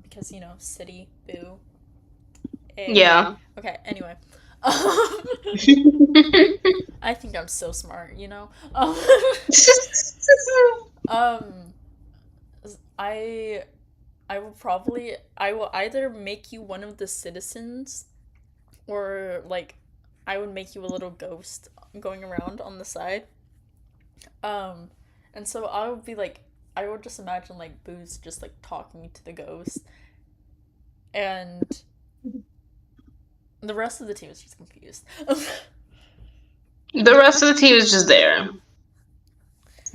because you know, city, Boo. Yeah. Okay, anyway. I think I'm so smart, you know? I will either make you one of the citizens or like I would make you a little ghost going around on the side. And so I would be like, I would just imagine like Boo's just like talking to the ghost, and the rest of the team is just confused. The rest of the team is just there,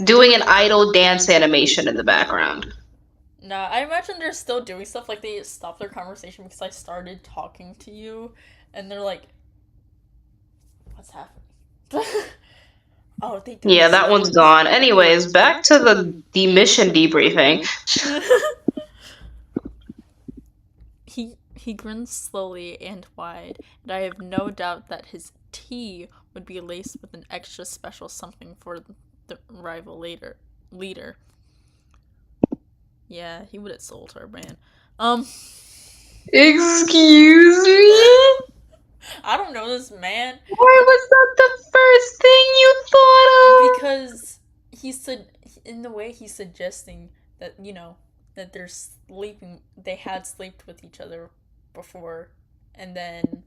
doing an idle dance animation in the background. Nah, I imagine they're still doing stuff, like they stopped their conversation because I started talking to you, and they're like, what's happening? Oh, they did. Yeah, that one's gone. Anyways, back to the mission debriefing. He grins slowly and wide, and I have no doubt that his tea would be laced with an extra special something for the rival leader. Yeah, he would have sold her, man. Excuse me? I don't know this man. Why was that the first thing you thought of? Because he said, in the way he's suggesting that, you know, that they had slept with each other before and then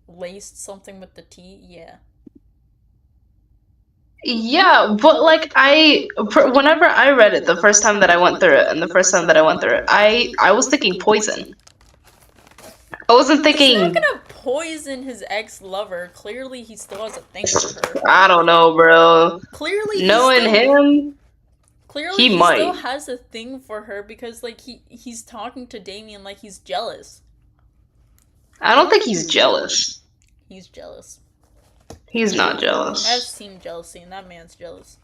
laced something with the T, yeah. Yeah, but like whenever I read it the first time that I went through it, and the first time that I went through it, I was thinking poison. I wasn't He's not thinking. gonna poison his ex-lover. Clearly, he still has a thing for her. I don't know, bro. Clearly, Knowing him, Clearly, he he still might. has a thing for her because, like, he's talking to Damien like he's jealous. I don't think he's jealous. He's jealous. He's not I've jealous. seen jealousy, and that man's jealous.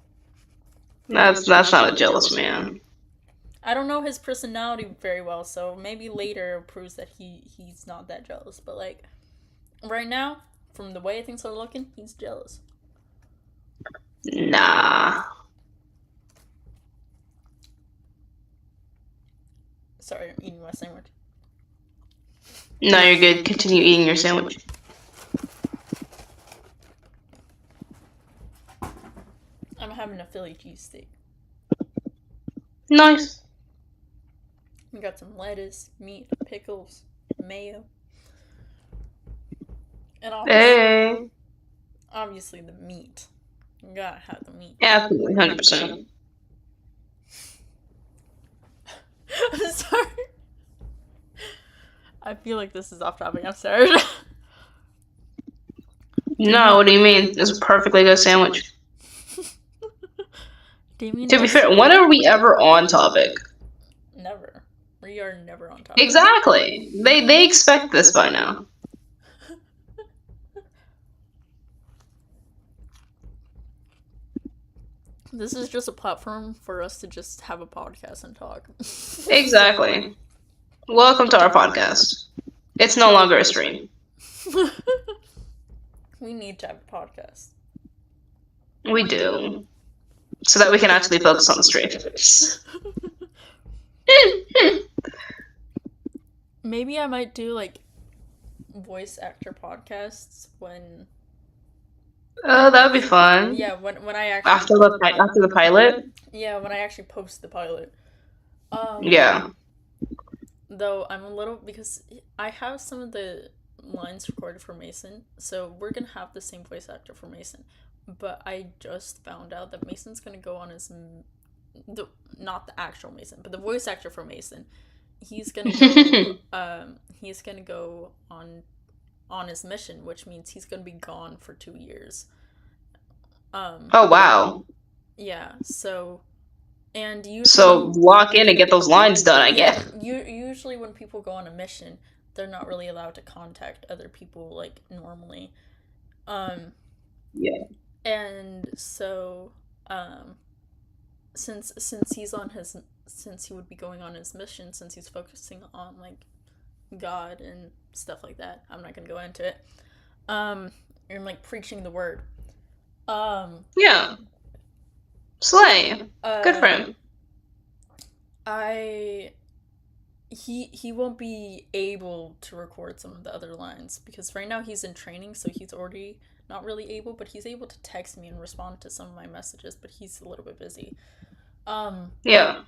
That's not a jealous man. I don't know his personality very well, so maybe later it proves that he's not that jealous. But like, right now, from the way things are looking, he's jealous. Nah. Sorry, I'm eating my sandwich. No, you're good. Continue eating your sandwich. I'm having a Philly cheesesteak. Nice. We got some lettuce, meat, pickles, mayo, and obviously the meat. You gotta have the meat. Absolutely, 100%. I'm sorry. I feel like this is off topic. I'm sorry. No, what do you mean? It's a perfectly good sandwich. Damien To be fair, when are we ever on topic? Never. We are never on topic. Exactly. They expect this by now. This is just a platform for us to just have a podcast and talk. Exactly. Welcome to our podcast. It's no longer a stream. We need to have a podcast. We do. So that we can actually focus on the stream. Maybe I might do like voice actor podcasts when. Oh, that would be fun. Yeah, when I actually After the pilot. Yeah, when I actually post the pilot. Yeah. Though I'm a little because I have some of the lines recorded for Mason, so we're gonna have the same voice actor for Mason. But I just found out that Mason's gonna go on his not the actual Mason, but the voice actor for Mason. He's gonna go. He's gonna go on his mission, which means he's gonna be gone for 2 years. Oh wow. Yeah. So. And usually, so lock in and get those lines done, I guess. Usually when people go on a mission, they're not really allowed to contact other people like normally. Yeah. And so since he would be going on his mission, since he's focusing on like God and stuff like that, I'm not gonna go into it. And like preaching the word. Yeah. Slay. Good for him. He won't be able to record some of the other lines because right now he's in training, so he's already not really able, but he's able to text me and respond to some of my messages, but he's a little bit busy. Yeah.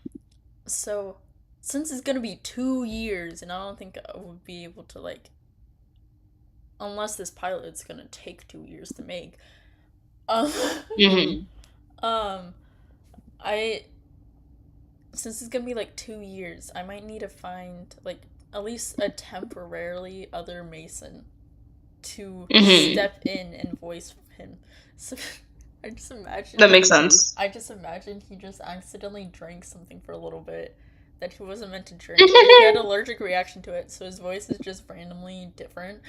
So since it's gonna be 2 years, and I don't think I would be able to like, unless this pilot's gonna take 2 years to make. Since it's gonna be like 2 years, I might need to find like at least a temporarily other Mason to step in and voice him. So I just imagine that makes sense. I just imagine he just accidentally drank something for a little bit that he wasn't meant to drink. He had an allergic reaction to it, so his voice is just randomly different.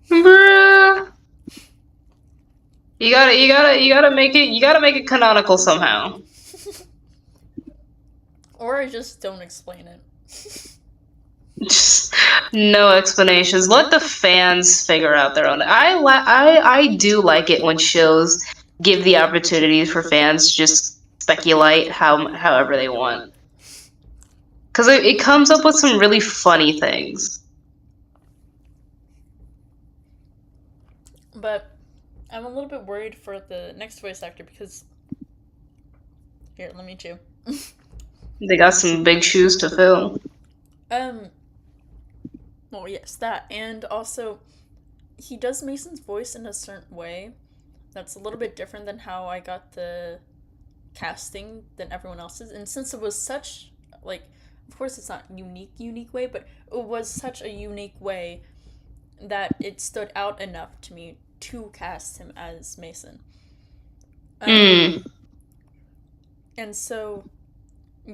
Bruh. You gotta make it canonical somehow. Or I just don't explain it. Just no explanations. Let the fans figure out their own. I do like it when shows give the opportunity for fans to just speculate however they want. Because it comes up with some really funny things. But I'm a little bit worried for the next voice actor because... Here, let me chew. They got some big shoes to fill. Well, yes, that. And also, he does Mason's voice in a certain way that's a little bit different than how I got the casting than everyone else's. And since it was such, like, of course it's not unique way, but it was such a unique way that it stood out enough to me to cast him as Mason. Mm. And so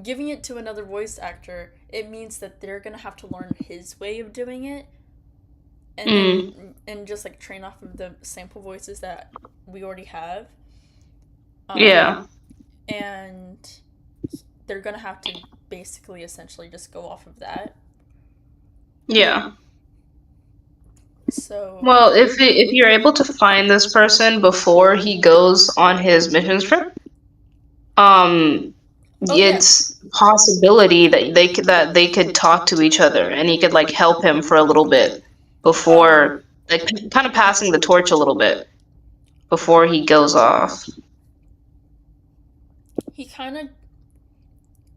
giving it to another voice actor, it means that they're gonna have to learn his way of doing it, and and just like train off of the sample voices that we already have. Yeah. And they're gonna have to basically, essentially, just go off of that. Yeah. So. Well, if you're able to find this person before he goes on his mission trip, it's possibility that they could talk to each other, and he could like help him for a little bit before, like, kind of passing the torch a little bit before he goes off. He kind of.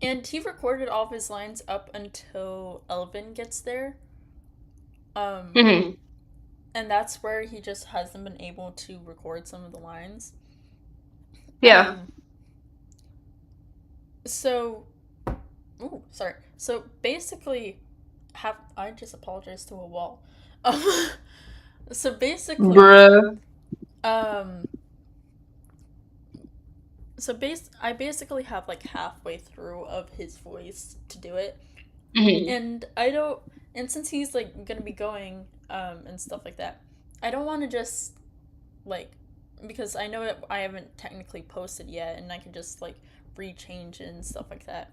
And he recorded all of his lines up until Elvin gets there. Mm-hmm. And that's where he just hasn't been able to record some of the lines. Yeah. So. Ooh, sorry. So basically, I just apologized to a wall. So basically. Bruh. So I basically have like halfway through of his voice to do it. Mm-hmm. And since he's like gonna be going and stuff like that, I don't want to just like, because I know that I haven't technically posted yet, and I can just like rechange it and stuff like that.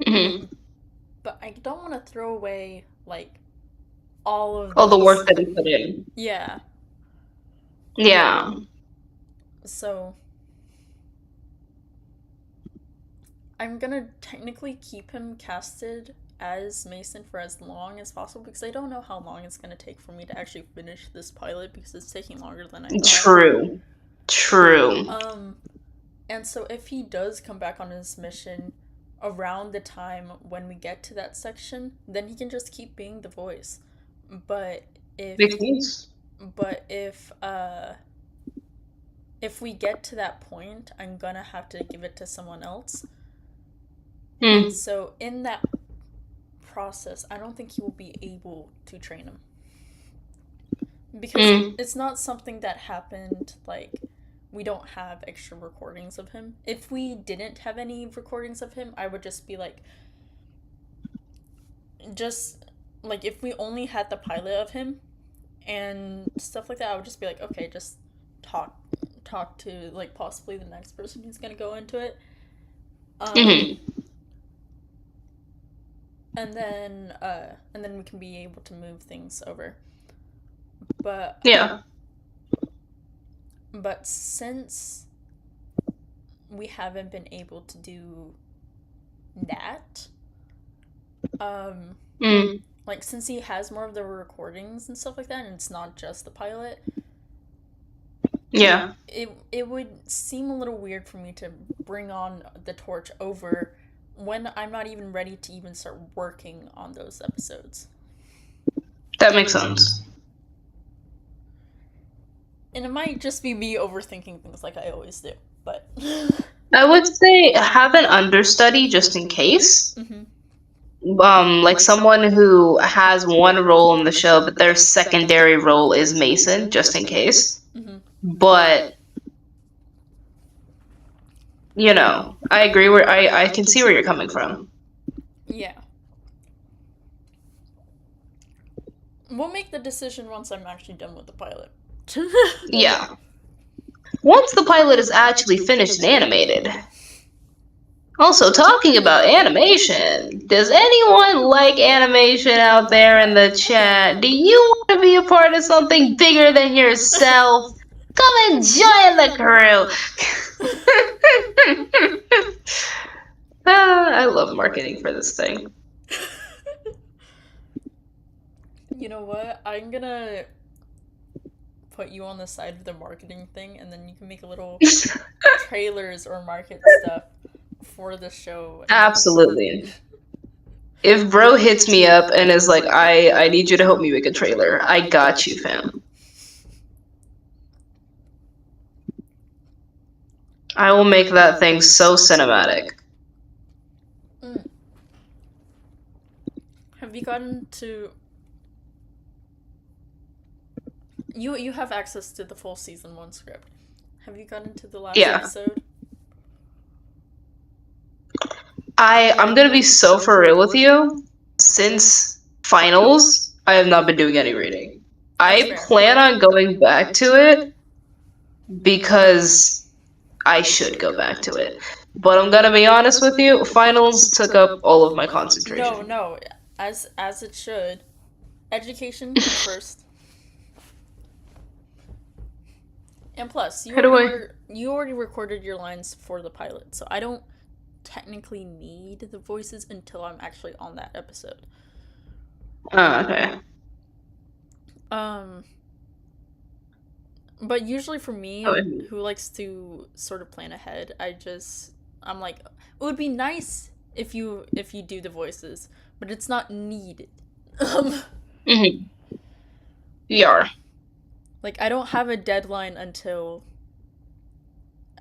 Mm-hmm. But I don't want to throw away like all the work that he put in. Yeah. Yeah. So I'm gonna technically keep him casted as Mason for as long as possible, because I don't know how long it's gonna take for me to actually finish this pilot, because it's taking longer than I thought. True. And so if he does come back on his mission around the time when we get to that section, then he can just keep being the voice. But if we get to that point, I'm gonna have to give it to someone else. And so in that process, I don't think he will be able to train him, because it's not something that happened like we don't have extra recordings of him. If we didn't have any recordings of him, I would just be like, if we only had the pilot of him and stuff like that, I would just be like, okay, just talk to like possibly the next person who's gonna go into it. And then we can be able to move things over. But yeah. But since we haven't been able to do that, like, since he has more of the recordings and stuff like that, and it's not just the pilot, yeah, it would seem a little weird for me to bring on the torch over when I'm not even ready to even start working on those episodes. That makes sense. And it might just be me overthinking things like I always do, but I would say have an understudy just in case. Like someone who has one role in the show, but their secondary role is Mason, just in case. But you know, I agree. I can see where you're coming from. Yeah. We'll make the decision once I'm actually done with the pilot. Yeah. Once the pilot is actually finished and animated. Also, talking about animation, does anyone like animation out there in the chat? Do you want to be a part of something bigger than yourself? Come and join the crew! I love marketing for this thing. You know what? I'm gonna put you on the side of the marketing thing, and then you can make a little trailers or market stuff for the show. Absolutely. If bro hits me up and is like, I need you to help me make a trailer, I got you, fam. I will make that thing so cinematic. Have you gotten to... You have access to the full season 1 script. Have you gotten to the last Yeah. episode? I'm gonna be so for real with you. Since finals, I have not been doing any reading. I plan on going back to it because I should go back to it. But I'm gonna be honest with you, finals took up all of my concentration. No, as it should. Education comes first. And plus, you already recorded your lines for the pilot, so I don't technically need the voices until I'm actually on that episode. Oh, okay. But usually for me, who likes to sort of plan ahead, I'm like, it would be nice if you do the voices, but it's not needed. Mm-hmm. Yeah. Like, I don't have a deadline until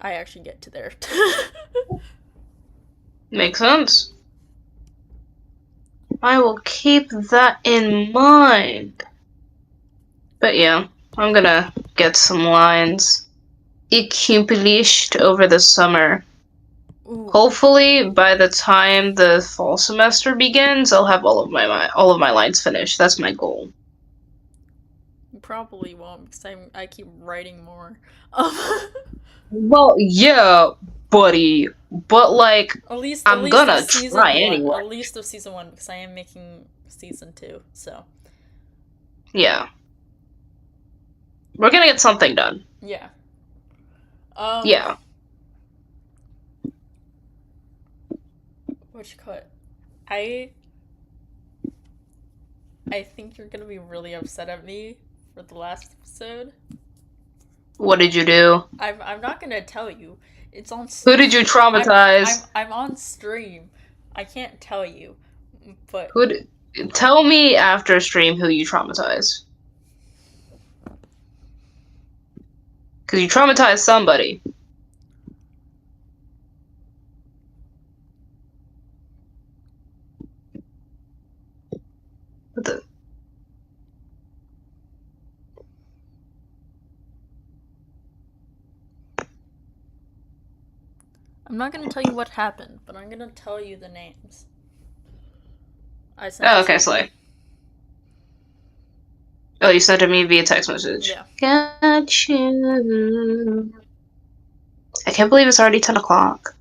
I actually get to there. Makes sense. I will keep that in mind. But yeah, I'm gonna get some lines accomplished over the summer. Ooh. Hopefully, by the time the fall semester begins, I'll have all of my lines finished. That's my goal. You probably won't because I keep writing more. Well, yeah, buddy, but like, I'm gonna try anyway. At least of season 1 because I am making season 2. So yeah, we're gonna get something done. Yeah. Yeah. What you call it? I think you're gonna be really upset at me for the last episode. What did you do? I'm not gonna tell you. It's on. Who did you traumatize? I'm on stream. I can't tell you, but tell me after stream who you traumatized. Because you traumatized somebody. What the? I'm not gonna tell you what happened, but I'm gonna tell you the names. Oh, okay, Slay. Oh, you sent it to me via text message. Yeah. Got you. I can't believe it's already 10 o'clock.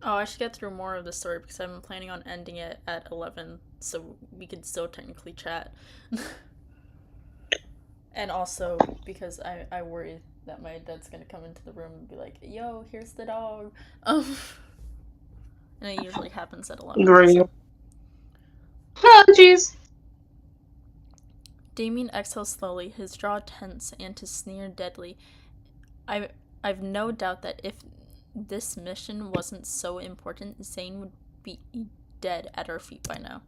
Oh, I should get through more of the story because I'm planning on ending it at 11, so we could still technically chat. And also because I worry that my dad's gonna come into the room and be like, "Yo, here's the dog." And it usually happens at 11. Great. So. Oh, jeez. Damien exhales slowly, his jaw tense and his sneer deadly. I've no doubt that if this mission wasn't so important, Zane would be dead at our feet by now.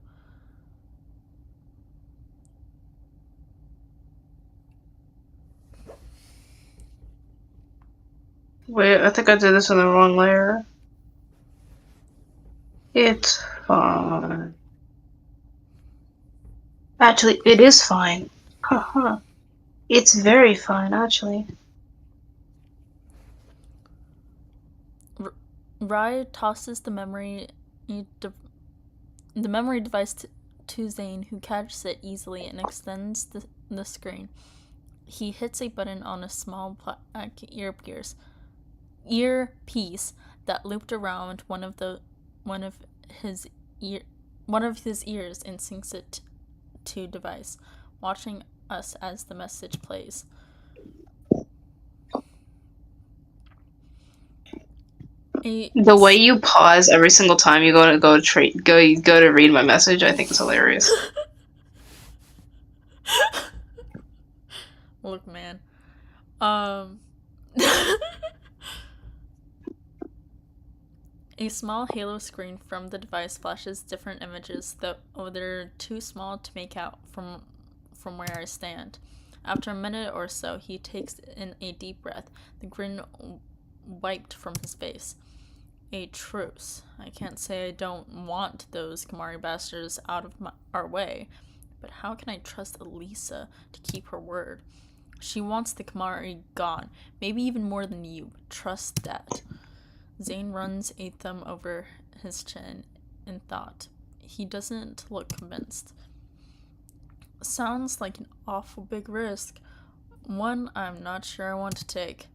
Wait, I think I did this in the wrong layer. It's fine. Actually, it is fine. It's very fine, actually. Rai tosses the memory device to Zane, who catches it easily and extends the screen. He hits a button on a small black earpiece that looped around one of his ears and syncs it to device, watching us as the message plays. The way you pause every single time you go to read my message, I think is hilarious. Look, man. A small halo screen from the device flashes different images, though they're too small to make out from where I stand. After a minute or so, he takes in a deep breath, the grin wiped from his face. A truce. I can't say I don't want those Kamari bastards out of our way, but how can I trust Elisa to keep her word? She wants the Kamari gone, maybe even more than you. Trust that. Zane runs a thumb over his chin in thought. He doesn't look convinced. Sounds like an awful big risk. One I'm not sure I want to take.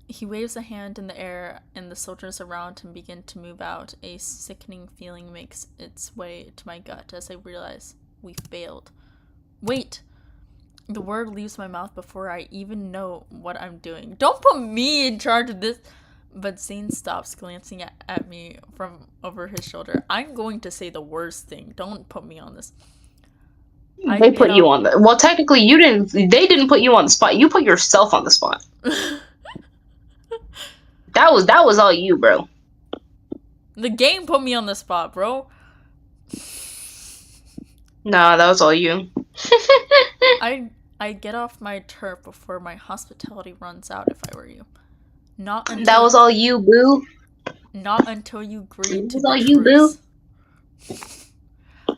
He waves a hand in the air, and the soldiers around him begin to move out. A sickening feeling makes its way to my gut as I realize we failed. Wait! The word leaves my mouth before I even know what I'm doing. Don't put me in charge of this! But Zane stops, glancing at me from over his shoulder. I'm going to say the worst thing. Don't put me on this. They put you on the. Well, technically, you didn't. They didn't put you on the spot. You put yourself on the spot. That was all you, bro. The game put me on the spot, bro. Nah, that was all you. I get off my turf before my hospitality runs out if I were you. Not until That was all you, boo. Not until you agreed to That was all the you, boo. truce.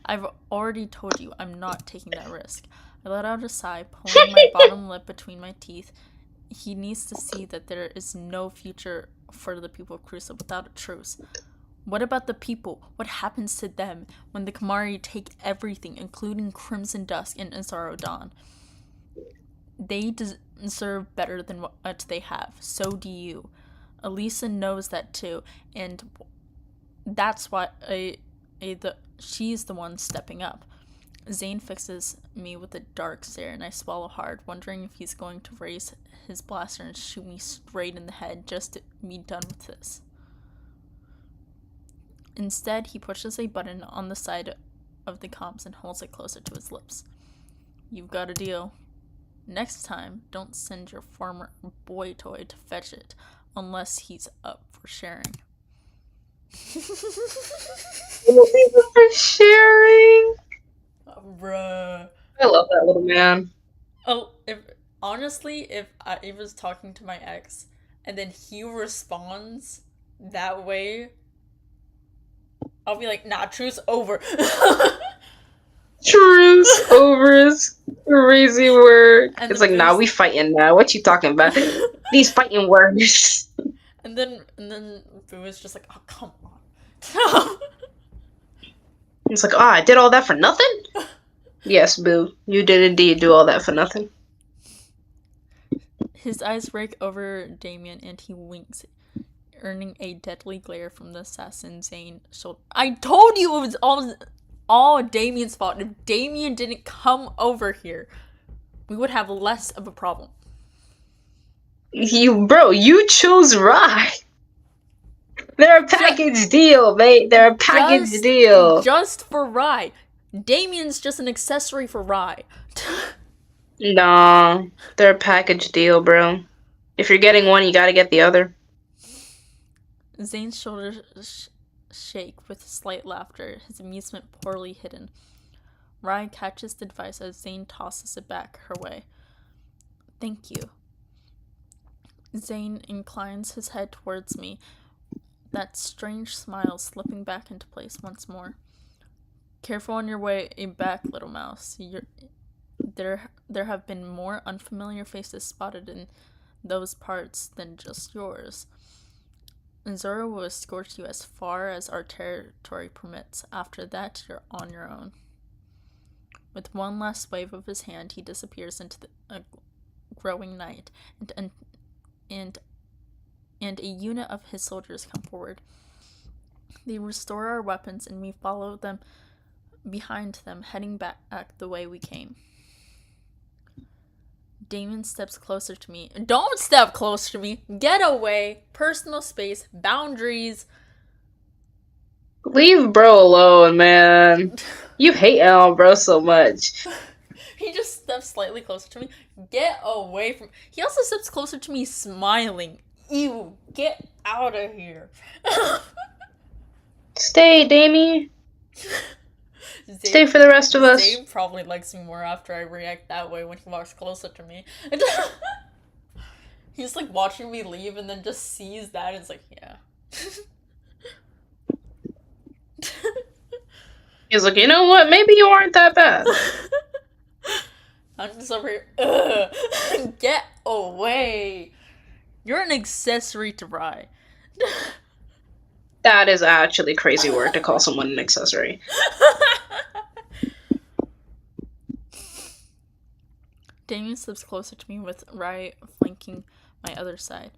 I've already told you I'm not taking that risk. I let out a sigh, pulling my bottom lip between my teeth. He needs to see that there is no future for the people of Crusoe without a truce. What about the people? What happens to them when the Kamari take everything, including Crimson Dusk and Azaro Dawn? They deserve better than what they have. So do you. Elisa knows that too, and that's why she's the one stepping up. Zane fixes me with a dark stare, and I swallow hard, wondering if he's going to raise his blaster and shoot me straight in the head just to be done with this. Instead, he pushes a button on the side of the comms and holds it closer to his lips. You've got a deal. Next time, don't send your former boy toy to fetch it, unless he's up for sharing. For sharing. Bruh. I love that little man. Oh, if I was talking to my ex, and then he responds that way, I'll be like, nah, truce over. Truce over is crazy word. And It's then like, nah, we fighting now. What you talking about? These fighting words. And then Boo is just like, oh, come on. It's like, I did all that for nothing? Yes, Boo. You did indeed do all that for nothing. His eyes rake over Damien and he winks, earning a deadly glare from the assassin Zane shoulder. I told you it was all Damien's fault. If Damien didn't come over here, we would have less of a problem. You chose Rye. They're a package deal, mate. They're a package deal. Just for Rye. Damien's just an accessory for Rye. Nah, they're a package deal, bro. If you're getting one, you gotta get the other. Zane's shoulders shake with slight laughter, his amusement poorly hidden. Rye catches the device as Zane tosses it back her way. Thank you. Zane inclines his head towards me, that strange smile slipping back into place once more. Careful on your way back, little mouse. There have been more unfamiliar faces spotted in those parts than just yours. Zoro will escort you as far as our territory permits. After that, you're on your own. With one last wave of his hand, he disappears into the growing night, and a unit of his soldiers come forward. They restore our weapons, and we follow them behind them, heading back the way we came. Damien steps closer to me. Don't step closer to me! Get away! Personal space, boundaries. Leave bro alone, man. You hate Al bro so much. He just steps slightly closer to me. Get away from... He also steps closer to me smiling. Ew, get out of here. Stay, Damie. Stay for the rest of us. Zane probably likes me more after I react that way when he walks closer to me. He's like watching me leave and then just sees that and is like, yeah. He's like, you know what? Maybe you aren't that bad. I'm just over here. Ugh. Get away. You're an accessory to Rye. That is actually crazy work to call someone an accessory. Damien slips closer to me with Rye flanking my other side.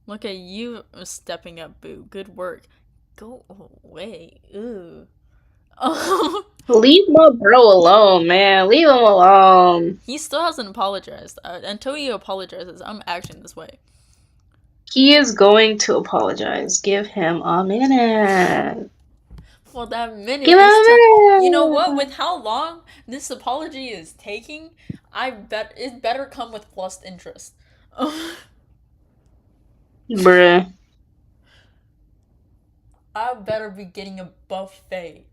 Look at you stepping up, Boo. Good work. Go away. Ew. Oh. Leave my bro alone, man. Leave him alone. He still hasn't apologized. Until he apologizes, I'm acting this way. He is going to apologize. Give him a minute. For that minute, Give him a minute. you know what? With how long this apology is taking, I bet it better come with plus interest. Bruh. I better be getting a buffet.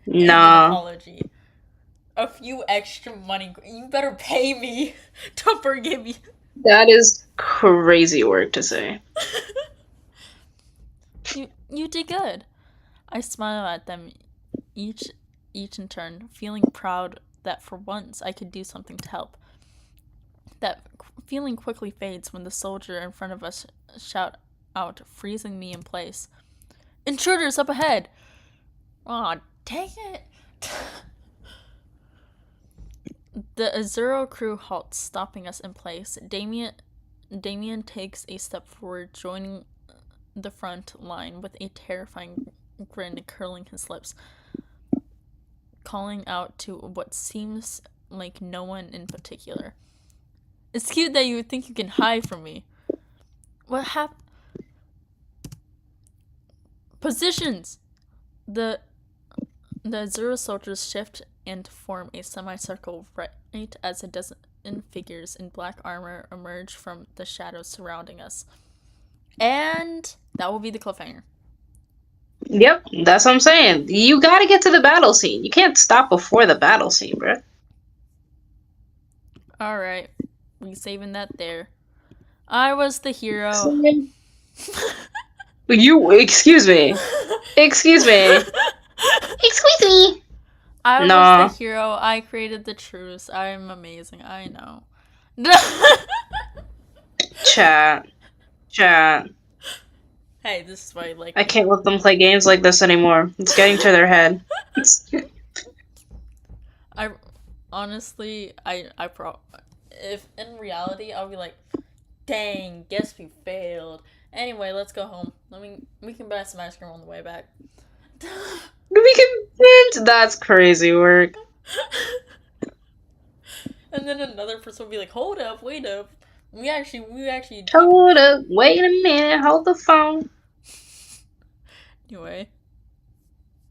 Nah. An apology. A few extra money. You better pay me to forgive me. That is crazy work to say. You did good. I smile at them, each in turn, feeling proud that for once I could do something to help. That feeling quickly fades when the soldier in front of us shout out, freezing me in place. Intruders up ahead! Aw, dang it! The Azuro crew halts, stopping us in place. Damien takes a step forward, joining the front line with a terrifying grin curling his lips, calling out to what seems like no one in particular. It's cute that you think you can hide from me. What happened? Positions! The Azura soldiers shift and form a semicircle right as a dozen figures in black armor emerge from the shadows surrounding us. And that will be the cliffhanger. Yep, that's what I'm saying. You gotta get to the battle scene. You can't stop before the battle scene, bruh. Alright, we saving that there. I was the hero. You, excuse me. Excuse me. Excuse me. I was the hero. I created the truce. I'm amazing. I know. Chat. Hey, this is why I like. I can't let them play games like this anymore. It's getting to their head. I honestly, if in reality, I'll be like, dang, guess we failed. Anyway, let's go home. We can buy some ice cream on the way back. We can. That's crazy work. And then another person will be like, hold up, wait up. We actually. Hold up, wait a minute, hold the phone. Anyway.